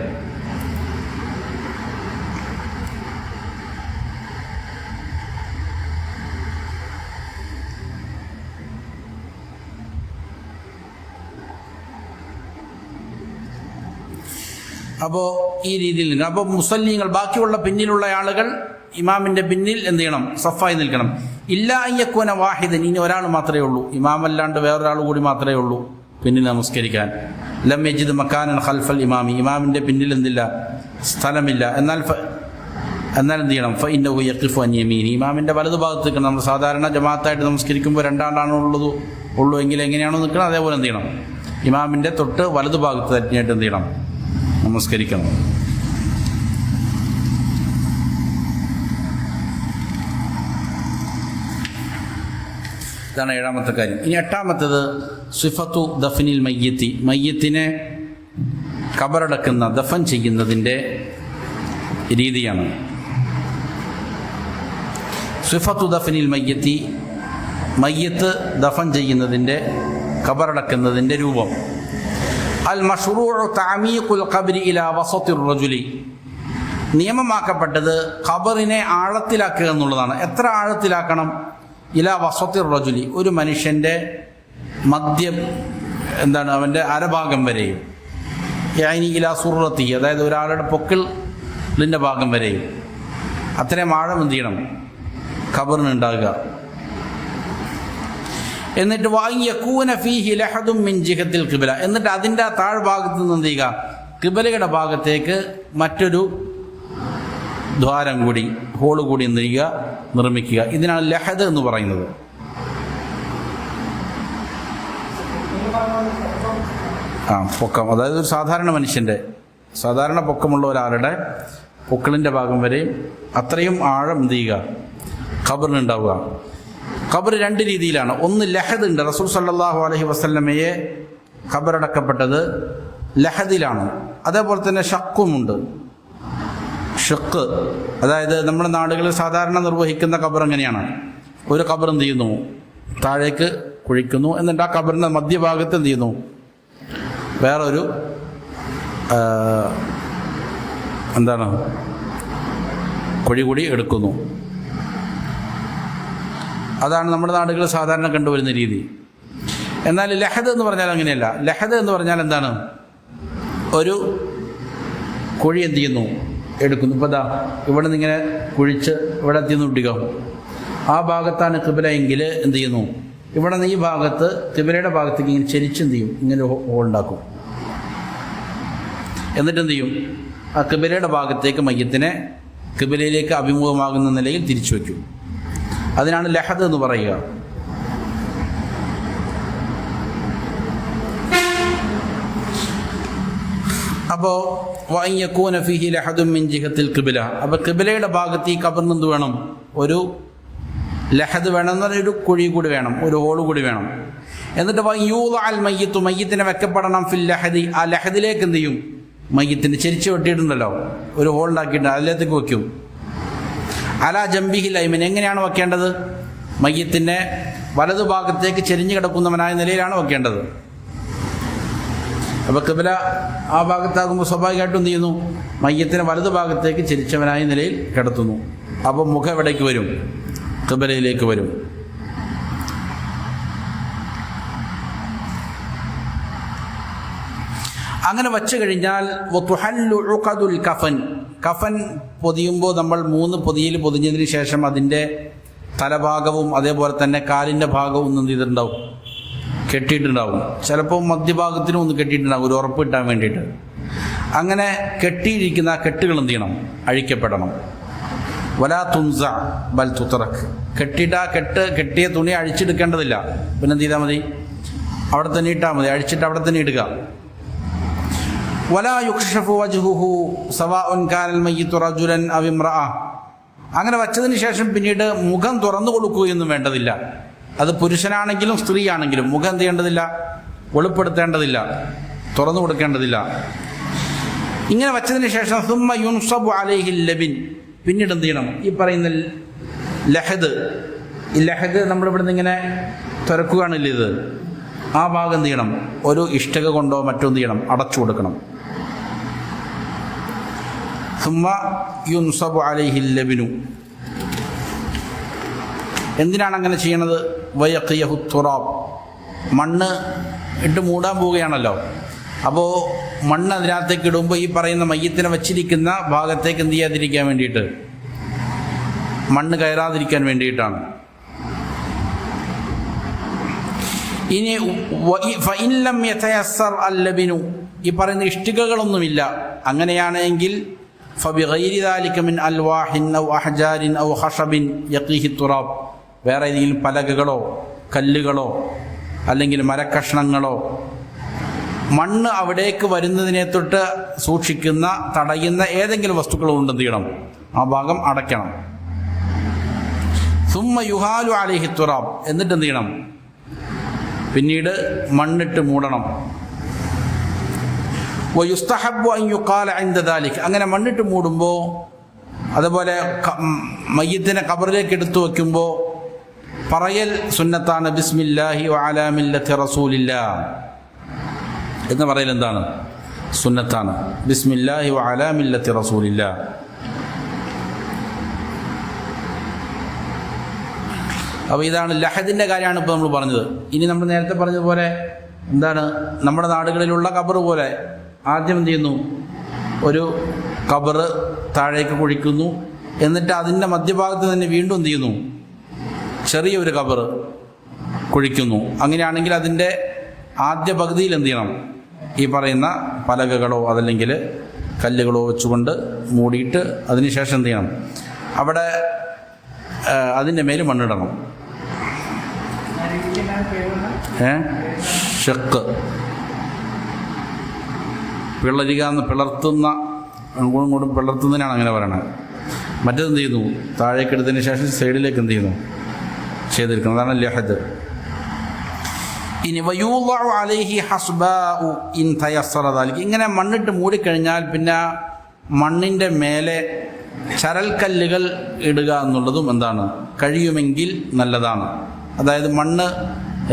അപ്പോൾ ഈ രീതിയിൽ നിന്ന് അപ്പോൾ മുസല്ലിങ്ങൾ ബാക്കിയുള്ള പിന്നിലുള്ള ആളുകൾ ഇമാമിൻ്റെ പിന്നിൽ എന്ത് ചെയ്യണം? സഫായി നിൽക്കണം. ഇല്ല അയ്യക്കൂന വാഹിദൻ, ഇനി ഒരാൾ മാത്രമേ ഉള്ളൂ, ഇമാമല്ലാണ്ട് വേറൊരാൾ കൂടി മാത്രമേ ഉള്ളൂ പിന്നിൽ നമസ്കരിക്കാൻ. ലം യജിദ് മക്കാനൻ ഖൽഫൽ ഇമാമി, ഇമാമിൻ്റെ പിന്നിൽ എന്തില്ല? സ്ഥലമില്ല. എന്നാൽ എന്ത് ചെയ്യണം? ഫഇന്നഹു യഖിഫു അൻ യമീനി, ഇമാമിൻ്റെ വലതുഭാഗത്ത്. നമ്മൾ സാധാരണ ജമാഅത്തായിട്ട് നമസ്കരിക്കുമ്പോൾ 2 ആളാണ് ഉള്ളൂ എങ്കിൽ എങ്ങനെയാണോ നിൽക്കുന്നത് അതേപോലെ എന്ത് ചെയ്യണം? ഇമാമിൻ്റെ തൊട്ട് വലതുഭാഗത്ത് തന്നെയായിട്ട് എന്ത് ചെയ്യണം? നമസ്കരിക്കണം. ഇതാണ് 7ാമത്തെ കാര്യം. ഇനി 8ാമത്തേത് സിഫത്തു ദഫ്നിൽ മയ്യത്തി, മയ്യത്തിനെ ഖബറടക്കുന്ന ദഫൻ ചെയ്യുന്നതിൻ്റെ രീതിയാണ്. സിഫത്തു ദഫ്നിൽ മയ്യത്തി, മയ്യത്ത് ദഫൻ ചെയ്യുന്നതിൻ്റെ ഖബറടക്കുന്നതിൻ്റെ രൂപം. അൽ മഷ്റൂഉ തഅമീഖുൽ ഖബ്രി ഇലാ വസത്തിർ റജുലി, നിയമമാക്കപ്പെട്ടത് ഖബറിനെ ആഴത്തിലാക്കുക എന്നുള്ളതാണ്. എത്ര ആഴത്തിലാക്കണം? ഇലാ വസത്തിർ റജുലി, ഒരു മനുഷ്യൻ്റെ മധ്യം അവൻ്റെ അരഭാഗം വരെയും. യാനി ഇലാ സുറത്തി, അതായത് ഒരാളുടെ പൊക്കിളിൻ്റെ ഭാഗം വരെയും. അത്രയും ആഴം എന്ത് ചെയ്യണം? ഖബറിനുണ്ടാകുക. എന്നിട്ട് യകൂന ഫീഹി ലഹദും മിൻ ജിഹത്തിൽ ഖിബ്ല, എന്നിട്ട് അതിൻ്റെ താഴ്ഭാഗത്ത് നിന്ന് എന്ത് ചെയ്യുക? ഖിബ്ലയുടെ ഭാഗത്തേക്ക് മറ്റൊരു ദ്വാരം കൂടി, ഹോള് കൂടി എന്ത് ചെയ്യുക? നിർമ്മിക്കുക. ഇതിനാണ് ലഹദ് എന്ന് പറയുന്നത്. പൊക്കം, അതായത് ഒരു സാധാരണ മനുഷ്യൻ്റെ സാധാരണ പൊക്കമുള്ള ഒരാളുടെ പൊക്കിളിൻ്റെ ഭാഗം വരെയും അത്രയും ആഴം എന്ത് ചെയ്യുക? ഖബറിനുണ്ടാവുക. ഖബർ 2 രീതിയിലാണ്. ഒന്ന് ലഹദ് ഉണ്ട്. റസൂൽ സല്ലല്ലാഹു അലൈഹി വസല്ലമയെ ഖബറടക്കപ്പെട്ടത് ലഹദിലാണ്. അതേപോലെ തന്നെ ഷക്കുമുണ്ട്. ഷക്ക്, അതായത് നമ്മുടെ നാടുകളിൽ സാധാരണ നിർവഹിക്കുന്ന ഖബർ എങ്ങനെയാണ്? ഒരു ഖബർ എന്ത് ചെയ്യുന്നു? താഴേക്ക് കുഴിക്കുന്നു. എന്നിട്ട് ആ ഖബറിൻ്റെ മധ്യഭാഗത്ത് എന്ത് ചെയ്യുന്നു? വേറൊരു കുഴി കൂടി എടുക്കുന്നു. അതാണ് നമ്മുടെ നാടുകളിൽ സാധാരണ കണ്ടുവരുന്ന രീതി. എന്നാൽ ലഹദ് എന്ന് പറഞ്ഞാൽ അങ്ങനെയല്ല. ലഹദ് എന്ന് പറഞ്ഞാൽ എന്താണ്? ഒരു കുഴി എന്ത് ചെയ്യുന്നു? എടുക്കുന്നു. ഇപ്പോൾ ഇവിടെ നിന്ന് ഇങ്ങനെ കുഴിച്ച് ഇവിടെ എത്തിയെന്ന് വിട്ടിക്കോ. ആ ഭാഗത്താണ് ഖിബ്ല എങ്കിൽ എന്ത് ചെയ്യുന്നു? ഇവിടെ നിന്ന് ഈ ഭാഗത്ത് ഖിബ്ലയുടെ ഭാഗത്തേക്ക് ഇങ്ങനെ ചെരിച്ച് എന്ത് ചെയ്യും? ഇങ്ങനെ ഹോളുണ്ടാക്കും. എന്നിട്ട് എന്ത് ചെയ്യും? ആ ഖിബ്ലയുടെ ഭാഗത്തേക്ക് മയ്യത്തിനെ ഖിബ്ലയിലേക്ക് അഭിമുഖമാകുന്ന നിലയിൽ തിരിച്ചു വയ്ക്കും. അതിനാണ് ലഹദ് എന്ന് പറയുക. അപ്പോൾ വഅയ്യകൂന ഫീഹി ലഹദും മിൻ ജിഹത്തിൽ ഖിബ്ല, അപ്പോൾ ഖിബ്ലയുടെ ഭാഗത്ത് ഈ ഖബറിന് എന്ത് വേണം? ഒരു ലഹദ് വേണം, എന്ന് പറഞ്ഞാൽ ഒരു കുഴി കൂടി വേണം, ഒരു ഹോള് കൂടി വേണം. എന്നിട്ട് വയൂദഅൽ മയ്യിത്തു, മയ്യത്തിനെ വെക്കപ്പെടണം ഫിൽ ലഹദി, ആ ലഹദിലേക്ക് എന്ത് ചെയ്യും? മയ്യത്തിന് ചെരിച്ച് വെട്ടിയിട്ടുണ്ടല്ലോ, ഒരു ഹോൾ ഉണ്ടാക്കിയിട്ട് അതിലേക്ക് വയ്ക്കും. അലാ ജംബിഹിൽ ഐമൻ, എങ്ങനെയാണ് വെക്കേണ്ടത്? മയ്യത്തിൻ്റെ വലതുഭാഗത്തേക്ക് ചെരിഞ്ഞു കിടക്കുന്നവനായ നിലയിലാണ് വെക്കേണ്ടത്. അപ്പോൾ ഖിബ്ല ആ ഭാഗത്താകുമ്പോൾ സ്വാഭാവികമായിട്ടും എന്ത് ചെയ്യുന്നു? മയ്യത്തിനെ വലതുഭാഗത്തേക്ക് ചെരിച്ചവനായ നിലയിൽ കിടത്തുന്നു. അപ്പോൾ മുഖം എവിടേക്ക് വരും? ഖിബ്ലയിലേക്ക് വരും. അങ്ങനെ വച്ചു കഴിഞ്ഞാൽ കഫൻ പൊതിയുമ്പോൾ നമ്മൾ 3 പൊതിയിൽ പൊതിഞ്ഞതിന് ശേഷം അതിൻ്റെ തലഭാഗവും അതേപോലെ തന്നെ കാലിൻ്റെ ഭാഗവും ഒന്നും ചെയ്തിട്ടുണ്ടാവും, കെട്ടിയിട്ടുണ്ടാവും. ചിലപ്പോൾ മധ്യഭാഗത്തിനും ഒന്ന് കെട്ടിയിട്ടുണ്ടാവും, ഒരു ഉറപ്പ് കിട്ടാൻ വേണ്ടിയിട്ട്. അങ്ങനെ കെട്ടിയിരിക്കുന്ന ആ കെട്ടുകൾ എന്ത് ചെയ്യണം? അഴിക്കപ്പെടണം. വലാ തുൻസ ബൽ തുത്രക്, കെട്ടിയിട്ട് ആ കെട്ടിയ തുണി അഴിച്ചെടുക്കേണ്ടതില്ല. പിന്നെ എന്ത് ചെയ്താൽ മതി? അവിടെ തന്നെ ഇട്ടാൽ മതി, അഴിച്ചിട്ട് അവിടെ തന്നെ ഇടുക. വലാ യുക്ഷഫു വജ്ഹുഹു സവാഉൻ കാനൽ മയ്യിത്തു റജുലൻ അവ ഇംറഅ, അങ്ങനെ വച്ചതിന് ശേഷം പിന്നീട് മുഖം തുറന്നു കൊടുക്കുകയൊന്നും വേണ്ടതില്ല. അത് പുരുഷനാണെങ്കിലും സ്ത്രീ ആണെങ്കിലും മുഖം എന്ത് ചെയ്യേണ്ടതില്ല? വെളിപ്പെടുത്തേണ്ടതില്ല, തുറന്നു കൊടുക്കേണ്ടതില്ല. ഇങ്ങനെ വച്ചതിന് ശേഷം സുമ്മ യുൻസബു അലൈഹിൽ ലബിൻ, പിന്നീട് എന്ത് ചെയ്യണം? ഈ പറയുന്ന ലഹദ്, ഈ ലഹദ് നമ്മളിവിടുന്ന് ഇങ്ങനെ തുറക്കുകയാണല്ലോ, ഇത് ആ ഭാഗം എന്ത് ചെയ്യണം? ഒരു ഇഷ്ടിക കൊണ്ടോ മറ്റോ എന്ത് ചെയ്യണം? അടച്ചു കൊടുക്കണം. സുമ്മ യുൻസബു അലൈഹിൽ ലബിനു. എന്തിനാണ് അങ്ങനെ ചെയ്യണത്? വയഖിയഹു തുറാബ്, മണ്ണ് ഇട്ട് മൂടാൻ പോവുകയാണല്ലോ. അപ്പോൾ മണ്ണ് അതിനകത്തേക്ക് ഇടുമ്പോൾ ഈ പറയുന്ന മയ്യത്തിനെ വച്ചിരിക്കുന്ന ഭാഗത്തേക്ക് എന്ത് ചെയ്യാതിരിക്കാൻ വേണ്ടിയിട്ട്, മണ്ണ് കയറാതിരിക്കാൻ വേണ്ടിയിട്ടാണ്. ഇനി ഫഇൻ ലം യതയസ്സർ അല്ലബിനു, ഈ പറയുന്ന ഇഷ്ടികകളൊന്നുമില്ല, അങ്ങനെയാണെങ്കിൽ ഫബിഗൈരി ദാലിക മിൻ അൽവാഹിൻ ഔ അഹ്ജാരിൻ ഔ ഖശബിൻ യഖീഹി തുറാബ്, വേറെ ഏതെങ്കിലും പലകകളോ കല്ലുകളോ അല്ലെങ്കിൽ മരക്കഷ്ണങ്ങളോ മണ്ണ് അവിടേക്ക് വരുന്നതിനെ തൊട്ട് സൂക്ഷിക്കുന്ന തടയുന്ന ഏതെങ്കിലും വസ്തുക്കൾ ഉണ്ടെന്ന് ചെയ്യണം, ആ ഭാഗം അടയ്ക്കണം. സുമ്മ യുഹാലു അലൈഹി തുറാബ്, എന്നിട്ട് എന്ത് ചെയ്യണം? പിന്നീട് മണ്ണിട്ട് മൂടണം. വയുസ്തഹബ്ബു അൻ യുഖാല ഇൻദ ദാലിക, അങ്ങനെ മണ്ണിട്ട് മൂടുമ്പോൾ, അതുപോലെ മയ്യിത്തിനെ ഖബറിലേക്ക് എടുത്തു വയ്ക്കുമ്പോൾ പറയൽ സുന്നത്താണ്, ബിസ്മില്ലാഹി വഅലാ മില്ലത്തി റസൂലില്ലാഹ് എന്ന് പറയൽ എന്താണ്? സുന്നത്താണ്. ബിസ്മില്ലാഹി വഅലാ മില്ലത്തി റസൂലില്ലാഹ്. അപ്പോൾ ഇതാണ് ലഹദിൻ്റെ കാര്യമാണ് ഇപ്പോൾ നമ്മൾ പറഞ്ഞത്. ഇനി നമ്മൾ നേരത്തെ പറഞ്ഞതുപോലെ എന്താണ്, നമ്മുടെ നാടുകളിലുള്ള ഖബർ പോലെ ആദ്യം എന്ത് ചെയ്യുന്നു? ഒരു ഖബർ താഴേക്ക് കുഴിക്കുന്നു, എന്നിട്ട് അതിൻ്റെ മധ്യഭാഗത്ത് തന്നെ വീണ്ടും എന്ത് ചെയ്യുന്നു? ചെറിയൊരു ഖബർ കുഴിക്കുന്നു. അങ്ങനെയാണെങ്കിൽ അതിൻ്റെ ആദ്യ പകുതിയിൽ എന്ത് ചെയ്യണം? ഈ പറയുന്ന പലകകളോ അതല്ലെങ്കിൽ കല്ലുകളോ വെച്ചുകൊണ്ട് മൂടിയിട്ട് അതിനുശേഷം എന്ത് ചെയ്യണം? അവിടെ അതിൻ്റെ മേൽ മണ്ണിടണം. ഷക്ക്, പിളർത്തുന്ന, അങ്ങോട്ടും പിളർത്തുന്നതിനാണ് അങ്ങനെ പറയണത്. മറ്റേതെന്ത് ചെയ്യുന്നു? താഴേക്ക് എടുത്തതിന് ശേഷം സൈഡിലേക്ക് എന്ത് ചെയ്യുന്നു? ചെയ്തിരിക്കുന്നത്. അതാണ് ലഹദ്. ഇനി വയൂളഉ അലൈഹി ഹസ്ബാഉ ഇൻ തയസ്സറ ദാലിക, ഇങ്ങനെ മണ്ണിട്ട് മൂടിക്കഴിഞ്ഞാൽ പിന്നെ മണ്ണിൻ്റെ മേലെ ചരൽക്കല്ലുകൾ ഇടുക എന്നുള്ളതും എന്താണ്? കഴിയുമെങ്കിൽ നല്ലതാണ്. അതായത് മണ്ണ്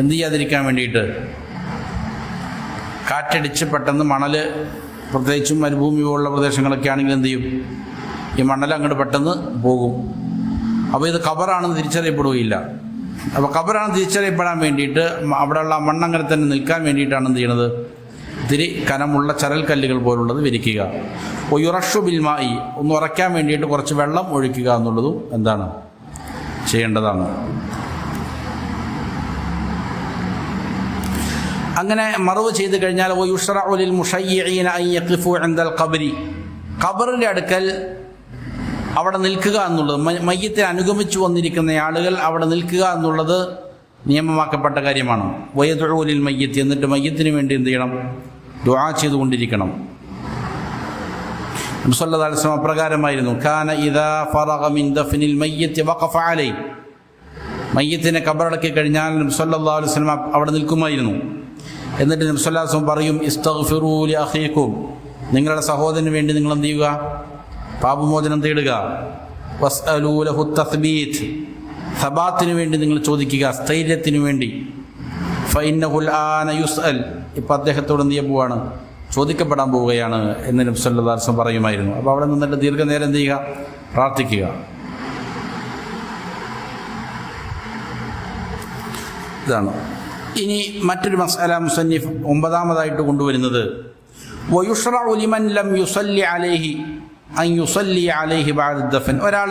എന്ത് ചെയ്യാതിരിക്കാൻ വേണ്ടിയിട്ട്, കാറ്റടിച്ച് പെട്ടെന്ന് മണൽ, പ്രത്യേകിച്ചും മരുഭൂമി പോലുള്ള പ്രദേശങ്ങളൊക്കെ ആണെങ്കിൽ എന്ത് ചെയ്യും? ഈ മണൽ അങ്ങോട്ട് പെട്ടെന്ന് പോകും. അപ്പോൾ ഇത് ഖബറാണെന്ന് തിരിച്ചറിയപ്പെടുകയില്ല. അപ്പോൾ ഖബറാണെന്ന് തിരിച്ചറിയപ്പെടാൻ വേണ്ടിയിട്ട് അവിടെയുള്ള മണ്ണങ്ങനെ തന്നെ നിൽക്കാൻ വേണ്ടിയിട്ടാണ് എന്ത് ചെയ്യണത്? ഇത്തിരി കനമുള്ള ചരൽക്കല്ലുകൾ പോലുള്ളത് വിരിക്കുക. ഒയുറഷു ബിൽമായി, ഒന്ന് ഉറയ്ക്കാൻ വേണ്ടിയിട്ട് കുറച്ച് വെള്ളം ഒഴിക്കുക എന്നുള്ളതും എന്താണ്? ചെയ്യേണ്ടതാണ്. അങ്ങനെ മറവ് ചെയ്ത് കഴിഞ്ഞാൽ വയുശ്റഉ ലിൽ മുശയ്യിഈന അൻ യഖിഫു ഇൻദൽ ഖബ്രി, ഖബറിൻ്റെ അടുക്കൽ അവിടെ നിൽക്കുക എന്നുള്ളത്, മയ്യത്തെ അനുഗമിച്ചു വന്നിരിക്കുന്ന ആളുകൾ അവിടെ നിൽക്കുക എന്നുള്ളത് നിയമമാക്കപ്പെട്ട കാര്യമാണ്. വയദ്ഉ ലിൽ മയ്യിത്ത്, എന്നിട്ട് മയ്യത്തിന് വേണ്ടി എന്ത് ചെയ്യണം? ദുആ ചെയ്തുകൊണ്ടിരിക്കണം. നബി സല്ലല്ലാഹു അലൈഹി വസല്ലം അപ്രകാരമായിരുന്നു. കാന ഇദാ ഫറഗ മിൻ ദഫ്നിൽ മയ്യിത്ത് വഖഫ അലൈഹി, മയ്യത്തിനെ ഖബറടക്കി കഴിഞ്ഞാൽ നബി സല്ലല്ലാഹു അലൈഹി വസല്ലം അവിടെ നിൽക്കുമായിരുന്നു. എന്നിട്ട് നബി സല്ലല്ലാഹു അലൈഹി വസല്ലം പറയും, ഇസ്തഗ്ഫിറൂ ലി അഖീകും, നിങ്ങളുടെ സഹോദരന് വേണ്ടി നിങ്ങൾ എന്ത് ചെയ്യുക? പാപമോചനം തേടുക. വസ്അലൂ ലഹു തസ്ബീത്, സബാത്തിന് വേണ്ടി നിങ്ങൾ ചോദിക്കുക, സ്ഥൈര്യത്തിന് വേണ്ടി. ഫഇന്നഹുൽ ആന യുസ്അൽ, ഇപ്പം അദ്ദേഹത്തോട് എന്ത് ചെയ്യാൻ പോവാണ്? ചോദിക്കപ്പെടാൻ പോവുകയാണ് എന്ന് നബി സല്ലല്ലാഹു അലൈഹി വസല്ലം പറയുമായിരുന്നു. അപ്പോൾ അവിടെ നിന്നിട്ട് ദീർഘനേരം എന്ത് ചെയ്യുക? പ്രാർത്ഥിക്കുക. ഇതാണ്. ഇനി മറ്റൊരു മസ്അല മുസന്നിഫ് 9-ാമതായിട്ട് കൊണ്ടുവരുന്നത്, വയുശ്റഉ ലിമൻ ലം യുസല്ലി അലൈഹി അൻ യുസല്ലി അലൈഹി ബഅദ ദഫൻ, ഒരാൾ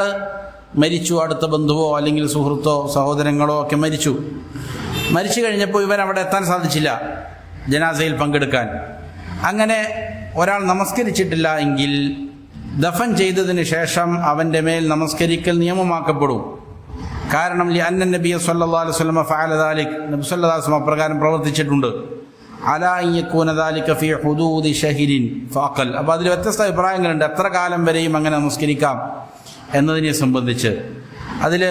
മരിച്ചു, അടുത്ത ബന്ധുവോ അല്ലെങ്കിൽ സുഹൃത്തോ സഹോദരങ്ങളോ ഒക്കെ മരിച്ചു കഴിഞ്ഞപ്പോൾ ഇവൻ അവിടെ എത്താൻ സാധിച്ചില്ല ജനാസയിൽ പങ്കെടുക്കാൻ. അങ്ങനെ ഒരാൾ നമസ്കരിച്ചിട്ടില്ല എങ്കിൽ ദഫൻ ചെയ്തതിന് ശേഷം അവൻ്റെ മേൽ നമസ്കരിക്കൽ നിയമമാക്കപ്പെടും. കാരണം അന്ന നബി സല്ലല്ലാഹു അലൈഹി വസല്ലം ഫഅല ദാലിക്, നബി സല്ലല്ലാഹു അലൈഹി വസല്ലം അപ്രകാരം പ്രവർത്തിച്ചിട്ടുണ്ട്. അലാ അൻ യകൂന ദാലിക ഫീ ഹുദൂദി ഷഹ്രിൻ ഫഅഖൽ, അപ്പോൾ അതിൽ വ്യത്യസ്ത അഭിപ്രായങ്ങളുണ്ട് എത്ര കാലം വരെയും അങ്ങനെ നമസ്കരിക്കാം എന്നതിനെ സംബന്ധിച്ച്. അതിൽ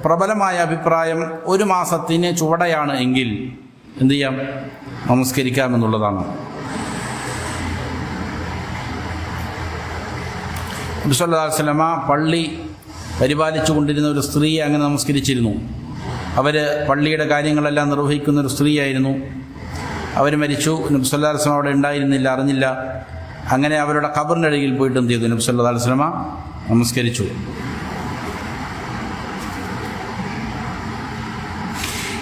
പ്രബലമായ അഭിപ്രായം 1 മാസത്തിന് ചുവടെയാണ് എങ്കിൽ എന്ത് ചെയ്യാം? നമസ്കരിക്കാം എന്നുള്ളതാണ്. നബി സല്ലല്ലാഹു അലൈഹി വസല്ലമ പള്ളി പരിപാലിച്ചു കൊണ്ടിരുന്ന ഒരു സ്ത്രീയെ അങ്ങനെ നമസ്കരിച്ചിരുന്നു. അവർ പള്ളിയുടെ കാര്യങ്ങളെല്ലാം നിർവഹിക്കുന്ന ഒരു സ്ത്രീയായിരുന്നു. അവർ മരിച്ചു. നബി സല്ലല്ലാഹു അലൈഹി വസല്ലമ അവിടെ ഉണ്ടായിരുന്നില്ല, അറിഞ്ഞില്ല. അങ്ങനെ അവരുടെ ഖബറിൻ്റെ അരികിൽ പോയിട്ട് എന്ത് ചെയ്തു? നബി സല്ലല്ലാഹു അലൈഹി വസല്ലമ നമസ്കരിച്ചു.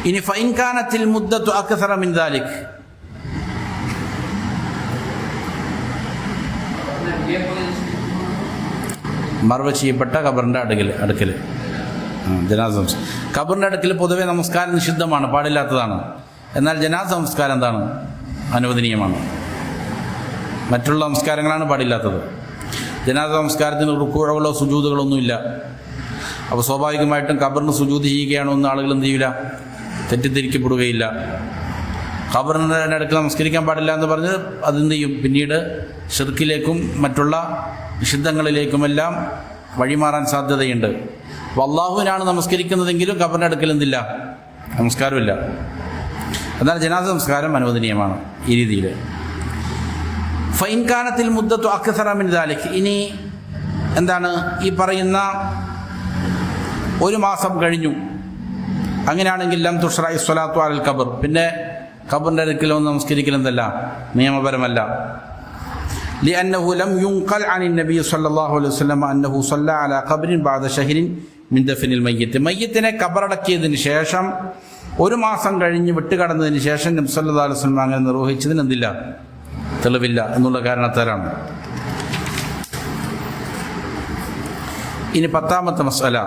ഇനി ഫഇൻ കാനത്തിൽ മുദ്ദത്തു അക്സറ മിൻ ദാലിക്, മറവ് ചെയ്യപ്പെട്ട ഖബറിൻ്റെ അടുക്കൽ ജനാസ ഖബറിൻ്റെ അടുക്കൽ പൊതുവെ നമസ്കാരം നിഷിദ്ധമാണ്, പാടില്ലാത്തതാണ്. എന്നാൽ ജനാസ നമസ്കാരം എന്താണ്? അനുവദനീയമാണ്. മറ്റുള്ള നമസ്കാരങ്ങളാണ് പാടില്ലാത്തത്. ജനാസ നമസ്കാരത്തിന് റുക്കൂഅകളോ സുജൂദുകളോ ഒന്നുമില്ല. അപ്പോൾ സ്വാഭാവികമായിട്ടും ഖബറിന് സുജൂദ് ചെയ്യുകയാണോ എന്ന് ആളുകൾ എന്ത് ചെയ്യില്ല, തെറ്റിദ്ധരിക്കപ്പെടുകയില്ല. ഖബറിൻ്റെ അടുക്കൽ നമസ്കരിക്കാൻ പാടില്ല എന്ന് പറഞ്ഞ് അതെന്ത് ചെയ്യും? പിന്നീട് ഷിർക്കിലേക്കും മറ്റുള്ള നിഷിദ്ധങ്ങളിലേക്കുമെല്ലാം വഴിമാറാൻ സാധ്യതയുണ്ട്. അപ്പോൾ അള്ളാഹുവിനാണ് നമസ്കരിക്കുന്നതെങ്കിലും ഖബറിൻ്റെ അടുക്കൽ എന്തില്ല? നമസ്കാരമില്ല. എന്നാൽ ജനാസ നമസ്കാരം അനുവദനീയമാണ് ഈ രീതിയിൽ. ഫഇൻ കാനത്തിൽ മുദ്ദത്തു അക്സറ മിൻ ദാലിക്, ഇനി എന്താണ് ഈ പറയുന്ന ഒരു മാസം കഴിഞ്ഞു, അങ്ങനെയാണെങ്കിൽ ലം തുഷ്റഇ സ്വലാത്തു അലൽ ഖബർ, പിന്നെ ഖബറിൻ്റെ അടുക്കൽ ഒന്ന് നമസ്കരിക്കൽ എന്തല്ല? നിയമപരമല്ല. لأنه لم ينقل عن النبي صلى الله عليه وسلم أنه صلى على قبر بعد شهر من دفن الميت. മയ്യത്തിനെ ഖബറടക്കിയതിന് ശേഷം ഒരു മാസം കഴിഞ്ഞ് വിട്ടുകടന്നതിന് ശേഷം നബി സല്ലല്ലാഹു അലൈഹി വസല്ലം അങ്ങനെ നിർവഹിച്ചതിന് എന്തില്ല? തെളിവില്ല എന്നുള്ള കാരണത്താലാണ്. ഇനി 10ാമത്തെ മസ്അല,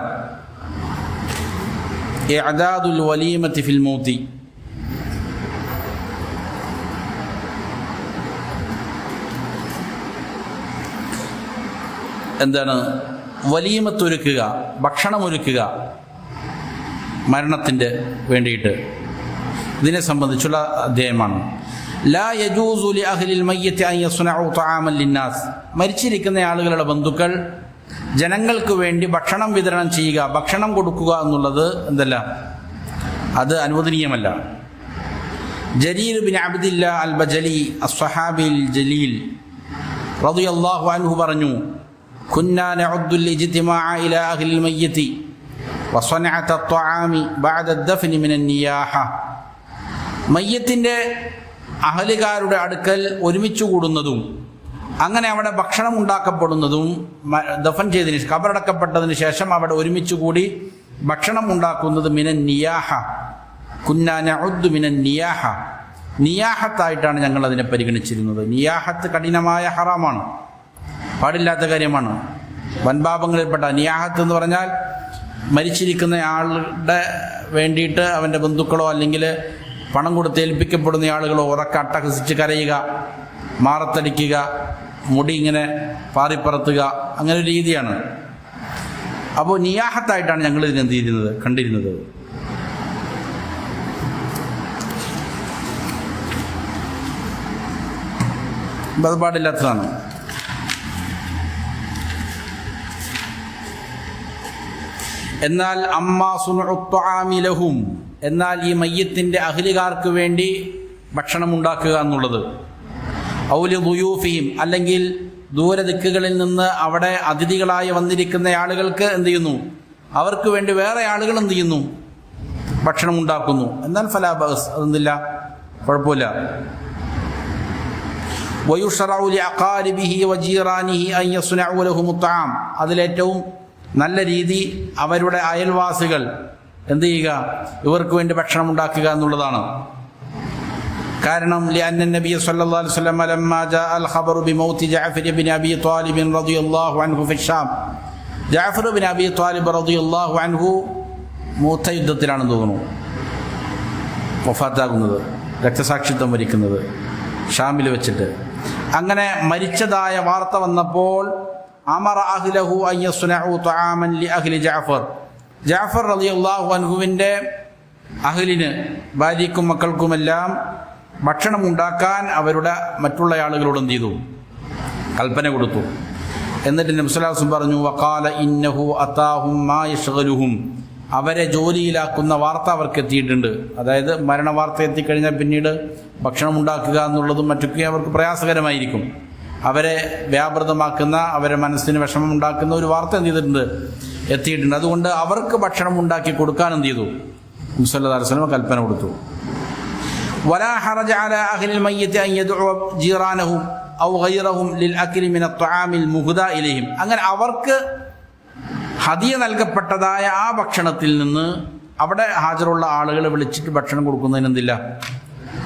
ഇഅദാദുൽ വലീമത്തി ഫിൽ മൗതി. എന്താണ് വലീമത്തൊരുക്കുക, ഭക്ഷണമൊരുക്കുക മരണത്തിൻ്റെ വേണ്ടിയിട്ട്? ഇതിനെ സംബന്ധിച്ചുള്ള അധ്യായമാണ്. ലാ യജൂസു ലി അഹ്ലിൽ മയ്യിത്തി അൻ യസ്നഉ തആമൻ ലിന്നാസ്, മരിച്ചിരിക്കുന്ന ആളുകളുടെ ബന്ധുക്കൾ ജനങ്ങൾക്ക് വേണ്ടി ഭക്ഷണം വിതരണം ചെയ്യുക, ഭക്ഷണം കൊടുക്കുക എന്നുള്ളത് എന്തല്ല? അത് അനുവദനീയമല്ല. ജരീർ ബിൻ അബ്ദില്ലാ അൽ ബജലി അസ്സഹാബിൽ ജലീൽ റളിയല്ലാഹു അൻഹു പറഞ്ഞു, കുന്നാ നഉദ്ദുൽ ഇജ്തിമാഅ ഇലാ അഹ്ലിൽ മയ്യിത്തി വസനഅത അത്ത്വആമി ബഅദ അദ്ദഫ്നി മിനൻ നിയാഹ. മയ്യത്തിൻ്റെ അഹലുകാരുടെ അടുക്കൽ ഒരുമിച്ച് കൂടുന്നതും അങ്ങനെ അവിടെ ഭക്ഷണം ഉണ്ടാക്കപ്പെടുന്നതും ദഫൻ ചെയ്തതിന് ഖബറടക്കപ്പെട്ടതിന് ശേഷം അവിടെ ഒരുമിച്ച് കൂടി ഭക്ഷണം ഉണ്ടാക്കുന്നത് മിനൻ നിയാഹ. കുന്നാ നഉദ്ദു മിനൻ നിയാഹ, നിയാഹത്തായിട്ടാണ് ഞങ്ങൾ അതിനെ പരിഗണിച്ചിരുന്നത്. നിയാഹത്ത് കഠിനമായ ഹറാമാണ്, പാടില്ലാത്ത കാര്യമാണ്. വൻപാപങ്ങളിൽപ്പെട്ട നിയാഹത്ത് എന്ന് പറഞ്ഞാൽ മരിച്ചിരിക്കുന്ന ആളുടെ വേണ്ടിയിട്ട് അവൻ്റെ ബന്ധുക്കളോ അല്ലെങ്കിൽ പണം കൊടുത്ത് ഏൽപ്പിക്കപ്പെടുന്ന ആളുകളോ ഉറക്കെ അട്ടഹസിച്ച് കരയുക, മാറത്തടിക്കുക, മുടി ഇങ്ങനെ പാറിപ്പറത്തുക, അങ്ങനെ ഒരു രീതിയാണ്. അപ്പോൾ നിയാഹത്തായിട്ടാണ് ഞങ്ങൾ ഇതിനെന്ത് ചെയ്യുന്നത്, കണ്ടിരുന്നത്. അത് പാടില്ലാത്തതാണ്. എന്നാൽ അമ്മാ സുനുഉ ത്വആമി ലഹും, എന്നാൽ ഈ മയ്യത്തിൻ്റെ അഹ്ലികാർക്ക് വേണ്ടി ഭക്ഷണം ഉണ്ടാക്കുക എന്നുള്ളത്, ഔലി ദുയൂഫിഹിം, അല്ലെങ്കിൽ ദൂരദിക്കുകളിൽ നിന്ന് അവിടെ അതിഥികളായി വന്നിരിക്കുന്ന ആളുകൾക്ക് എന്ത് ചെയ്യുന്നു, അവർക്ക് വേണ്ടി വേറെ ആളുകൾ എന്ത് ചെയ്യുന്നു, ഭക്ഷണം ഉണ്ടാക്കുന്നു. എന്നാൽ ഫലാ ബഅസ്, അതെന്തില്ല, കുഴപ്പമില്ല. വയുശ്റഉ ലിഅഖാരിബിഹി വജീറാനിഹി അൻ യസ്നഉ ലഹും അത്ത്വആം, അതിലേറ്റവും നല്ല രീതി അവരുടെ അയൽവാസികൾ എന്ത് ചെയ്യുക, ഇവർക്ക് വേണ്ടി ഭക്ഷണം ഉണ്ടാക്കുക എന്നുള്ളതാണ്. കാരണം ലിഅന്ന നബിയ സല്ലല്ലാഹു അലൈഹി വസല്ലം ലമ്മാ ജാഅ അൽ ഖബറു ബിമൗതി ജഅഫർ ഇബ്നു അബി ത്വാലിബ് റളിയല്ലാഹു അൻഹു ഫി ശാം. ജഅഫർ ഇബ്നു അബി ത്വാലിബ് റളിയല്ലാഹു അൻഹു മൂത്ത യുദ്ധത്തിലാണെന്ന് തോന്നുന്നു വഫാത്താകുന്നത്, രക്തസാക്ഷിത്വം വരിക്കുന്നത് ഷാമിൽ വെച്ചിട്ട്. അങ്ങനെ മരിച്ചതായ വാർത്ത വന്നപ്പോൾ അമറ അഹ്ലഹു അൻ യസ്നഉ തആമൻ ലി അഹ്ലി ജഅഫർ, ജഅഫർ റളിയല്ലാഹു അൻഹുവിൻ്റെ അഹ്ലിന്, ഭാര്യയ്ക്കും മക്കൾക്കുമെല്ലാം ഭക്ഷണം ഉണ്ടാക്കാൻ അവരുടെ മറ്റുള്ള ആളുകളോട് എന്ത് ചെയ്തു, കൽപ്പന കൊടുത്തു. എന്നിട്ട് നബി സല്ലല്ലാഹു അലൈഹി വസല്ലം പറഞ്ഞു, വഖാല ഇന്നഹു അതാഹും മാ യശ്ഗലുഹും, അവരെ ജോലിയിലാക്കുന്ന വാർത്ത അവർക്ക് എത്തിയിട്ടുണ്ട്. അതായത് മരണ വാർത്ത എത്തിക്കഴിഞ്ഞാൽ പിന്നീട് ഭക്ഷണം ഉണ്ടാക്കുക എന്നുള്ളതും മറ്റൊക്കെ അവർക്ക് പ്രയാസകരമായിരിക്കും. അവരെ വ്യാപൃതമാക്കുന്ന, അവരെ മനസ്സിന് വിഷമം ഉണ്ടാക്കുന്ന ഒരു വാർത്ത എന്ത് ചെയ്തിട്ടുണ്ട്, എത്തിയിട്ടുണ്ട്. അതുകൊണ്ട് അവർക്ക് ഭക്ഷണം ഉണ്ടാക്കി കൊടുക്കാൻ എന്ത് ചെയ്തു, നബി സല്ലല്ലാഹു അലൈഹി വസല്ലം കൽപ്പന കൊടുത്തു. വലാ ഹറജ അലാ അഹ്ലിൽ മയ്യിത്തി അൻ യദ്ഉ ജീറാനഹും ഔ ഗൈറഹും ലിൽ അക്ലി മിന അത്അാമിൽ മുഹ്ദാ ഇലൈഹിം. അങ്ങനെ അവർക്ക് ഹദിയ നൽകപ്പെട്ടതായ ആ ഭക്ഷണത്തിൽ നിന്ന് അവിടെ ഹാജറുള്ള ആളുകളെ വിളിച്ചിട്ട് ഭക്ഷണം കൊടുക്കുന്നതിന് എന്തില്ല,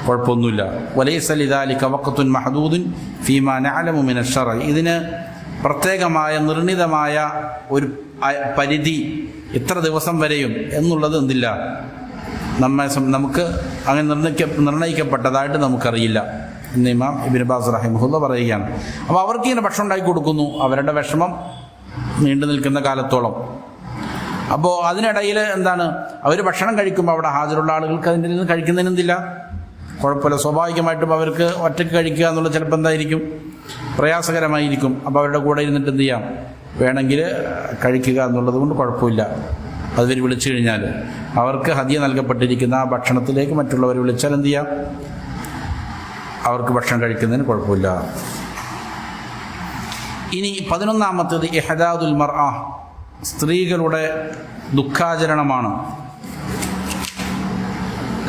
കുഴപ്പമൊന്നുമില്ല. വലൈസ ലിദാലിക വഖ്തുൻ മഹ്ദൂദുൻ ഫീമാ നഅലമു മിന അശ്ശറഇ. ഇതിന് പ്രത്യേകമായ നിർണിതമായ ഒരു പരിധി ഇത്ര ദിവസം വരെയും എന്നുള്ളത് എന്തില്ല, നമുക്ക് അങ്ങനെ നിർണയിക്കപ്പെട്ടതായിട്ട് നമുക്കറിയില്ല എന്ന് ഇമാം ഇബ്നു ബാസ് റഹിമഹുല്ലാ പറയുകയാണ്. അപ്പോൾ അവർക്ക് ഇങ്ങനെ ഭക്ഷണം ഉണ്ടാക്കി കൊടുക്കുന്നു, അവരുടെ വിഷമം നീണ്ടു നിൽക്കുന്ന കാലത്തോളം. അപ്പോൾ അതിനിടയിൽ എന്താണ്, അവർ ഭക്ഷണം കഴിക്കുമ്പോൾ അവിടെ ഹാജരുള്ള ആളുകൾക്ക് അതിൻ്റെ നിന്ന് കഴിക്കുന്നതിന് എന്തില്ല, കുഴപ്പമില്ല. സ്വാഭാവികമായിട്ടും അവർക്ക് ഒറ്റയ്ക്ക് കഴിക്കുക എന്നുള്ളത് ചിലപ്പോൾ എന്തായിരിക്കും, പ്രയാസകരമായിരിക്കും. അപ്പോൾ അവരുടെ കൂടെ ഇരുന്നിട്ട് എന്ത് ചെയ്യാം, വേണമെങ്കിൽ കഴിക്കുക എന്നുള്ളത് കൊണ്ട് കുഴപ്പമില്ല. അതുവരെ വിളിച്ചു കഴിഞ്ഞാൽ അവർക്ക് ഹദിയ നൽകപ്പെട്ടിരിക്കുന്ന ആ ഭക്ഷണത്തിലേക്ക് മറ്റുള്ളവർ വിളിച്ചാൽ എന്ത് ചെയ്യാം, അവർക്ക് ഭക്ഷണം കഴിക്കുന്നതിന് കുഴപ്പമില്ല. ഇനി 11-ാമത്തേത് ഇഹ്ദാദുൽ മർഅ, സ്ത്രീകളുടെ ദുഃഖാചരണമാണ്.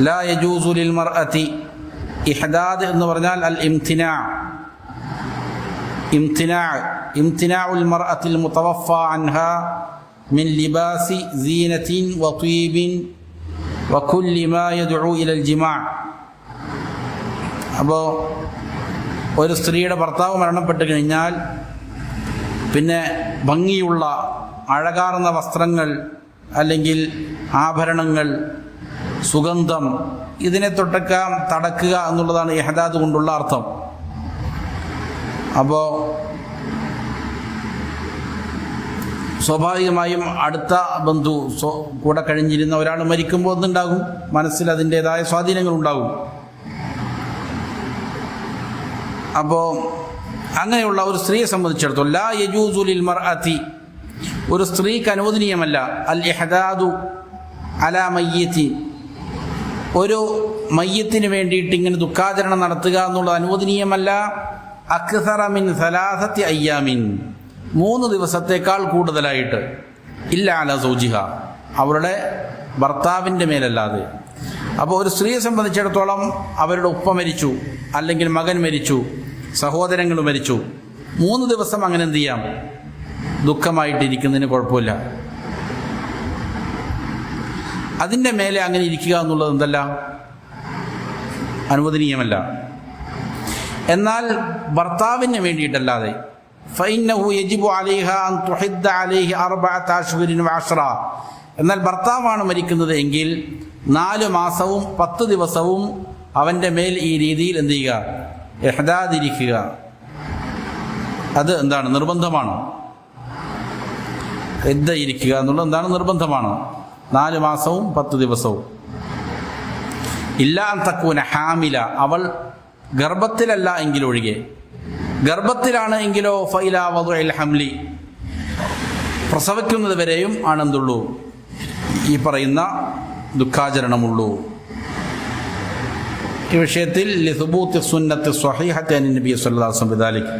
ലാ യജൂസു ലിൽ മർഅതി, ഇഹ്ദാദ് എന്ന് പറഞ്ഞാൽ അൽ ഇംതിനാഉൽ മർഅത്തിൽ മുതവഫ അൻഹാ മിൻ ലിബാസി സീനത്തിൻ വതീബിൻ വകുല്ലി മാ യദ്ഉ ഇലൽ ജിമാ. അപ്പോൾ ഒരു സ്ത്രീയുടെ ഭർത്താവ് മരണപ്പെട്ട് കഴിഞ്ഞാൽ പിന്നെ ഭംഗിയുള്ള അഴകാർന്ന വസ്ത്രങ്ങൾ അല്ലെങ്കിൽ ആഭരണങ്ങൾ, സുഗന്ധം, ഇതിനെ തടക്കുക എന്നുള്ളതാണ് ഇഹ്ദാദ് കൊണ്ടുള്ള അർത്ഥം. അപ്പോൾ സ്വാഭാവികമായും അടുത്ത ബന്ധു കൂടെ കഴിഞ്ഞിരുന്ന ഒരാൾ മരിക്കുമ്പോൾ എന്തുണ്ടാകും, മനസ്സിൽ അതിൻ്റെതായ സ്വാധീനങ്ങൾ ഉണ്ടാകും. അപ്പോൾ അങ്ങനെയുള്ള ഒരു സ്ത്രീയെ സംബന്ധിച്ചിടത്തോളം ലാ യജൂസു ലിൽ മർഅതി, ഒരു സ്ത്രീക്ക് അനുവദനീയമല്ല അൽ ഇഹ്ദാദു അലാ മയ്യിത്തി, ഒരു മയ്യത്തിന് വേണ്ടിയിട്ട് ഇങ്ങനെ ദുഃഖാചരണം നടത്തുക എന്നുള്ളത് അനുവദനീയമല്ല. അക്സറ മിൻ 3 അയ്യാമിൻ, 3 ദിവസത്തേക്കാൾ കൂടുതലായിട്ട്, ഇല്ല അലാ സൗജിഹ, അവരുടെ ഭർത്താവിൻ്റെ മേലല്ലാതെ. അപ്പോൾ ഒരു സ്ത്രീയെ സംബന്ധിച്ചിടത്തോളം അവരുടെ ഉപ്പ മരിച്ചു, അല്ലെങ്കിൽ മകൻ മരിച്ചു, സഹോദരങ്ങൾ മരിച്ചു, 3 ദിവസം അങ്ങനെ എന്ത് ചെയ്യാം, ദുഃഖമായിട്ടിരിക്കുന്നതിന് കുഴപ്പമില്ല. അതിൻ്റെ മേലെ അങ്ങനെ ഇരിക്കുക എന്നുള്ളത് എന്തല്ല, അനുവദനീയമല്ല. എന്നാൽ ഭർത്താവിന് വേണ്ടിയിട്ടല്ലാതെ ഫഇന്നഹു യജിബു അലൈഹ അൻ തുഹിദ്ദ അലൈഹി 4 അശ്ഹുരിൻ വഅശ്റ, എന്നാൽ ഭർത്താവാണ് മരിക്കുന്നത് എങ്കിൽ 4 മാസവും 10 ദിവസവും അവൻ്റെ മേൽ ഈ രീതിയിൽ എന്ത് ചെയ്യുക, ഇഹ്ദാദിരിക്കുക. അത് എന്താണ്, നിർബന്ധമാണ്. ഇരിക്കുക എന്നുള്ളത് എന്താണ്, നിർബന്ധമാണ്. 4 മാസവും 10 ദിവസവും. ഇല്ലാ അൻ തകൂന ഹാമില, അവൾ ഗർഭത്തിലല്ല എങ്കിലൊഴികെ. ഗർഭത്തിലാണ് എങ്കിലോ ഫൈലാ വദുഇൽ ഹംലി, പ്രസവിക്കുന്നത് വരെയും ആണെന്തുള്ളൂ, ഈ പറയുന്ന ദുഃഖാചരണമുള്ളൂ. ഈ വിഷയത്തിൽ ലിസുബൂത്തി സുന്നത്ത് സ്വഹീഹത്തി അൻ നബി സല്ലല്ലാഹു അലൈഹി വസല്ലം ബിദാലിക്,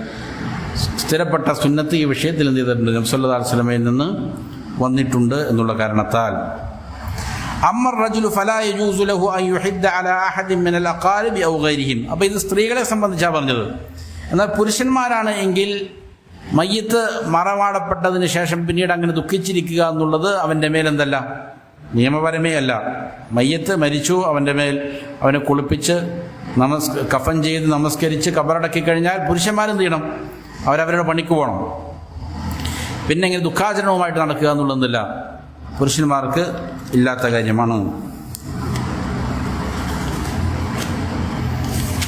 സ്ഥിരപ്പെട്ട സുന്നത്ത് ഈ വിഷയത്തിൽ എന്ത് ചെയ്തിട്ടുണ്ട്, നബി സല്ലല്ലാഹു അലൈഹി വസല്ലമയിൽ നിന്ന് വന്നിട്ടുണ്ട് എന്നുള്ള കാരണത്താൽ. അമ്മർ റജുലു ഫലാ യജൂസു ലഹു അൻ യുഹിദ്ദ അലാ അഹദിൻ മിനൽ അഖാരിബി ഔ ഗൈരിഹിം. അപ്പോൾ ഇത് സ്ത്രീകളെ സംബന്ധിച്ചാണ് പറഞ്ഞത്. എന്നാൽ പുരുഷന്മാരാണ് എങ്കിൽ മയ്യത്ത് മറമാടപ്പെട്ടതിന് ശേഷം പിന്നീട് അങ്ങനെ ദുഃഖിച്ചിരിക്കുക എന്നുള്ളത് അവൻ്റെ മേലെന്തല്ല, നിയമപരമേ അല്ല. മയ്യത്ത് മരിച്ചു, അവൻ്റെ മേൽ അവനെ കുളിപ്പിച്ച് കഫൻ ചെയ്ത് നമസ്കരിച്ച് കബറടക്കി കഴിഞ്ഞാൽ പുരുഷന്മാരെന്ത് ചെയ്യണം, അവരവരുടെ പണിക്ക് പോകണം. പിന്നെ ഇങ്ങനെ ദുഃഖാചരണവുമായിട്ട് നടക്കുക എന്നുള്ളതെന്നില്ല, പുരുഷന്മാർക്ക് ഇല്ലാത്ത കാര്യമാണ്.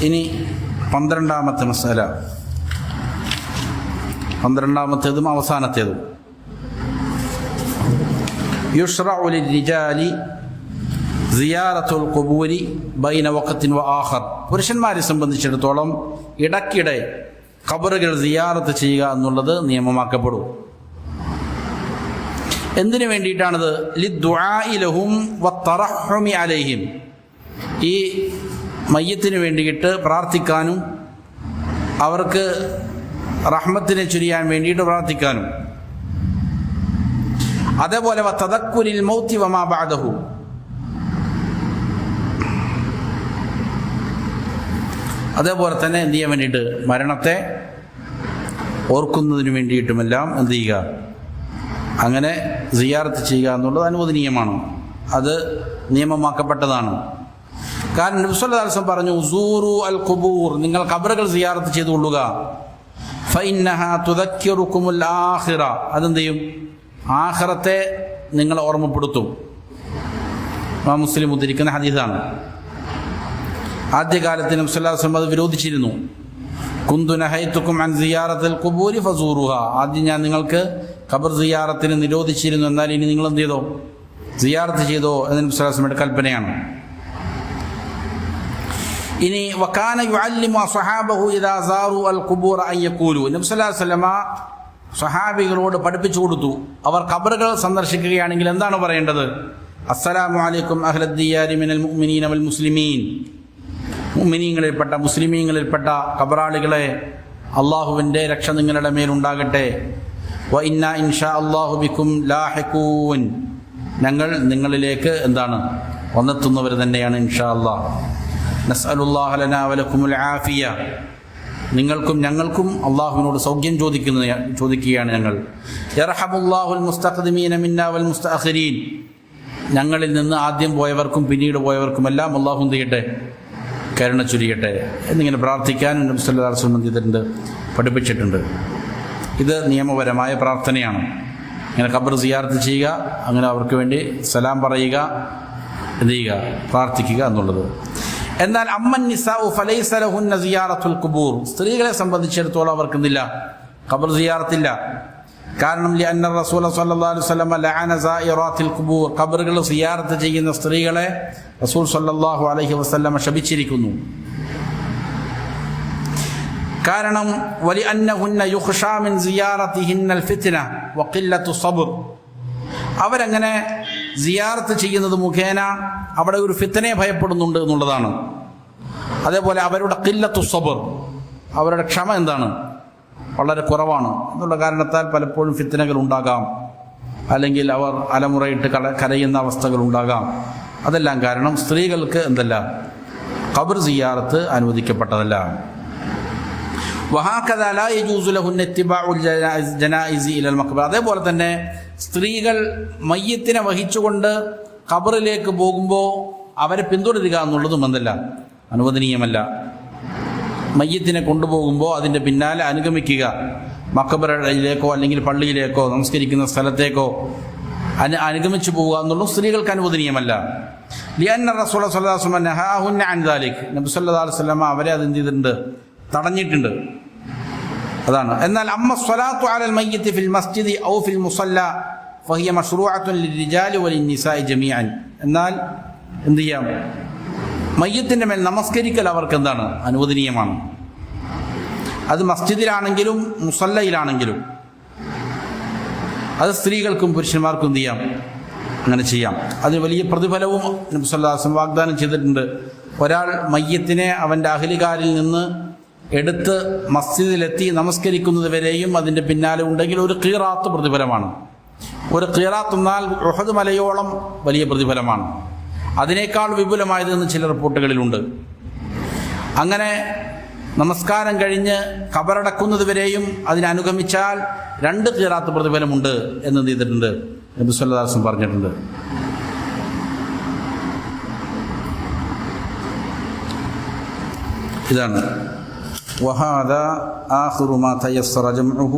ഇനി 12-ാമത്തെ മസല, 12-ാമത്തേതും അവസാനത്തേതും. യുശ്റഉ ലിർരിജാലി സിയാറത്തുൽ ഖുബൂരി ബൈന വഖത്തിൻ വ ആഖർ. പുരുഷന്മാരെ സംബന്ധിച്ചിടത്തോളം ഇടയ്ക്കിടെ ഖബറുകൾ സിയാറത്ത് ചെയ്യുക എന്നുള്ളത് നിയമമാക്കപ്പെടും. എന്തിനു വേണ്ടിയിട്ടാണത്? ലിദ്ദുആഇ ലഹും വത്തറഹ്ഹുമി അലൈഹിം, ഈ മയ്യത്തിന് വേണ്ടിയിട്ട് പ്രാർത്ഥിക്കാനും അവർക്ക് റഹ്മത്തിനെ ചൊരിയാൻ വേണ്ടിയിട്ട് പ്രാർത്ഥിക്കാനും. അതേപോലെ തദക്കുരിൽ മൗതി വമാ ബഅദഹു, അതേപോലെ തന്നെ എന്ത് ചെയ്യാൻ വേണ്ടിയിട്ട് മരണത്തെ ഓർക്കുന്നതിന് വേണ്ടിയിട്ടുമെല്ലാം എന്ത് ചെയ്യുക, അങ്ങനെ സിയാറത്ത് ചെയ്യുക എന്നുള്ളത് അനുവദനീയമാണ്. അത് നിയമമാക്കപ്പെട്ടതാണ്. കാരണം നബി സല്ലല്ലാഹു അലൈഹി വസല്ലം പറഞ്ഞു, സൂറു അൽ ഖുബൂർ, നിങ്ങൾ ഖബറുകൾ സിയാറത്ത് ചെയ്തുകൊള്ളുക. ഫഇന്നഹാ തുദക്കിറുകുമുൽ ആഖിറ, അതെന്ത് ചെയ്യും, ആഖിറത്തെ നിങ്ങളെ ഓർമ്മപ്പെടുത്തും. മുസ്ലിം ഉദ്ധരിക്കുന്ന ഹദീസാണ്. ആദ്യകാലത്ത് നബി സല്ലല്ലാഹു അലൈഹി വസല്ലം അത് വിരോധിച്ചിരുന്നു. കുന്തു നഹൈതുക്കും അൻ സിയാറത്തിൽ ഖുബൂരി ഫസൂറുഹ, ആദ്യം ഞാൻ നിങ്ങൾക്ക് ഖബർ സിയാറത്തിന് നിരോധിച്ചിരുന്നു, എന്നാൽ ഇനി നിങ്ങൾ എന്ത് ചെയ്തോ, സിയാറത്ത് ചെയ്തോ എന്ന് നബി സല്ലല്ലാഹു അലൈഹി വസല്ലമയുടെ കൽപ്പനയാണ്. ഇനി വകാന യുഅല്ലിമു അസ്ഹാബഹു ഇദാ സാറു അൽ ഖുബൂർ അൻ യഖൂലു, നബി സല്ലല്ലാഹു അലൈഹി വസല്ലമ സ്വഹാബികളോട് പഠിപ്പിച്ചു കൊടുത്തു, അവർ ഖബറുകൾ സന്ദർശിക്കുകയാണെങ്കിൽ എന്താണ് പറയേണ്ടത്. അസ്സലാമു അലൈക്കും അഹ്ലദ് ദിയാരി മിനൽ മുഅ്മിനീന വൽ മുസ്ലിമീൻ, മുഅ്മിനീങ്ങളിൽപ്പെട്ട മുസ്ലിമീങ്ങളിൽപ്പെട്ട ഖബറാളികളെ, അള്ളാഹുവിൻ്റെ രക്ഷ നിങ്ങളുടെ മേലുണ്ടാകട്ടെ. വ ഇന്നാ ഇൻഷാ അല്ലാഹു ബിക്കും ലാഹിഖൂൻ, ഞങ്ങൾ നിങ്ങളിലേക്ക് എന്താണ് വന്നെത്തുന്നവർ തന്നെയാണ് ഇൻഷാ അല്ലാഹ്. നസ്അലുല്ലാഹ ലനാ വലക്കുമുൽ ആഫിയ, നിങ്ങൾക്കും ഞങ്ങൾക്കും അള്ളാഹുവിനോട് സൗഖ്യം ചോദിക്കുകയാണ് ഞങ്ങൾ. യർഹമുല്ലാഹുൽ മുസ്തഖ്ദിമീന മിന്നാ വൽ മുസ്തഅഖിരീൻ, ഞങ്ങളിൽ നിന്ന് ആദ്യം പോയവർക്കും പിന്നീട് പോയവർക്കുമെല്ലാം അള്ളാഹു എന്ത് ചെയ്യട്ടെ, കരുണ ചൊരിയട്ടെ എന്നിങ്ങനെ പ്രാർത്ഥിക്കാൻ നബി സല്ലല്ലാഹു അലൈഹി വസല്ലം ചെയ്തിട്ടുണ്ട്, പഠിപ്പിച്ചിട്ടുണ്ട്. ഇത് നിയമപരമായ പ്രാർത്ഥനയാണ്. ഇങ്ങനെ ഖബർ സിയാറത്ത് ചെയ്യുക, അങ്ങനെ അവർക്ക് വേണ്ടി സലാം പറയുക, എന്ത് ചെയ്യുക, പ്രാർത്ഥിക്കുക എന്നുള്ളത്. എന്നാൽ അമ്മൻ നിസാഉ ഫലൈസ ലഹുന്ന സിയാറത്തുൽ ഖുബൂർ, സ്ത്രീകളെ സംബന്ധിച്ചിടത്തോളം അവർക്ക് എന്തില്ല, ഖബർ സിയാറത്തില്ല. കാരണം ലിഅന്ന റസൂല സ്വല്ലല്ലാഹു അലൈഹി വസല്ലം ലഅന സായിറാത്തിൽ ഖുബൂർ, ഖബറുകൾ സിയാറത്ത് ചെയ്യുന്ന സ്ത്രീകളെ റസൂൽ സ്വല്ലല്ലാഹു അലൈഹി വസല്ലം ശപിച്ചിരിക്കുന്നു. കാരണം വലിഅന്നഹുന്ന യുഖ്ശാ മിൻ സിയാറത്തിഹിന്നൽ ഫിത്ന വഖില്ലത്തു സബ്ർ, അവരങ്ങനെ സിയാറത്ത് ചെയ്യുന്നത് മുഖേന അവിടെ ഒരു ഫിത്നയെ ഭയപ്പെടുന്നുണ്ട് എന്നുള്ളതാണ്. അതേപോലെ അവരുടെ ഖില്ലത്തു സബ്ർ, അവരുടെ ക്ഷമ എന്താണ്, വളരെ കുറവാണ് എന്നുള്ള കാരണത്താൽ പലപ്പോഴും ഫിത്നകൾ ഉണ്ടാകാം, അല്ലെങ്കിൽ അവർ അലമുറയിട്ട് കരയുന്ന അവസ്ഥകൾ ഉണ്ടാകാം. അതെല്ലാം കാരണം സ്ത്രീകൾക്ക് എന്തല്ല, ഖബർ സിയാറത്ത് അനുവദിക്കപ്പെട്ടതല്ല. വഹാകദാ ലാ യജൂസു ലഹുന്ന ഇത്തിബാഉൽ ജനായിസി ഇലൽ മഖ്ബറ, അതേപോലെ തന്നെ സ്ത്രീകൾ മയ്യത്തിനെ വഹിച്ചുകൊണ്ട് ഖബറിലേക്ക് പോകുമ്പോൾ അവരെ പിന്തുടരുക എന്നുള്ളതും എന്തല്ല, അനുവദനീയമല്ല. മയ്യത്തിനെ കൊണ്ടുപോകുമ്പോൾ അതിൻ്റെ പിന്നാലെ അനുഗമിക്കുക, മഖബറയിലേക്കോ അല്ലെങ്കിൽ പള്ളിയിലേക്കോ നമസ്കരിക്കുന്ന സ്ഥലത്തേക്കോ അനുഗമിച്ചു പോവുക എന്നുള്ളത് സ്ത്രീകൾക്ക് അനുവദനീയമല്ല. ലിഅന്ന റസൂല സ്വല്ലല്ലാഹു അലൈഹി വസല്ലം നഹാഹുന്ന അൻ ദാലിക്, നബി സല്ലല്ലാഹു അലൈഹി വസല്ലം അവരെ അത് എന്ത് ചെയ്തിട്ടുണ്ട്, തടഞ്ഞിട്ടുണ്ട്. അതാണ്. എന്നാൽ അമ്മ സ്വലാത്തു അലൽ മയ്യിത്തി ഫിൽ മസ്ജിദി ഔ ഫിൽ മുസല്ല ഫഹിയ മശ്റൂഅത്തുൻ ലിർരിജാലി വലിന്നിസാഇ ജമീഅൻ, എന്നാൽ എന്ത് ചെയ്യാം, മയ്യത്തിൻ്റെ മേൽ നമസ്കരിക്കൽ അവർക്ക് എന്താണ്, അനുവദനീയമാണ്. അത് മസ്ജിദിലാണെങ്കിലും മുസല്ലയിലാണെങ്കിലും, അത് സ്ത്രീകൾക്കും പുരുഷന്മാർക്കും എന്ത് ചെയ്യാം, അങ്ങനെ ചെയ്യാം. അതിന് വലിയ പ്രതിഫലവും നബി സല്ലല്ലാഹു അലൈഹി വസല്ലം വാഗ്ദാനം ചെയ്തിട്ടുണ്ട്. ഒരാൾ മയ്യത്തിനെ അവൻ്റെ അഹ്ലികാരിൽ നിന്ന് എടുത്ത് മസ്ജിദിലെത്തി നമസ്കരിക്കുന്നത് വരെയും അതിൻ്റെ പിന്നാലെ ഉണ്ടെങ്കിൽ ഒരു ഖീറാത്ത് പ്രതിഫലമാണ്. ഒരു ഖീറാത്ത് എന്നാൽ ഉഹദ് മലയോളം വലിയ പ്രതിഫലമാണ്. അതിനേക്കാൾ വിപുലമായതെന്ന് ചില റിപ്പോർട്ടുകളിലുണ്ട്. അങ്ങനെ നമസ്കാരം കഴിഞ്ഞ് ഖബറടക്കുന്നത് വരെയും അതിനനുഗമിച്ചാൽ 2 ഖീറാത്ത് പ്രതിഫലമുണ്ട് എന്ന് ചെയ്തിട്ടുണ്ട്, നബി സല്ലല്ലാഹു അലൈഹി വസല്ലം പറഞ്ഞിട്ടുണ്ട്. ഇതാണ്. وهذا آخر ما تيسر جمعه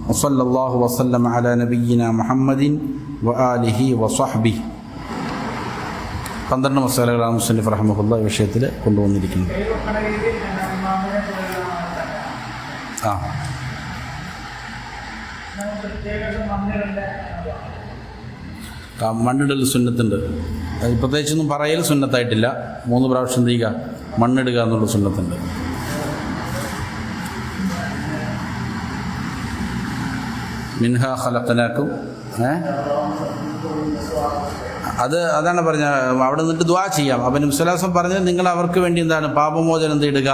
وصلى الله وسلم على نبينا محمد وآله وصحبه. 12 മസാലകളാണ് മുസന്നിഫ് റഹ്മത്തുള്ളാഹി വിഷയത്തിൽ കൊണ്ടുവന്നിരിക്കുന്നത്. മണ്ണിടൽ സുന്നത്തുണ്ട്. അത് പ്രത്യേകിച്ചൊന്നും പറയൽ സുന്നത്തായിട്ടില്ല. 3 പ്രാവശ്യം ചെയ്യുക, മണ്ണിടുക എന്നുള്ള സുന്നത്തുണ്ട്. മിൻഹ ഖലഖനാക്കും, അതാണ് പറഞ്ഞ അവിടെ നിന്നിട്ട് ദുആ ചെയ്യാം. അപ്പം നബി സല്ലല്ലാഹു അലൈഹി വസല്ലം പറഞ്ഞത് നിങ്ങൾ അവർക്ക് വേണ്ടി എന്താണ്, പാപമോചനം തേടുക,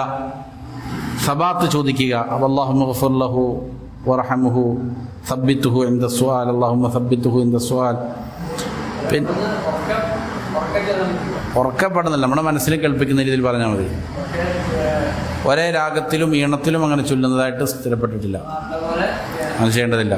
സബാത്ത് ചോദിക്കുക. അല്ലാഹുമ്മ ഗഫിർ ലഹു വറഹമുഹു സബ്ബിത്തുഹു ഇൻദ സുആൽ, അല്ലാഹുമ്മ സബ്ബിത്തുഹു ഇൻദ സുആൽ. പിന്നെ ഉറക്കപ്പെടുന്നില്ല, നമ്മുടെ മനസ്സിൽ കേൾപ്പിക്കുന്ന രീതിയിൽ പറഞ്ഞാൽ മതി. ഒരേ രാഗത്തിലും ഈണത്തിലും അങ്ങനെ ചൊല്ലുന്നതായിട്ട് സ്ഥിരപ്പെട്ടിട്ടില്ല, അത് ചെയ്യേണ്ടതില്ല.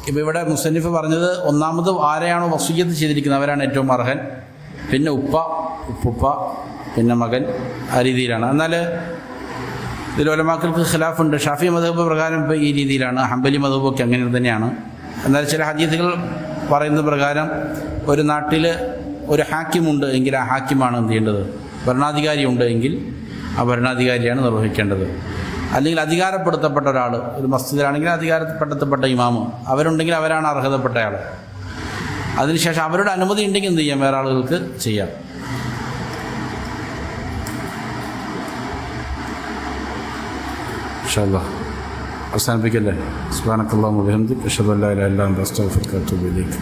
ഇപ്പം ഇവിടെ മുസന്നിഫ് പറഞ്ഞത് ഒന്നാമത് ആരെയാണോ വസിയ്യത്ത് ചെയ്തിരിക്കുന്നത് അവരാണ് ഏറ്റവും അർഹൻ, പിന്നെ ഉപ്പുപ്പ, പിന്നെ മകൻ, ആ രീതിയിലാണ്. എന്നാൽ ഇതിൽ ഉലമാക്കൾക്ക് ഖിലാഫുണ്ട്. ഷാഫി മദ്ഹബ് പ്രകാരം ഇപ്പോൾ ഈ രീതിയിലാണ്, ഹംബലി മദ്ഹബൊക്കെ അങ്ങനെ തന്നെയാണ്. എന്നാൽ ചില ഹദീസുകൾ പറയുന്ന പ്രകാരം ഒരു നാട്ടിൽ ഒരു ഹാക്കിമുണ്ട് എങ്കിൽ ആ ഹാക്കിമാണ് എന്ത് ചെയ്യേണ്ടത്, ഭരണാധികാരി ഉണ്ട് എങ്കിൽ ആ ഭരണാധികാരിയാണ് നിർവഹിക്കേണ്ടത്. അല്ലെങ്കിൽ അധികാരപ്പെടുത്തപ്പെട്ട ഒരാൾ, ഒരു മസ്ജിദിലാണെങ്കിൽ അധികാരപ്പെടുത്തപ്പെട്ട ഇമാമ്, അവരുണ്ടെങ്കിൽ അവരാണ് അർഹതപ്പെട്ട ആൾ. അതിനുശേഷം അവരുടെ അനുമതി ഉണ്ടെങ്കിൽ എന്ത് ചെയ്യാം, വേറെ ആളുകൾക്ക് ചെയ്യാം. ഇൻഷാ അല്ലാഹ് അവസാനിപ്പിക്കല്ലേ. സുബ്ഹാനക്കല്ലാഹുമ്മ വബിഹംദിക അഷ്ഹദു അല്ലാ ഇലാഹ ഇല്ലാ അൻത അസ്തഗ്ഫിറുക വഅതൂബു ഇലൈക്.